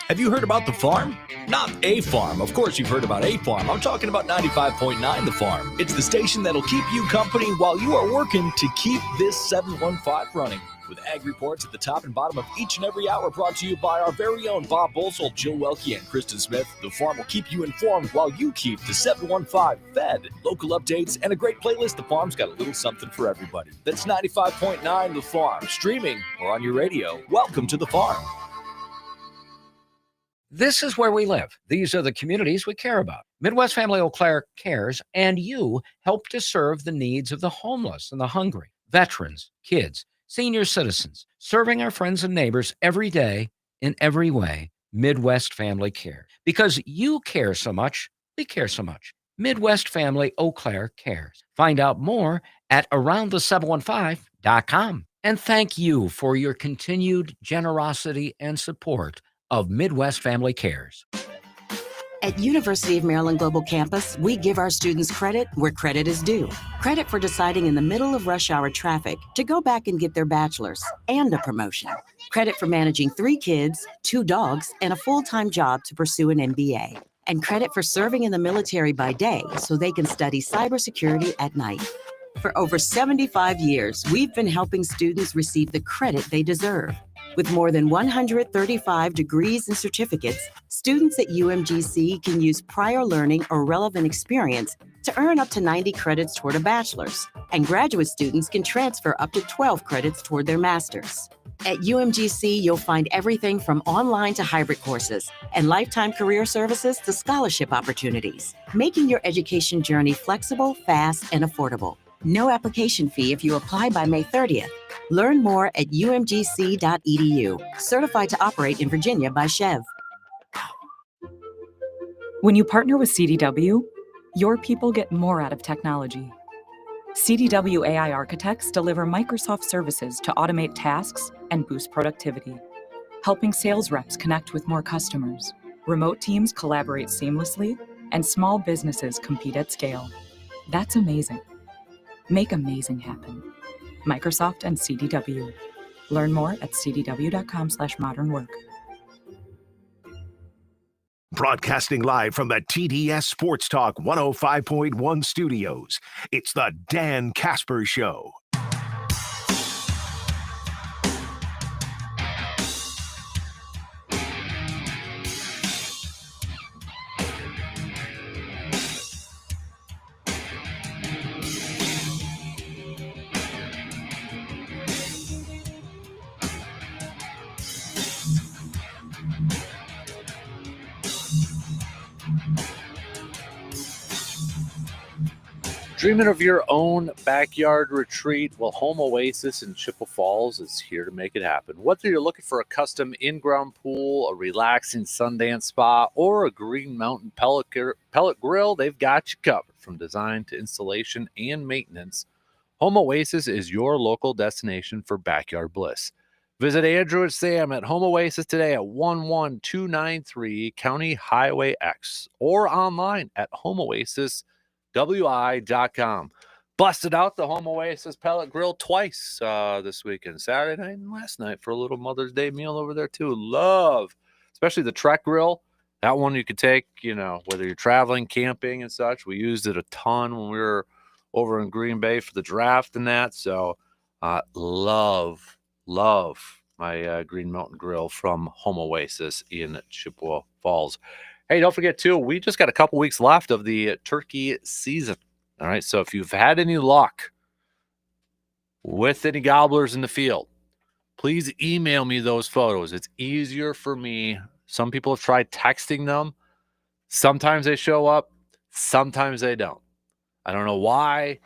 S14: Have you heard about The Farm? Not A Farm. Of course you've heard about A Farm. I'm talking about 95.9 The Farm. It's the station that'll keep you company while you are working to keep this 715 running. With ag reports at the top and bottom of each and every hour, brought to you by our very own Bob Bolsold, Jill Welke, and Kristen Smith. The Farm will keep you informed while you keep the 715 fed. Local updates and a great playlist. The Farm's got a little something for everybody. That's 95.9 The Farm, streaming or on your radio. Welcome to The Farm.
S5: This is where we live. These are the communities we care about. Midwest Family Eau Claire cares, and you help to serve the needs of the homeless and the hungry, veterans, kids, senior citizens, serving our friends and neighbors every day in every way. Midwest Family Care. Because you care so much, we care so much. Midwest Family Eau Claire cares. Find out more at aroundthe715.com. And thank you for your continued generosity and support of Midwest Family Cares.
S7: At University of Maryland Global Campus, we give our students credit where credit is due. Credit for deciding in the middle of rush hour traffic to go back and get their bachelor's and a promotion. Credit for managing 3 kids, 2 dogs, and a full-time job to pursue an MBA. And credit for serving in the military by day so they can study cybersecurity at night. For over 75 years, we've been helping students receive the credit they deserve. With more than 135 degrees and certificates, students at UMGC can use prior learning or relevant experience to earn up to 90 credits toward a bachelor's, and graduate students can transfer up to 12 credits toward their master's. At UMGC, you'll find everything from online to hybrid courses and lifetime career services to scholarship opportunities, making your education journey flexible, fast, and affordable. No application fee if you apply by May 30th. Learn more at umgc.edu. Certified to operate in Virginia by Chev.
S8: When you partner with CDW, your people get more out of technology. CDW AI architects deliver Microsoft services to automate tasks and boost productivity, helping sales reps connect with more customers. Remote teams collaborate seamlessly, and small businesses compete at scale. That's amazing. Make amazing happen. Microsoft and CDW. Learn more at cdw.com/modernwork.
S2: Broadcasting live from the TDS Sports Talk 105.1 studios, it's the Dan Kasper Show.
S1: Dreaming of your own backyard retreat? Well, Home Oasis in Chippewa Falls is here to make it happen. Whether you're looking for a custom in-ground pool, a relaxing Sundance spa, or a Green Mountain pellet grill, they've got you covered. From design to installation and maintenance, Home Oasis is your local destination for backyard bliss. Visit Andrew and Sam at Home Oasis today at 11293 County Highway X or online at homeoasiswi.com. Busted out the Home Oasis pellet grill twice this weekend, Saturday night and last night, for a little Mother's Day meal over there too. Love, especially the Trek grill. That one you could take, whether you're traveling, camping and such. We used it a ton when we were over in Green Bay for the draft and that. So love my Green Mountain Grill from Home Oasis in Chippewa Falls. Hey, don't forget, too, we just got a couple weeks left of the turkey season. All right, so if you've had any luck with any gobblers in the field, please email me those photos. It's easier for me. Some people have tried texting them. Sometimes they show up. Sometimes they don't. I don't know why,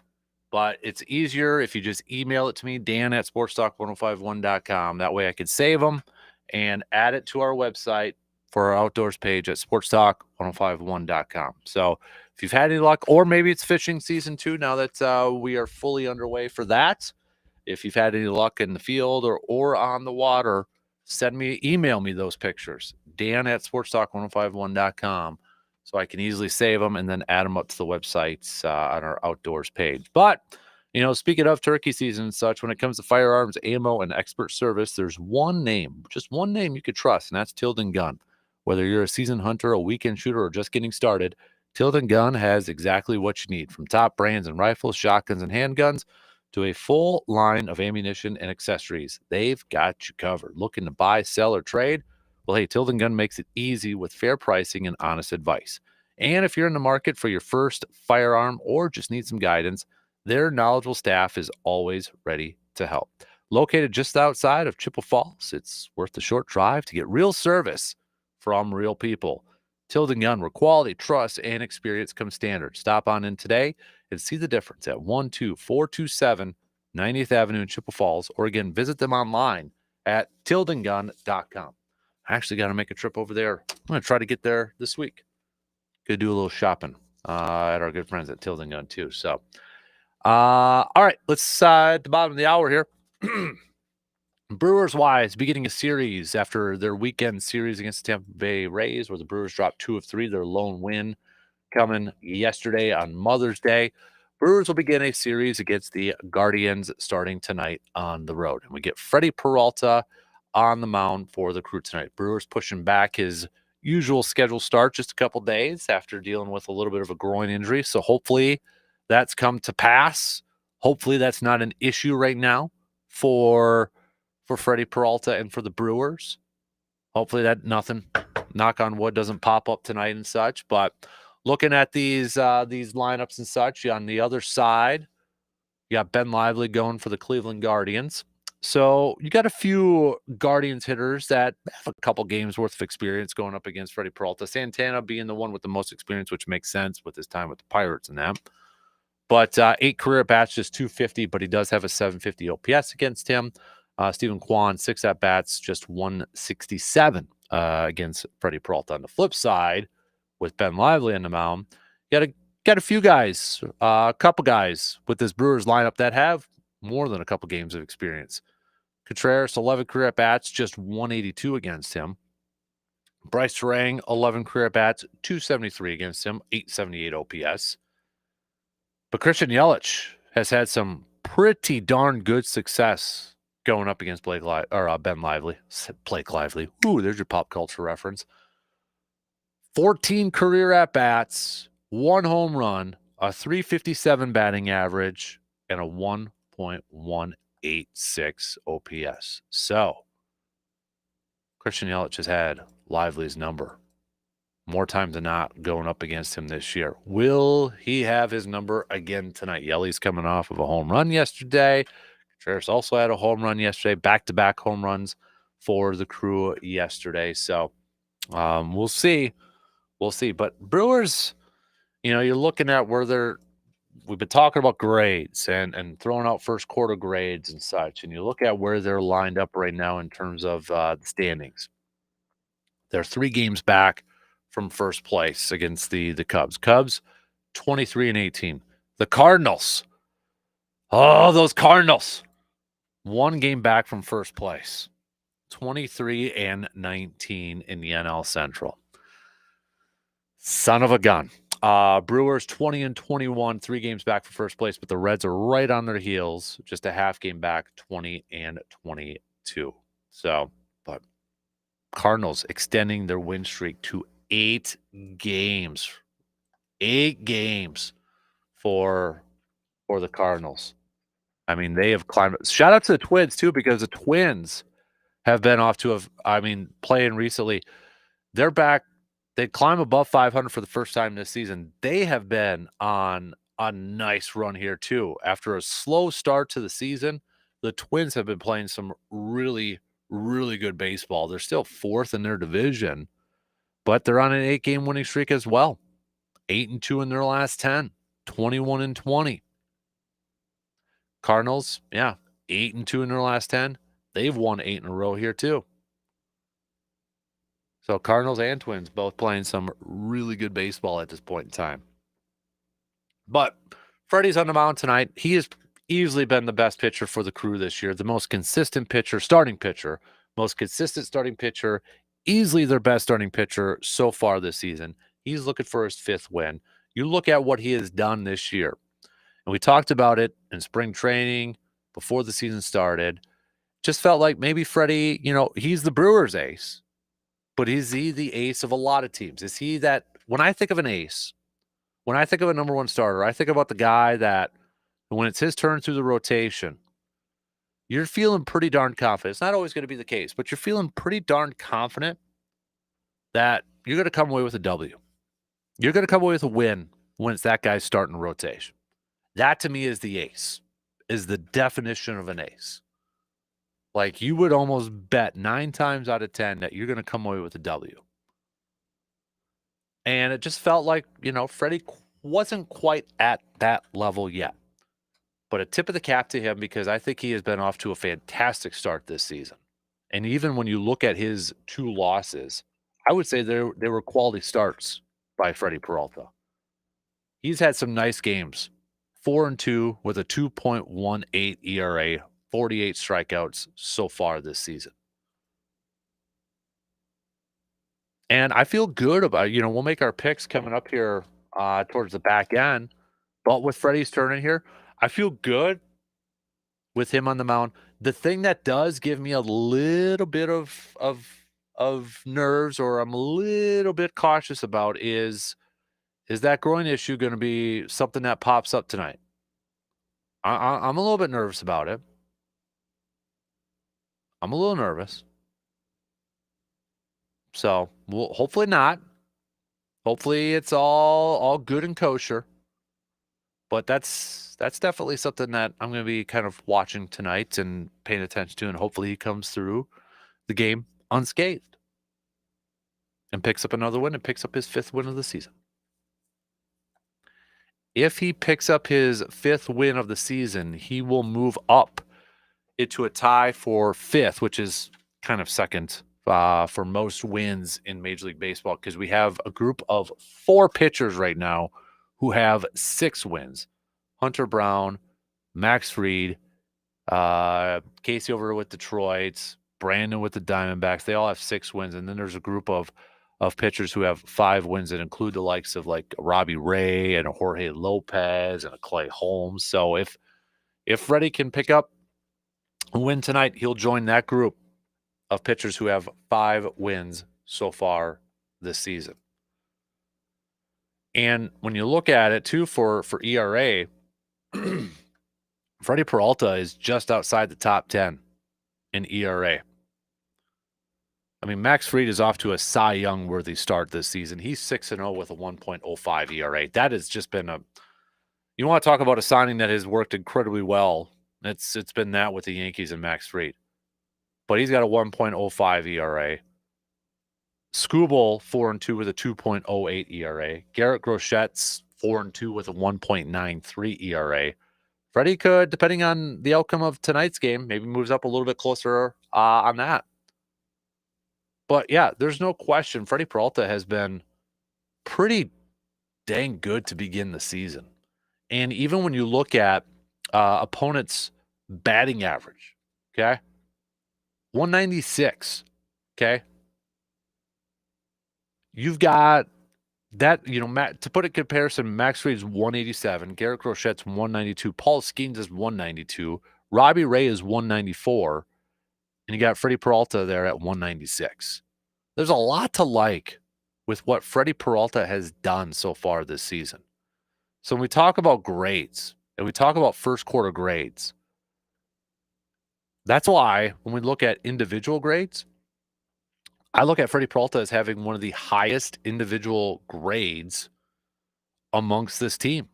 S1: but it's easier if you just email it to me, dan@sportstalk1051.com. That way I can save them and add it to our website for our outdoors page at sportstalk1051.com. So if you've had any luck, or maybe it's fishing season too, now that we are fully underway for that. If you've had any luck in the field or on the water, email me those pictures, dan@sportstalk1051.com, so I can easily save them and then add them up to the websites on our outdoors page. But, Speaking of turkey season and such, when it comes to firearms, ammo, and expert service, there's one name, just one name you could trust, and that's Tilden Gun. Whether you're a seasoned hunter, a weekend shooter, or just getting started, Tilden Gun has exactly what you need, from top brands and rifles, shotguns, and handguns, to a full line of ammunition and accessories. They've got you covered. Looking to buy, sell, or trade? Well, hey, Tilden Gun makes it easy with fair pricing and honest advice. And if you're in the market for your first firearm or just need some guidance, their knowledgeable staff is always ready to help. Located just outside of Chippewa Falls, it's worth the short drive to get real service from real people. Tilden Gun, where quality, trust, and experience come standard. Stop on in today and see the difference at 12427 90th Avenue in Chippewa Falls, or again, visit them online at tildengun.com. I actually got to make a trip over there. I'm going to try to get there this week. Go do a little shopping at our good friends at Tilden Gun too. So, all right, let's at the bottom of the hour here. Brewers wise, beginning a series after their weekend series against the Tampa Bay Rays, where the Brewers dropped 2 of 3, their lone win coming yesterday on Mother's Day. Brewers will begin a series against the Guardians starting tonight on the road. And we get Freddie Peralta on the mound for the Crew tonight. Brewers pushing back his usual schedule start just a couple days after dealing with a little bit of a groin injury. So hopefully that's come to pass. Hopefully that's not an issue right now for Freddie Peralta and for the Brewers. Hopefully that nothing, knock on wood, doesn't pop up tonight and such. But looking at these lineups and such, on the other side, you got Ben Lively going for the Cleveland Guardians. So you got a few Guardians hitters that have a couple games worth of experience going up against Freddie Peralta. Santana being the one with the most experience, which makes sense with his time with the Pirates and them. But 8 career at-bats, just 250, but he does have a 750 OPS against him. Stephen Kwan, 6 at-bats, just 167 against Freddie Peralta. On the flip side, with Ben Lively on the mound, you got a few guys, a couple guys with this Brewers lineup that have more than a couple games of experience. Contreras, 11 career at-bats, just 182 against him. Bryce Terang, 11 career at-bats, 273 against him, 878 OPS. But Christian Yelich has had some pretty darn good success going up against Ben Lively. Blake Lively. Ooh, there's your pop culture reference. 14 career at-bats, 1 home run, a 357 batting average, and a 1.186 OPS. So, Christian Yelich has had Lively's number more times than not going up against him this year. Will he have his number again tonight? Yelly's coming off of a home run yesterday. Contreras also had a home run yesterday, back-to-back home runs for the Crew yesterday. So we'll see. We'll see. But Brewers, you're looking at where we've been talking about grades and throwing out first quarter grades and such. And you look at where they're lined up right now in terms of the standings. They're 3 games back from first place against the Cubs. Cubs, 23-18. The Cardinals. Oh, those Cardinals. 1 game back from first place. 23-19 in the NL Central. Son of a gun. Brewers 20-21, 3 games back from first place, but the Reds are right on their heels, just a half game back, 20-22. So, but Cardinals extending their win streak to 8 games. 8 games for the Cardinals. I mean, they have climbed. Shout out to the Twins, too, because the Twins have been off to playing recently. They're back. They climb above 500 for the first time this season. They have been on a nice run here, too. After a slow start to the season, the Twins have been playing some really, really good baseball. They're still 4th in their division, but they're on an 8-game winning streak as well. 8-2 in their last 10, 21-20. Cardinals, 8-2 in their last 10. They've won 8 in a row here too. So Cardinals and Twins both playing some really good baseball at this point in time. But Freddie's on the mound tonight. He has easily been the best pitcher for the Crew this year, the most consistent pitcher, most consistent starting pitcher, easily their best starting pitcher so far this season. He's looking for his 5th win. You look at what he has done this year. And we talked about it in spring training before the season started. Just felt like maybe Freddie, he's the Brewers ace, but is he the ace of a lot of teams? Is he that, when I think of an ace, when I think of a number one starter, I think about the guy that when it's his turn through the rotation, you're feeling pretty darn confident. It's not always going to be the case, but you're feeling pretty darn confident that you're going to come away with a W. You're going to come away with a win when it's that guy's starting rotation. That to me is the ace, is the definition of an ace. Like you would almost bet 9 times out of 10 that you're going to come away with a W. And it just felt like, Freddie wasn't quite at that level yet. But a tip of the cap to him because I think he has been off to a fantastic start this season. And even when you look at his 2 losses, I would say they were quality starts by Freddie Peralta. He's had some nice games. 4-2 with a 2.18 ERA, 48 strikeouts so far this season. And I feel good about, we'll make our picks coming up here towards the back end. But with Freddie's turn in here, I feel good with him on the mound. The thing that does give me a little bit of nerves, or I'm a little bit cautious about, is that groin issue going to be something that pops up tonight? I'm a little bit nervous about it. I'm a little nervous. So, well, hopefully not. Hopefully it's all good and kosher. But that's definitely something that I'm going to be kind of watching tonight and paying attention to, and hopefully he comes through the game unscathed and picks up another win and picks up his 5th win of the season. If he picks up his 5th win of the season, he will move up into a tie for 5th, which is kind of second for most wins in Major League Baseball, because we have a group of 4 pitchers right now who have 6 wins. Hunter Brown, Max Fried, Casey over with Detroit, Brandon with the Diamondbacks. They all have 6 wins. And then there's a group of pitchers who have 5 wins that include the likes of like Robbie Ray and a Jorge Lopez and a Clay Holmes. So if Freddie can pick up a win tonight, he'll join that group of pitchers who have 5 wins so far this season. And when you look at it too for ERA, Freddie Peralta is just outside the top 10 in ERA. I mean, Max Fried is off to a Cy Young worthy start this season. He's 6-0 with a 1.05 ERA. That has just been you want to talk about a signing that has worked incredibly well. It's been that with the Yankees and Max Fried. But he's got a 1.05 ERA. Skubal 4-2 with a 2.08 ERA. Garrett Grochette's 4-2 with a 1.93 ERA. Freddie could, depending on the outcome of tonight's game, maybe moves up a little bit closer on that. But yeah, there's no question Freddie Peralta has been pretty dang good to begin the season. And even when you look at opponents' batting average, okay, 196, okay, you've got that, to put it in comparison, Max Fried's 187, Garrett Grochette's 192, Paul Skeens is 192, Robbie Ray is 194, and you got Freddie Peralta there at 196. There's a lot to like with what Freddie Peralta has done so far this season. So when we talk about grades, and we talk about first quarter grades, that's why when we look at individual grades, I look at Freddie Peralta as having one of the highest individual grades amongst this team.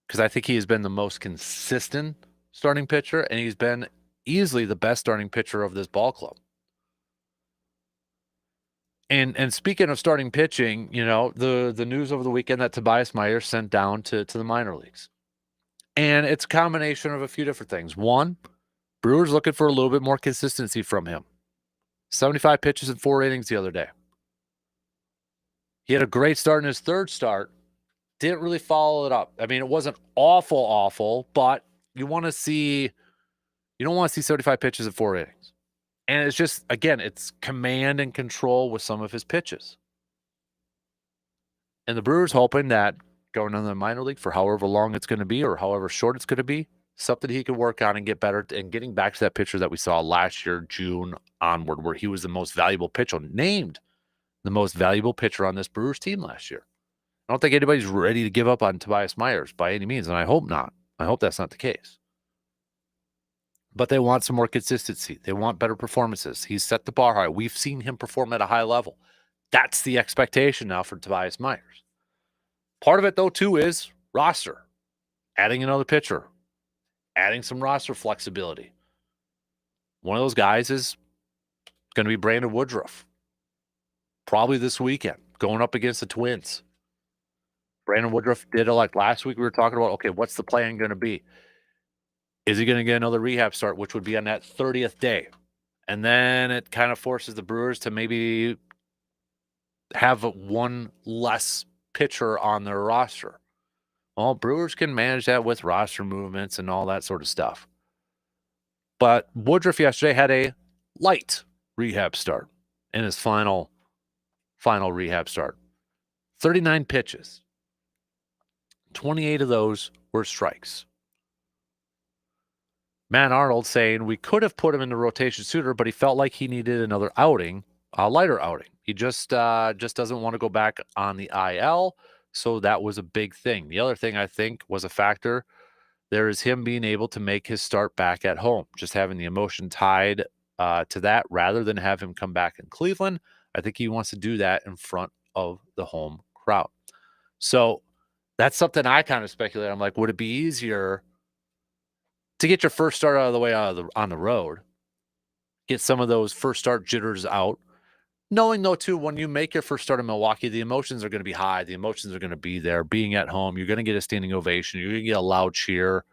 S1: Because I think he has been the most consistent starting pitcher, and he's been easily the best starting pitcher of this ball club. And speaking of starting pitching, the news over the weekend that Tobias Myers sent down to the minor leagues. And it's a combination of a few different things. One, Brewers looking for a little bit more consistency from him. 75 pitches in 4 innings the other day. He had a great start in his 3rd start. Didn't really follow it up. I mean, it wasn't awful, but you don't want to see 75 pitches in 4 innings. And it's just, again, it's command and control with some of his pitches. And the Brewers hoping that going on the minor league for however long it's going to be or however short it's going to be, something he could work on and get better and getting back to that pitcher that we saw last year, June onward, where he was the most valuable pitcher, named the most valuable pitcher on this Brewers team last year. I don't think anybody's ready to give up on Tobias Myers by any means, and I hope not. I hope that's not the case. But they want some more consistency. They want better performances. He's set the bar high. We've seen him perform at a high level. That's the expectation now for Tobias Myers. Part of it, though, too, is roster. Adding another pitcher. Adding some roster flexibility. One of those guys is going to be Brandon Woodruff. Probably this weekend, going up against the Twins. Brandon Woodruff did it like last week. We were talking about, okay, what's the plan going to be? Is he going to get another rehab start, which would be on that 30th day? And then it kind of forces the Brewers to maybe have one less pitcher on their roster. Well, Brewers can manage that with roster movements and all that sort of stuff. But Woodruff yesterday had a light rehab start in his final rehab start. 39 pitches. 28 of those were strikes. Matt Arnold saying we could have put him in the rotation sooner, but he felt like he needed another outing, a lighter outing. He just doesn't want to go back on the IL, so that was a big thing. The other thing I think was a factor there is him being able to make his start back at home, just having the emotion tied to that rather than have him come back in Cleveland. I think he wants to do that in front of the home crowd. So that's something I kind of speculate. I'm like, would it be easier to get your first start out of the way on the road, get some of those first start jitters out, knowing though too, when you make your first start in Milwaukee, the emotions are going to be high. The emotions are going to be there. Being at home, you're going to get a standing ovation. You're going to get a loud cheer.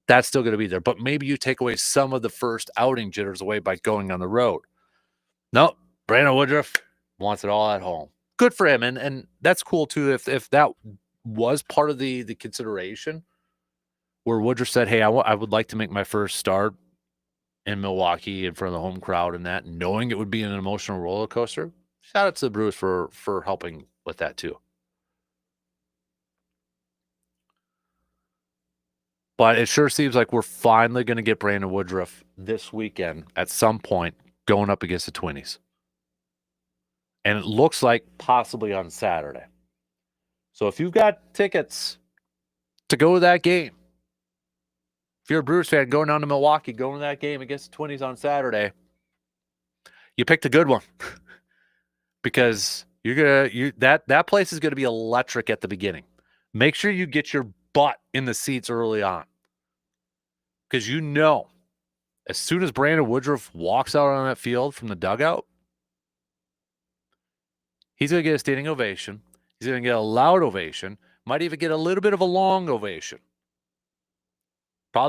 S1: That's still going to be there. But maybe you take away some of the first outing jitters away by going on the road. Nope. Brandon Woodruff wants it all at home. Good for him. And that's cool too. If that was part of the consideration, where Woodruff said, hey, I would like to make my first start in Milwaukee in front of the home crowd and that, knowing it would be an emotional roller coaster. Shout out to the Brewers for helping with that too. But it sure seems like we're finally going to get Brandon Woodruff this weekend at some point going up against the Twinnies. And it looks like possibly on Saturday. So if you've got tickets to go to that game, if you're a Brewers fan going down to Milwaukee, going to that game against the Twinnies on Saturday, you picked a good one. Because that place is going to be electric at the beginning. Make sure you get your butt in the seats early on. Because you know, as soon as Brandon Woodruff walks out on that field from the dugout, he's going to get a standing ovation. He's going to get a loud ovation. Might even get a little bit of a long ovation.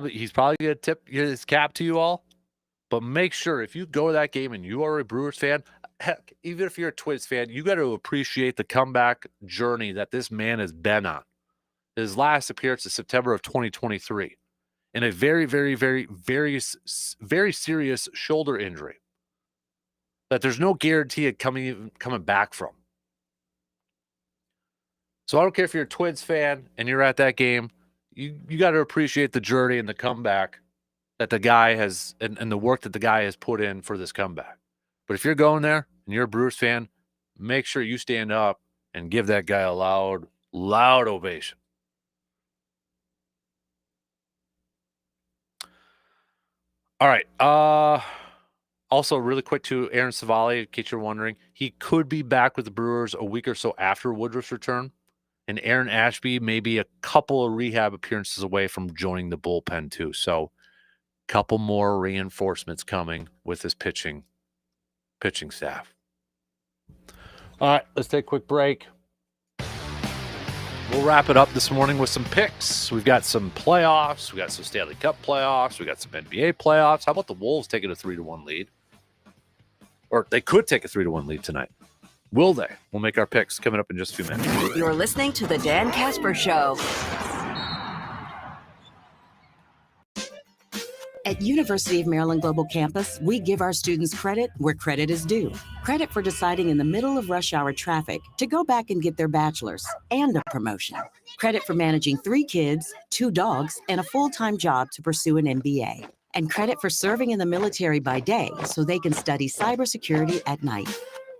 S1: He's probably going to tip his cap to you all. But make sure if you go to that game and you are a Brewers fan, heck, even if you're a Twins fan, you got to appreciate the comeback journey that this man has been on. His last appearance is September of 2023 in a very, very, very, very, very serious shoulder injury that there's no guarantee of coming back from. So I don't care if you're a Twins fan and you're at that game, you got to appreciate the journey and the comeback that the guy has and the work that the guy has put in for this comeback. But if you're going there and you're a Brewers fan, make sure you stand up and give that guy a loud ovation. All right. Also, really quick too, Aaron Savali, in case you're wondering, he could be back with the Brewers a week or so after Woodruff's return. And Aaron Ashby may be a couple of rehab appearances away from joining the bullpen too. So a couple more reinforcements coming with this pitching staff. All right, let's take a quick break. We'll wrap it up this morning with some picks. We've got some playoffs. We got some Stanley Cup playoffs. We got some NBA playoffs. How about the Wolves taking a 3-1 lead? Or they could take a 3-1 lead tonight. Will they? We'll make our picks coming up in just a few minutes.
S15: You're listening to the Dan Kasper Show.
S7: At University of Maryland Global Campus, we give our students credit where credit is due. Credit for deciding in the middle of rush hour traffic to go back and get their bachelor's and a promotion. Credit for managing 3 kids, 2 dogs, and a full-time job to pursue an MBA. And credit for serving in the military by day so they can study cybersecurity at night.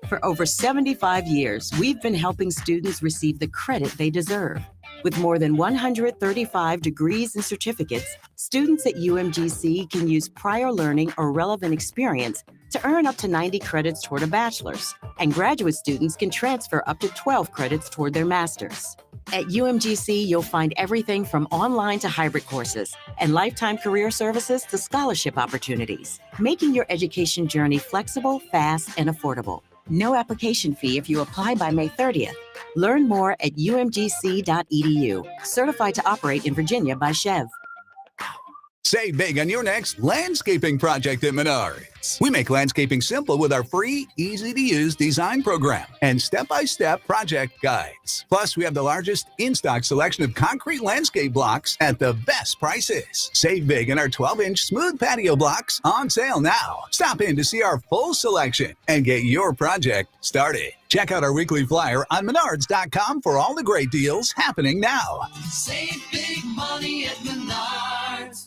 S7: For over 75 years, we've been helping students receive the credit they deserve. With more than 135 degrees and certificates, students at UMGC can use prior learning or relevant experience to earn up to 90 credits toward a bachelor's, and graduate students can transfer up to 12 credits toward their master's. At UMGC, you'll find everything from online to hybrid courses and lifetime career services to scholarship opportunities, making your education journey flexible, fast, and affordable. No application fee if you apply by May 30th. Learn more at umgc.edu. Certified to operate in Virginia by Chev.
S9: Save big on your next landscaping project at Menards. We make landscaping simple with our free, easy-to-use design program and step-by-step project guides. Plus, we have the largest in-stock selection of concrete landscape blocks at the best prices. Save big on our 12-inch smooth patio blocks on sale now. Stop in to see our full selection and get your project started. Check out our weekly flyer on Menards.com for all the great deals happening now.
S20: Save big money at Menards.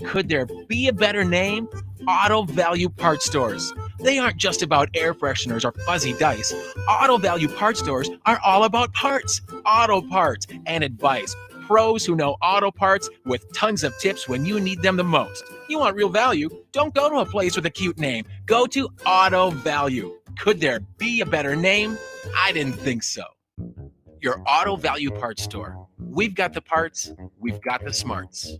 S10: Could there be a better name? Auto Value Parts Stores. They aren't just about air fresheners or fuzzy dice. Auto Value Parts Stores are all about parts, auto parts, and advice. Pros who know auto parts with tons of tips when you need them the most. You want real value? Don't go to a place with a cute name. Go to Auto Value. Could there be a better name? I didn't think so. Your Auto Value Parts Store. We've got the parts. We've got the smarts.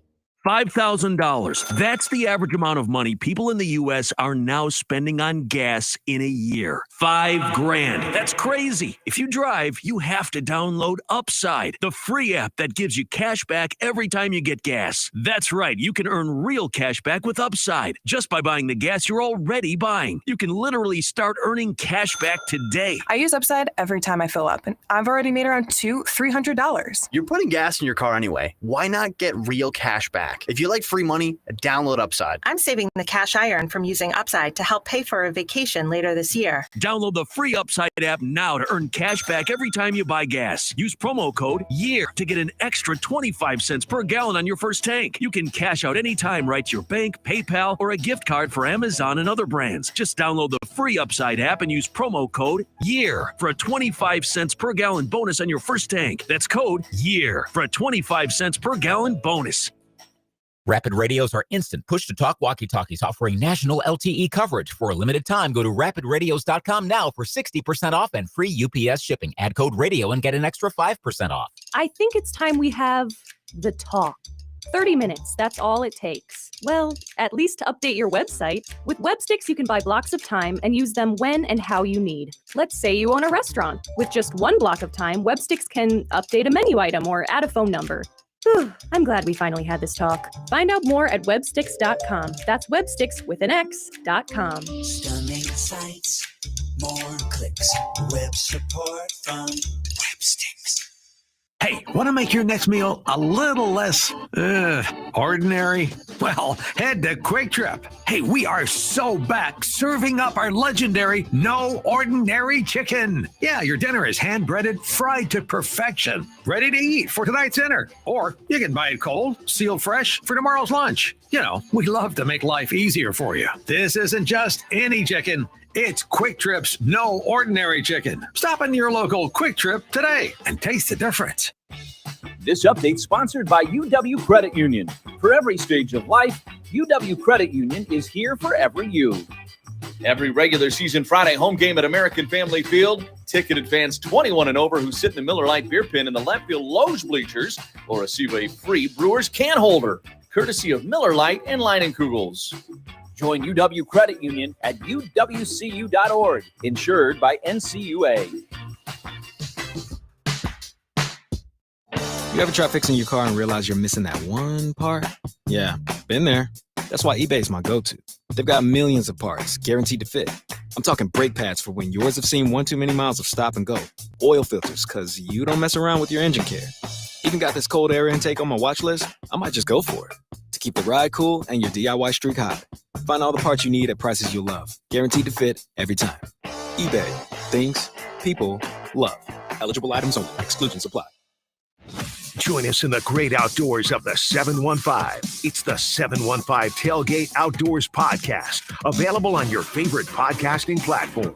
S11: $5,000. That's the average amount of money people in the U.S. are now spending on gas in a year. $5,000. That's crazy. If you drive, you have to download Upside, the free app that gives you cash back every time you get gas. That's right. You can earn real cash back with Upside just by buying the gas you're already buying. You can literally start earning cash back today.
S24: I use Upside every time I fill up, and I've already made around $300.
S25: You're putting gas in your car anyway. Why not get real cash back? If you like free money, download Upside.
S26: I'm saving the cash I earn from using Upside to help pay for a vacation later this year.
S11: Download the free Upside app now to earn cash back every time you buy gas. Use promo code YEAR to get an extra 25 cents per gallon on your first tank. You can cash out anytime right to your bank, PayPal, or a gift card for Amazon and other brands. Just download the free Upside app and use promo code YEAR for a 25 cents per gallon bonus on your first tank. That's code YEAR for a 25 cents per gallon bonus.
S21: Rapid radios are instant push-to-talk walkie-talkies offering national LTE coverage. For a limited time, go to rapidradios.com now for 60% off and free UPS shipping. Add code radio and get an extra 5% off.
S19: I think it's time we have the talk. 30 minutes, that's all it takes. Well, at least to update your website. With WebSticks, you can buy blocks of time and use them when and how you need. Let's say you own a restaurant. With just one block of time, WebSticks can update a menu item or add a phone number. Whew, I'm glad we finally had this talk. Find out more at websticks.com. That's websticks with an X.com.
S20: Stunning sights, more clicks, web support from WebSticks.
S27: Hey, want to make your next meal a little less ordinary? Well, head to Quick Trip. Hey, we are so back serving up our legendary No Ordinary Chicken. Yeah, your dinner is hand-breaded, fried to perfection, ready to eat for tonight's dinner. Or you can buy it cold, sealed fresh for tomorrow's lunch. You know, we love to make life easier for you. This isn't just any chicken. It's Quick Trip's No Ordinary Chicken. Stop in your local Quick Trip today and taste the difference.
S28: This update sponsored by UW Credit Union. For every stage of life, UW Credit Union is here for every you. Every regular season Friday home game at American Family Field, ticketed fans 21 and over who sit in the Miller Lite beer pen in the left field loge bleachers will receive a free Brewers can holder, courtesy of Miller Lite and Leinenkugels. Join UW Credit Union at uwcu.org, insured by NCUA.
S29: You ever try fixing your car and realize you're missing that one part? Yeah, been there. That's why eBay's my go-to. They've got millions of parts, guaranteed to fit. I'm talking brake pads for when yours have seen one too many miles of stop and go. Oil filters, because you don't mess around with your engine care. Even got this cold air intake on my watch list. I might just go for it. To keep the ride cool and your DIY streak high. Find all the parts you need at prices you'll love. Guaranteed to fit every time. eBay. Things, people, love. Eligible items only. Exclusions apply.
S2: Join us in the great outdoors of the 715. It's the 715 Tailgate Outdoors Podcast, available on your favorite podcasting platform.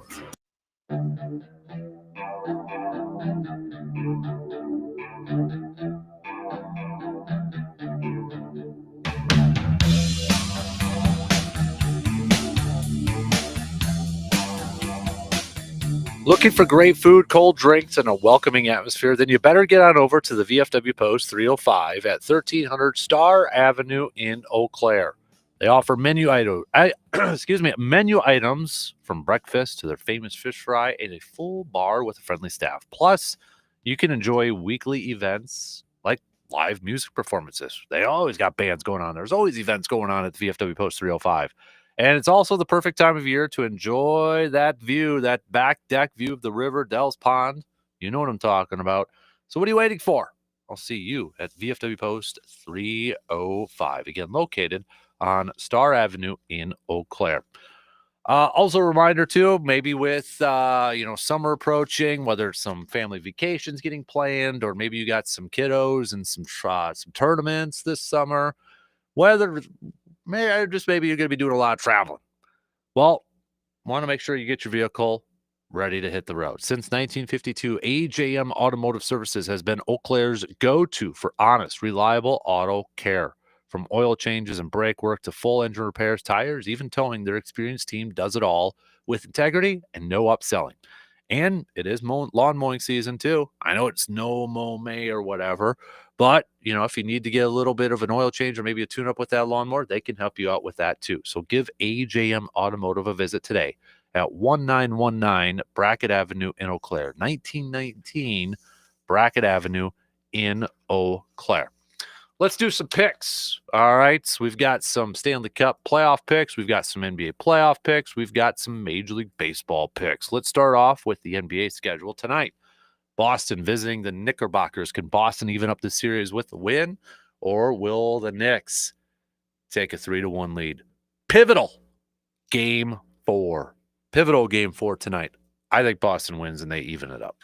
S1: Looking for great food, cold drinks, and a welcoming atmosphere? Then you better get on over to the VFW Post 305 at 1300 Star Avenue in Eau Claire. They offer menu items from breakfast to their famous fish fry and a full bar with a friendly staff. Plus, you can enjoy weekly events like live music performances. They always got bands going on. There's always events going on at the VFW Post 305. And it's also the perfect time of year to enjoy that view, that back deck view of the river, Dells Pond. You know what I'm talking about. So what are you waiting for? I'll see you at VFW Post 305. Again, located on Star Avenue in Eau Claire. Also a reminder, too, maybe with, summer approaching, whether it's some family vacations getting planned, or maybe you got some kiddos and some tournaments this summer, maybe you're going to be doing a lot of traveling. Well, want to make sure you get your vehicle ready to hit the road. Since 1952, AJM Automotive Services has been Eau Claire's go-to for honest, reliable auto care. From oil changes and brake work to full engine repairs, tires, even towing, their experienced team does it all with integrity and no upselling. And it is lawn mowing season, too. I know it's no mow May or whatever, but, if you need to get a little bit of an oil change or maybe a tune-up with that lawnmower, they can help you out with that, too. So give AJM Automotive a visit today at 1919 Brackett Avenue in Eau Claire. 1919 Brackett Avenue in Eau Claire. Let's do some picks. All right. So we've got some Stanley Cup playoff picks. We've got some NBA playoff picks. We've got some Major League Baseball picks. Let's start off with the NBA schedule tonight. Boston visiting the Knickerbockers. Can Boston even up the series with a win, or will the Knicks take a 3-1 lead? Pivotal game 4. Pivotal game 4 tonight. I think Boston wins and they even it up.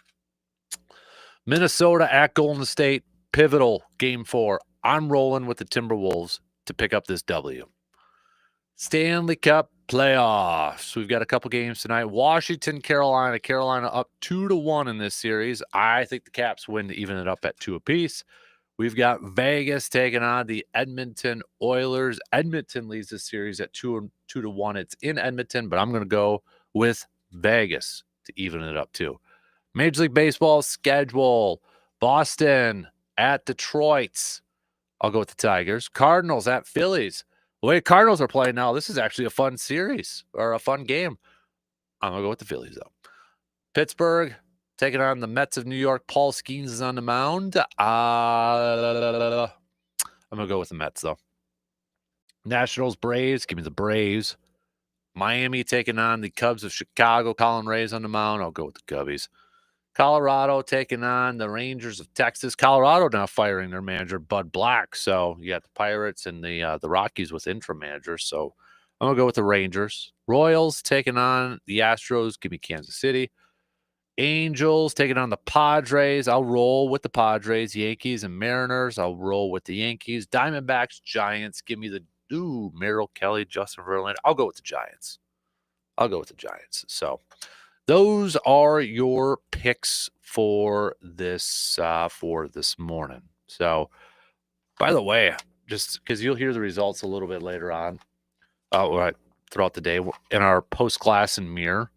S1: Minnesota at Golden State. Pivotal game 4. I'm rolling with the Timberwolves to pick up this W. Stanley Cup playoffs. We've got a couple games tonight. Washington, Carolina. Carolina up 2-1 in this series. I think the Caps win to even it up at 2 apiece. We've got Vegas taking on the Edmonton Oilers. Edmonton leads this series at 2-1. It's in Edmonton, but I'm going to go with Vegas to even it up too. Major League Baseball schedule. Boston at Detroit. I'll go with the Tigers. Cardinals at Phillies. The way Cardinals are playing now, this is actually a fun series or a fun game. I'm going to go with the Phillies, though. Pittsburgh taking on the Mets of New York. Paul Skeens is on the mound. I'm going to go with the Mets, though. Nationals, Braves. Give me the Braves. Miami taking on the Cubs of Chicago. Colin Ray's on the mound. I'll go with the Cubbies. Colorado taking on the Rangers of Texas. Colorado now firing their manager, Bud Black. So you got the Pirates and the Rockies with interim managers. So I'm going to go with the Rangers. Royals taking on the Astros. Give me Kansas City. Angels taking on the Padres. I'll roll with the Padres. Yankees and Mariners. I'll roll with the Yankees. Diamondbacks, Giants. Give me the Merrill Kelly, Justin Verlander. I'll go with the Giants. So those are your picks for this morning. So, by the way, just because you'll hear the results a little bit later on, throughout the day in our post-class and mirror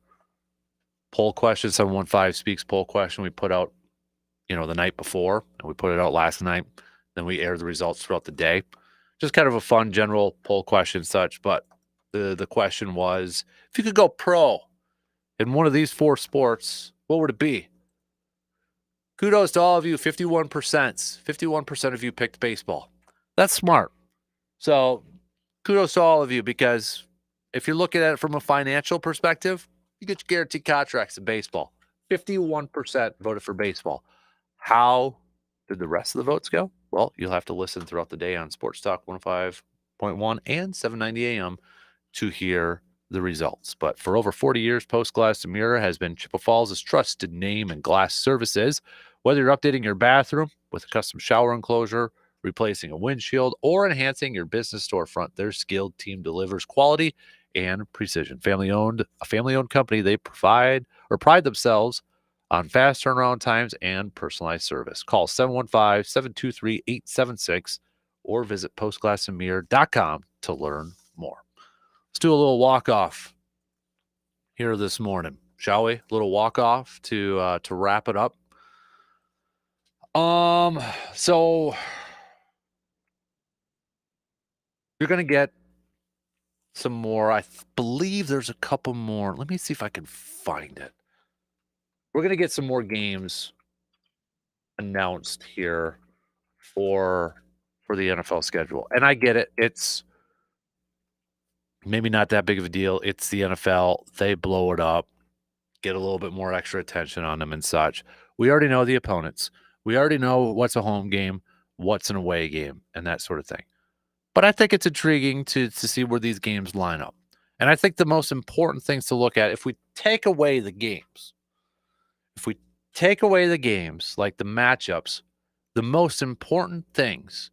S1: poll question, 715 Speaks poll question we put out, the night before, and we put it out last night. Then we air the results throughout the day. Just kind of a fun general poll question, such. But the question was, if you could go pro in one of these 4 sports, what would it be? Kudos to all of you. 51%. 51% of you picked baseball. That's smart. So kudos to all of you, because if you're looking at it from a financial perspective, you get your guaranteed contracts in baseball. 51% voted for baseball. How did the rest of the votes go? Well, you'll have to listen throughout the day on Sports Talk 105 and 790 AM to hear the results. But for over 40 years, Post Glass and Mirror has been Chippewa Falls' trusted name in glass services. Whether you're updating your bathroom with a custom shower enclosure, replacing a windshield, or enhancing your business storefront, their skilled team delivers quality and precision. A family-owned company, they pride themselves on fast turnaround times and personalized service. Call 715-723-876 or visit postglassandmirror.com to learn more. Let's do a little walk-off here this morning, shall we? A little walk-off to wrap it up. So you're going to get some more. I believe there's a couple more. Let me see if I can find it. We're going to get some more games announced here for the NFL schedule. And I get it. It's maybe not that big of a deal. It's the NFL. They blow it up, get a little bit more extra attention on them and such. We already know the opponents. We already know what's a home game, what's an away game, and that sort of thing. But I think it's intriguing to see where these games line up. And I think the most important things to look at, if we take away the games, like the matchups, the most important things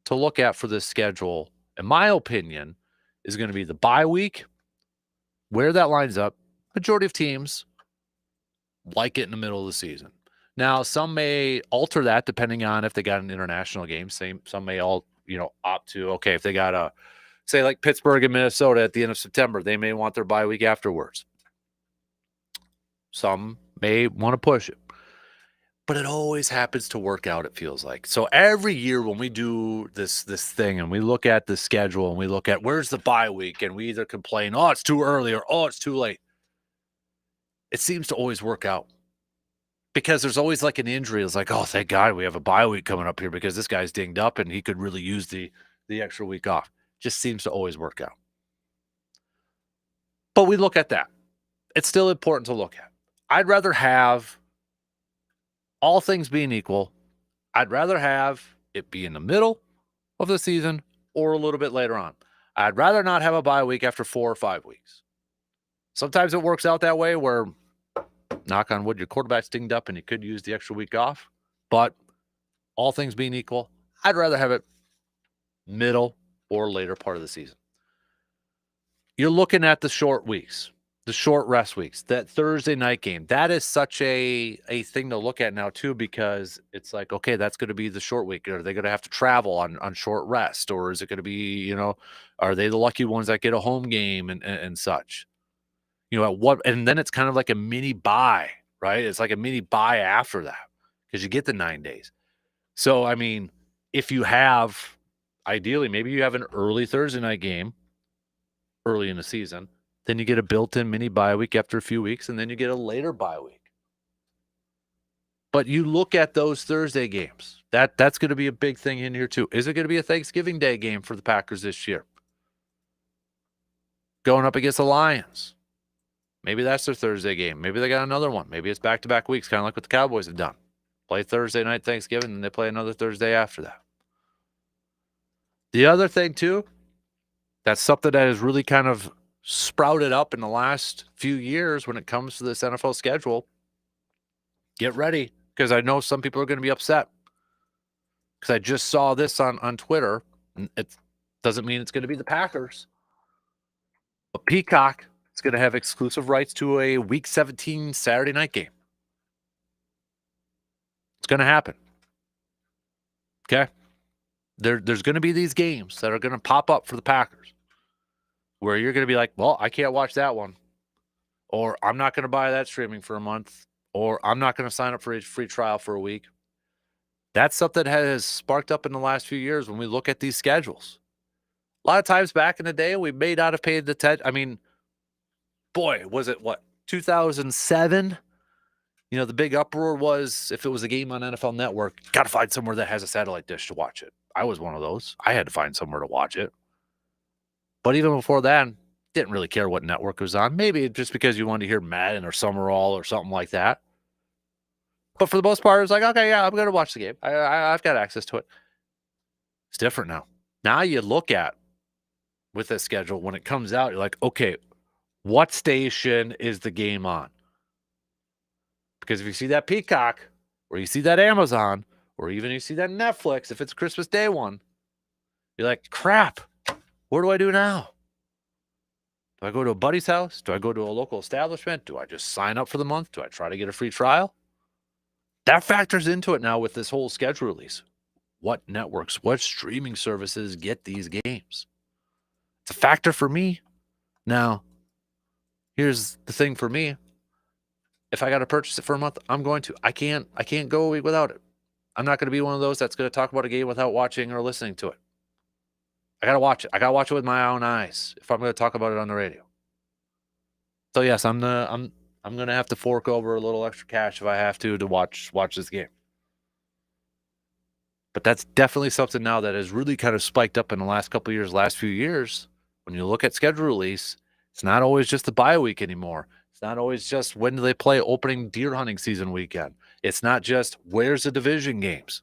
S1: to look at for this schedule, in my opinion, is going to be the bye week, where that lines up. Majority of teams like it in the middle of the season. Now, some may alter that depending on if they got an international game. Some may opt to, okay, if they got a, say like Pittsburgh and Minnesota at the end of September, they may want their bye week afterwards. Some may want to push it. But it always happens to work out, it feels like. So every year when we do this thing and we look at the schedule and we look at where's the bye week and we either complain, oh, it's too early or oh, it's too late. It seems to always work out. Because there's always like an injury. It's like, oh, thank God we have a bye week coming up here because this guy's dinged up and he could really use the extra week off. Just seems to always work out. But we look at that. It's still important to look at. I'd rather have, all things being equal, I'd rather have it be in the middle of the season or a little bit later on. I'd rather not have a bye week after 4 or 5 weeks. Sometimes it works out that way where, knock on wood, your quarterback's dinged up and you could use the extra week off. But all things being equal, I'd rather have it middle or later part of the season. You're looking at the short weeks, the short rest weeks, that Thursday night game. That is such a thing to look at now, too, because it's like, okay, that's going to be the short week. Are they going to have to travel on short rest? Or is it going to be, are they the lucky ones that get a home game and such? And then it's kind of like a mini bye, right? It's like a mini bye after that because you get the 9 days. So, I mean, if you have, ideally, maybe you have an early Thursday night game early in the season, then you get a built-in mini bye week after a few weeks, and then you get a later bye week. But you look at those Thursday games. That's going to be a big thing in here, too. Is it going to be a Thanksgiving Day game for the Packers this year? Going up against the Lions. Maybe that's their Thursday game. Maybe they got another one. Maybe it's back-to-back weeks, kind of like what the Cowboys have done. Play Thursday night Thanksgiving, and they play another Thursday after that. The other thing, too, that's something that has really kind of sprouted up in the last few years when it comes to this NFL schedule. Get ready, because I know some people are going to be upset. Because I just saw this on Twitter. And it doesn't mean it's going to be the Packers. But Peacock is going to have exclusive rights to a Week 17 Saturday night game. It's going to happen. Okay? There's going to be these games that are going to pop up for the Packers where you're going to be like, well, I can't watch that one. Or I'm not going to buy that streaming for a month. Or I'm not going to sign up for a free trial for a week. That's something that has sparked up in the last few years when we look at these schedules. A lot of times back in the day, we may not have paid the attention. I mean, boy, was it 2007? The big uproar was if it was a game on NFL Network, got to find somewhere that has a satellite dish to watch it. I was one of those. I had to find somewhere to watch it. But even before that, didn't really care what network it was on. Maybe just because you wanted to hear Madden or Summerall or something like that. But for the most part, it was like, okay, yeah, I'm going to watch the game. I've got access to it. It's different now. Now you look at with this schedule. When it comes out, you're like, okay, what station is the game on? Because if you see that Peacock, or you see that Amazon, or even you see that Netflix, if it's Christmas Day one, you're like, crap, what do I do now? Do I go to a buddy's house? Do I go to a local establishment? Do I just sign up for the month? Do I try to get a free trial? That factors into it now with this whole schedule release. What networks, what streaming services get these games? It's a factor for me. Now, here's the thing for me. If I got to purchase it for a month, I'm going to. I can't go a week without it. I'm not going to be one of those that's going to talk about a game without watching or listening to it. I got to watch it. I got to watch it with my own eyes if I'm going to talk about it on the radio. So yes, I'm going to have to fork over a little extra cash if I have to watch this game. But that's definitely something now that has really kind of spiked up in the last couple of years, last few years. When you look at schedule release, it's not always just the bye week anymore. It's not always just when do they play opening deer hunting season weekend. It's not just where's the division games.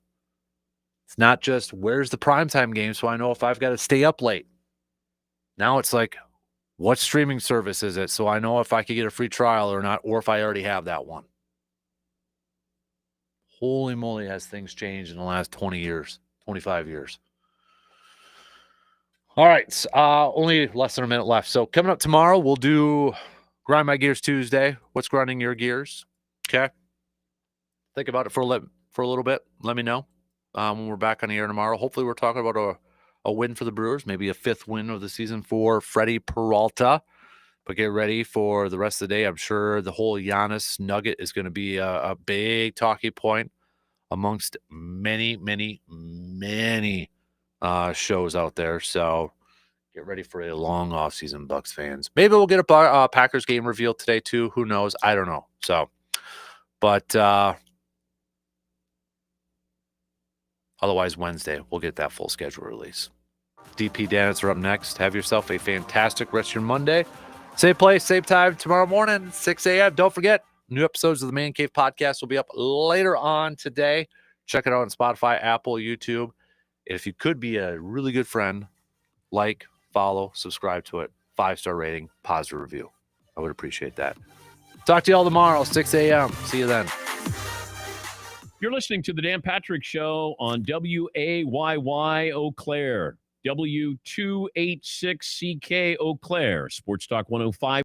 S1: It's not just where's the primetime game so I know if I've got to stay up late. Now it's like, what streaming service is it so I know if I could get a free trial or not, or if I already have that one. Holy moly, has things changed in the last 20 years, 25 years. All right, only less than a minute left. So coming up tomorrow, we'll do Grind My Gears Tuesday. What's grinding your gears? Okay. Think about it for a little bit. Let me know when we're back on the air tomorrow. Hopefully we're talking about a win for the Brewers, maybe a 5th win of the season for Freddie Peralta. But get ready for the rest of the day. I'm sure the whole Giannis nugget is going to be a big talking point amongst many, many, many shows out there. So get ready for a long offseason, Bucks fans. Maybe we'll get a Packers game revealed today too. Who knows? I don't know. So, but otherwise Wednesday, we'll get that full schedule release. DP Daniels are up next. Have yourself a fantastic rest of your Monday. Same place, same time tomorrow morning, 6 a.m. Don't forget, new episodes of the Man Cave Podcast will be up later on today. Check it out on Spotify, Apple, YouTube. If you could be a really good friend, like, follow, subscribe to it, 5-star rating, positive review. I would appreciate that. Talk to you all tomorrow, 6 a.m. See you then.
S3: You're listening to the Dan Patrick Show on WAYY Eau Claire, W286CK Eau Claire, Sports Talk 105.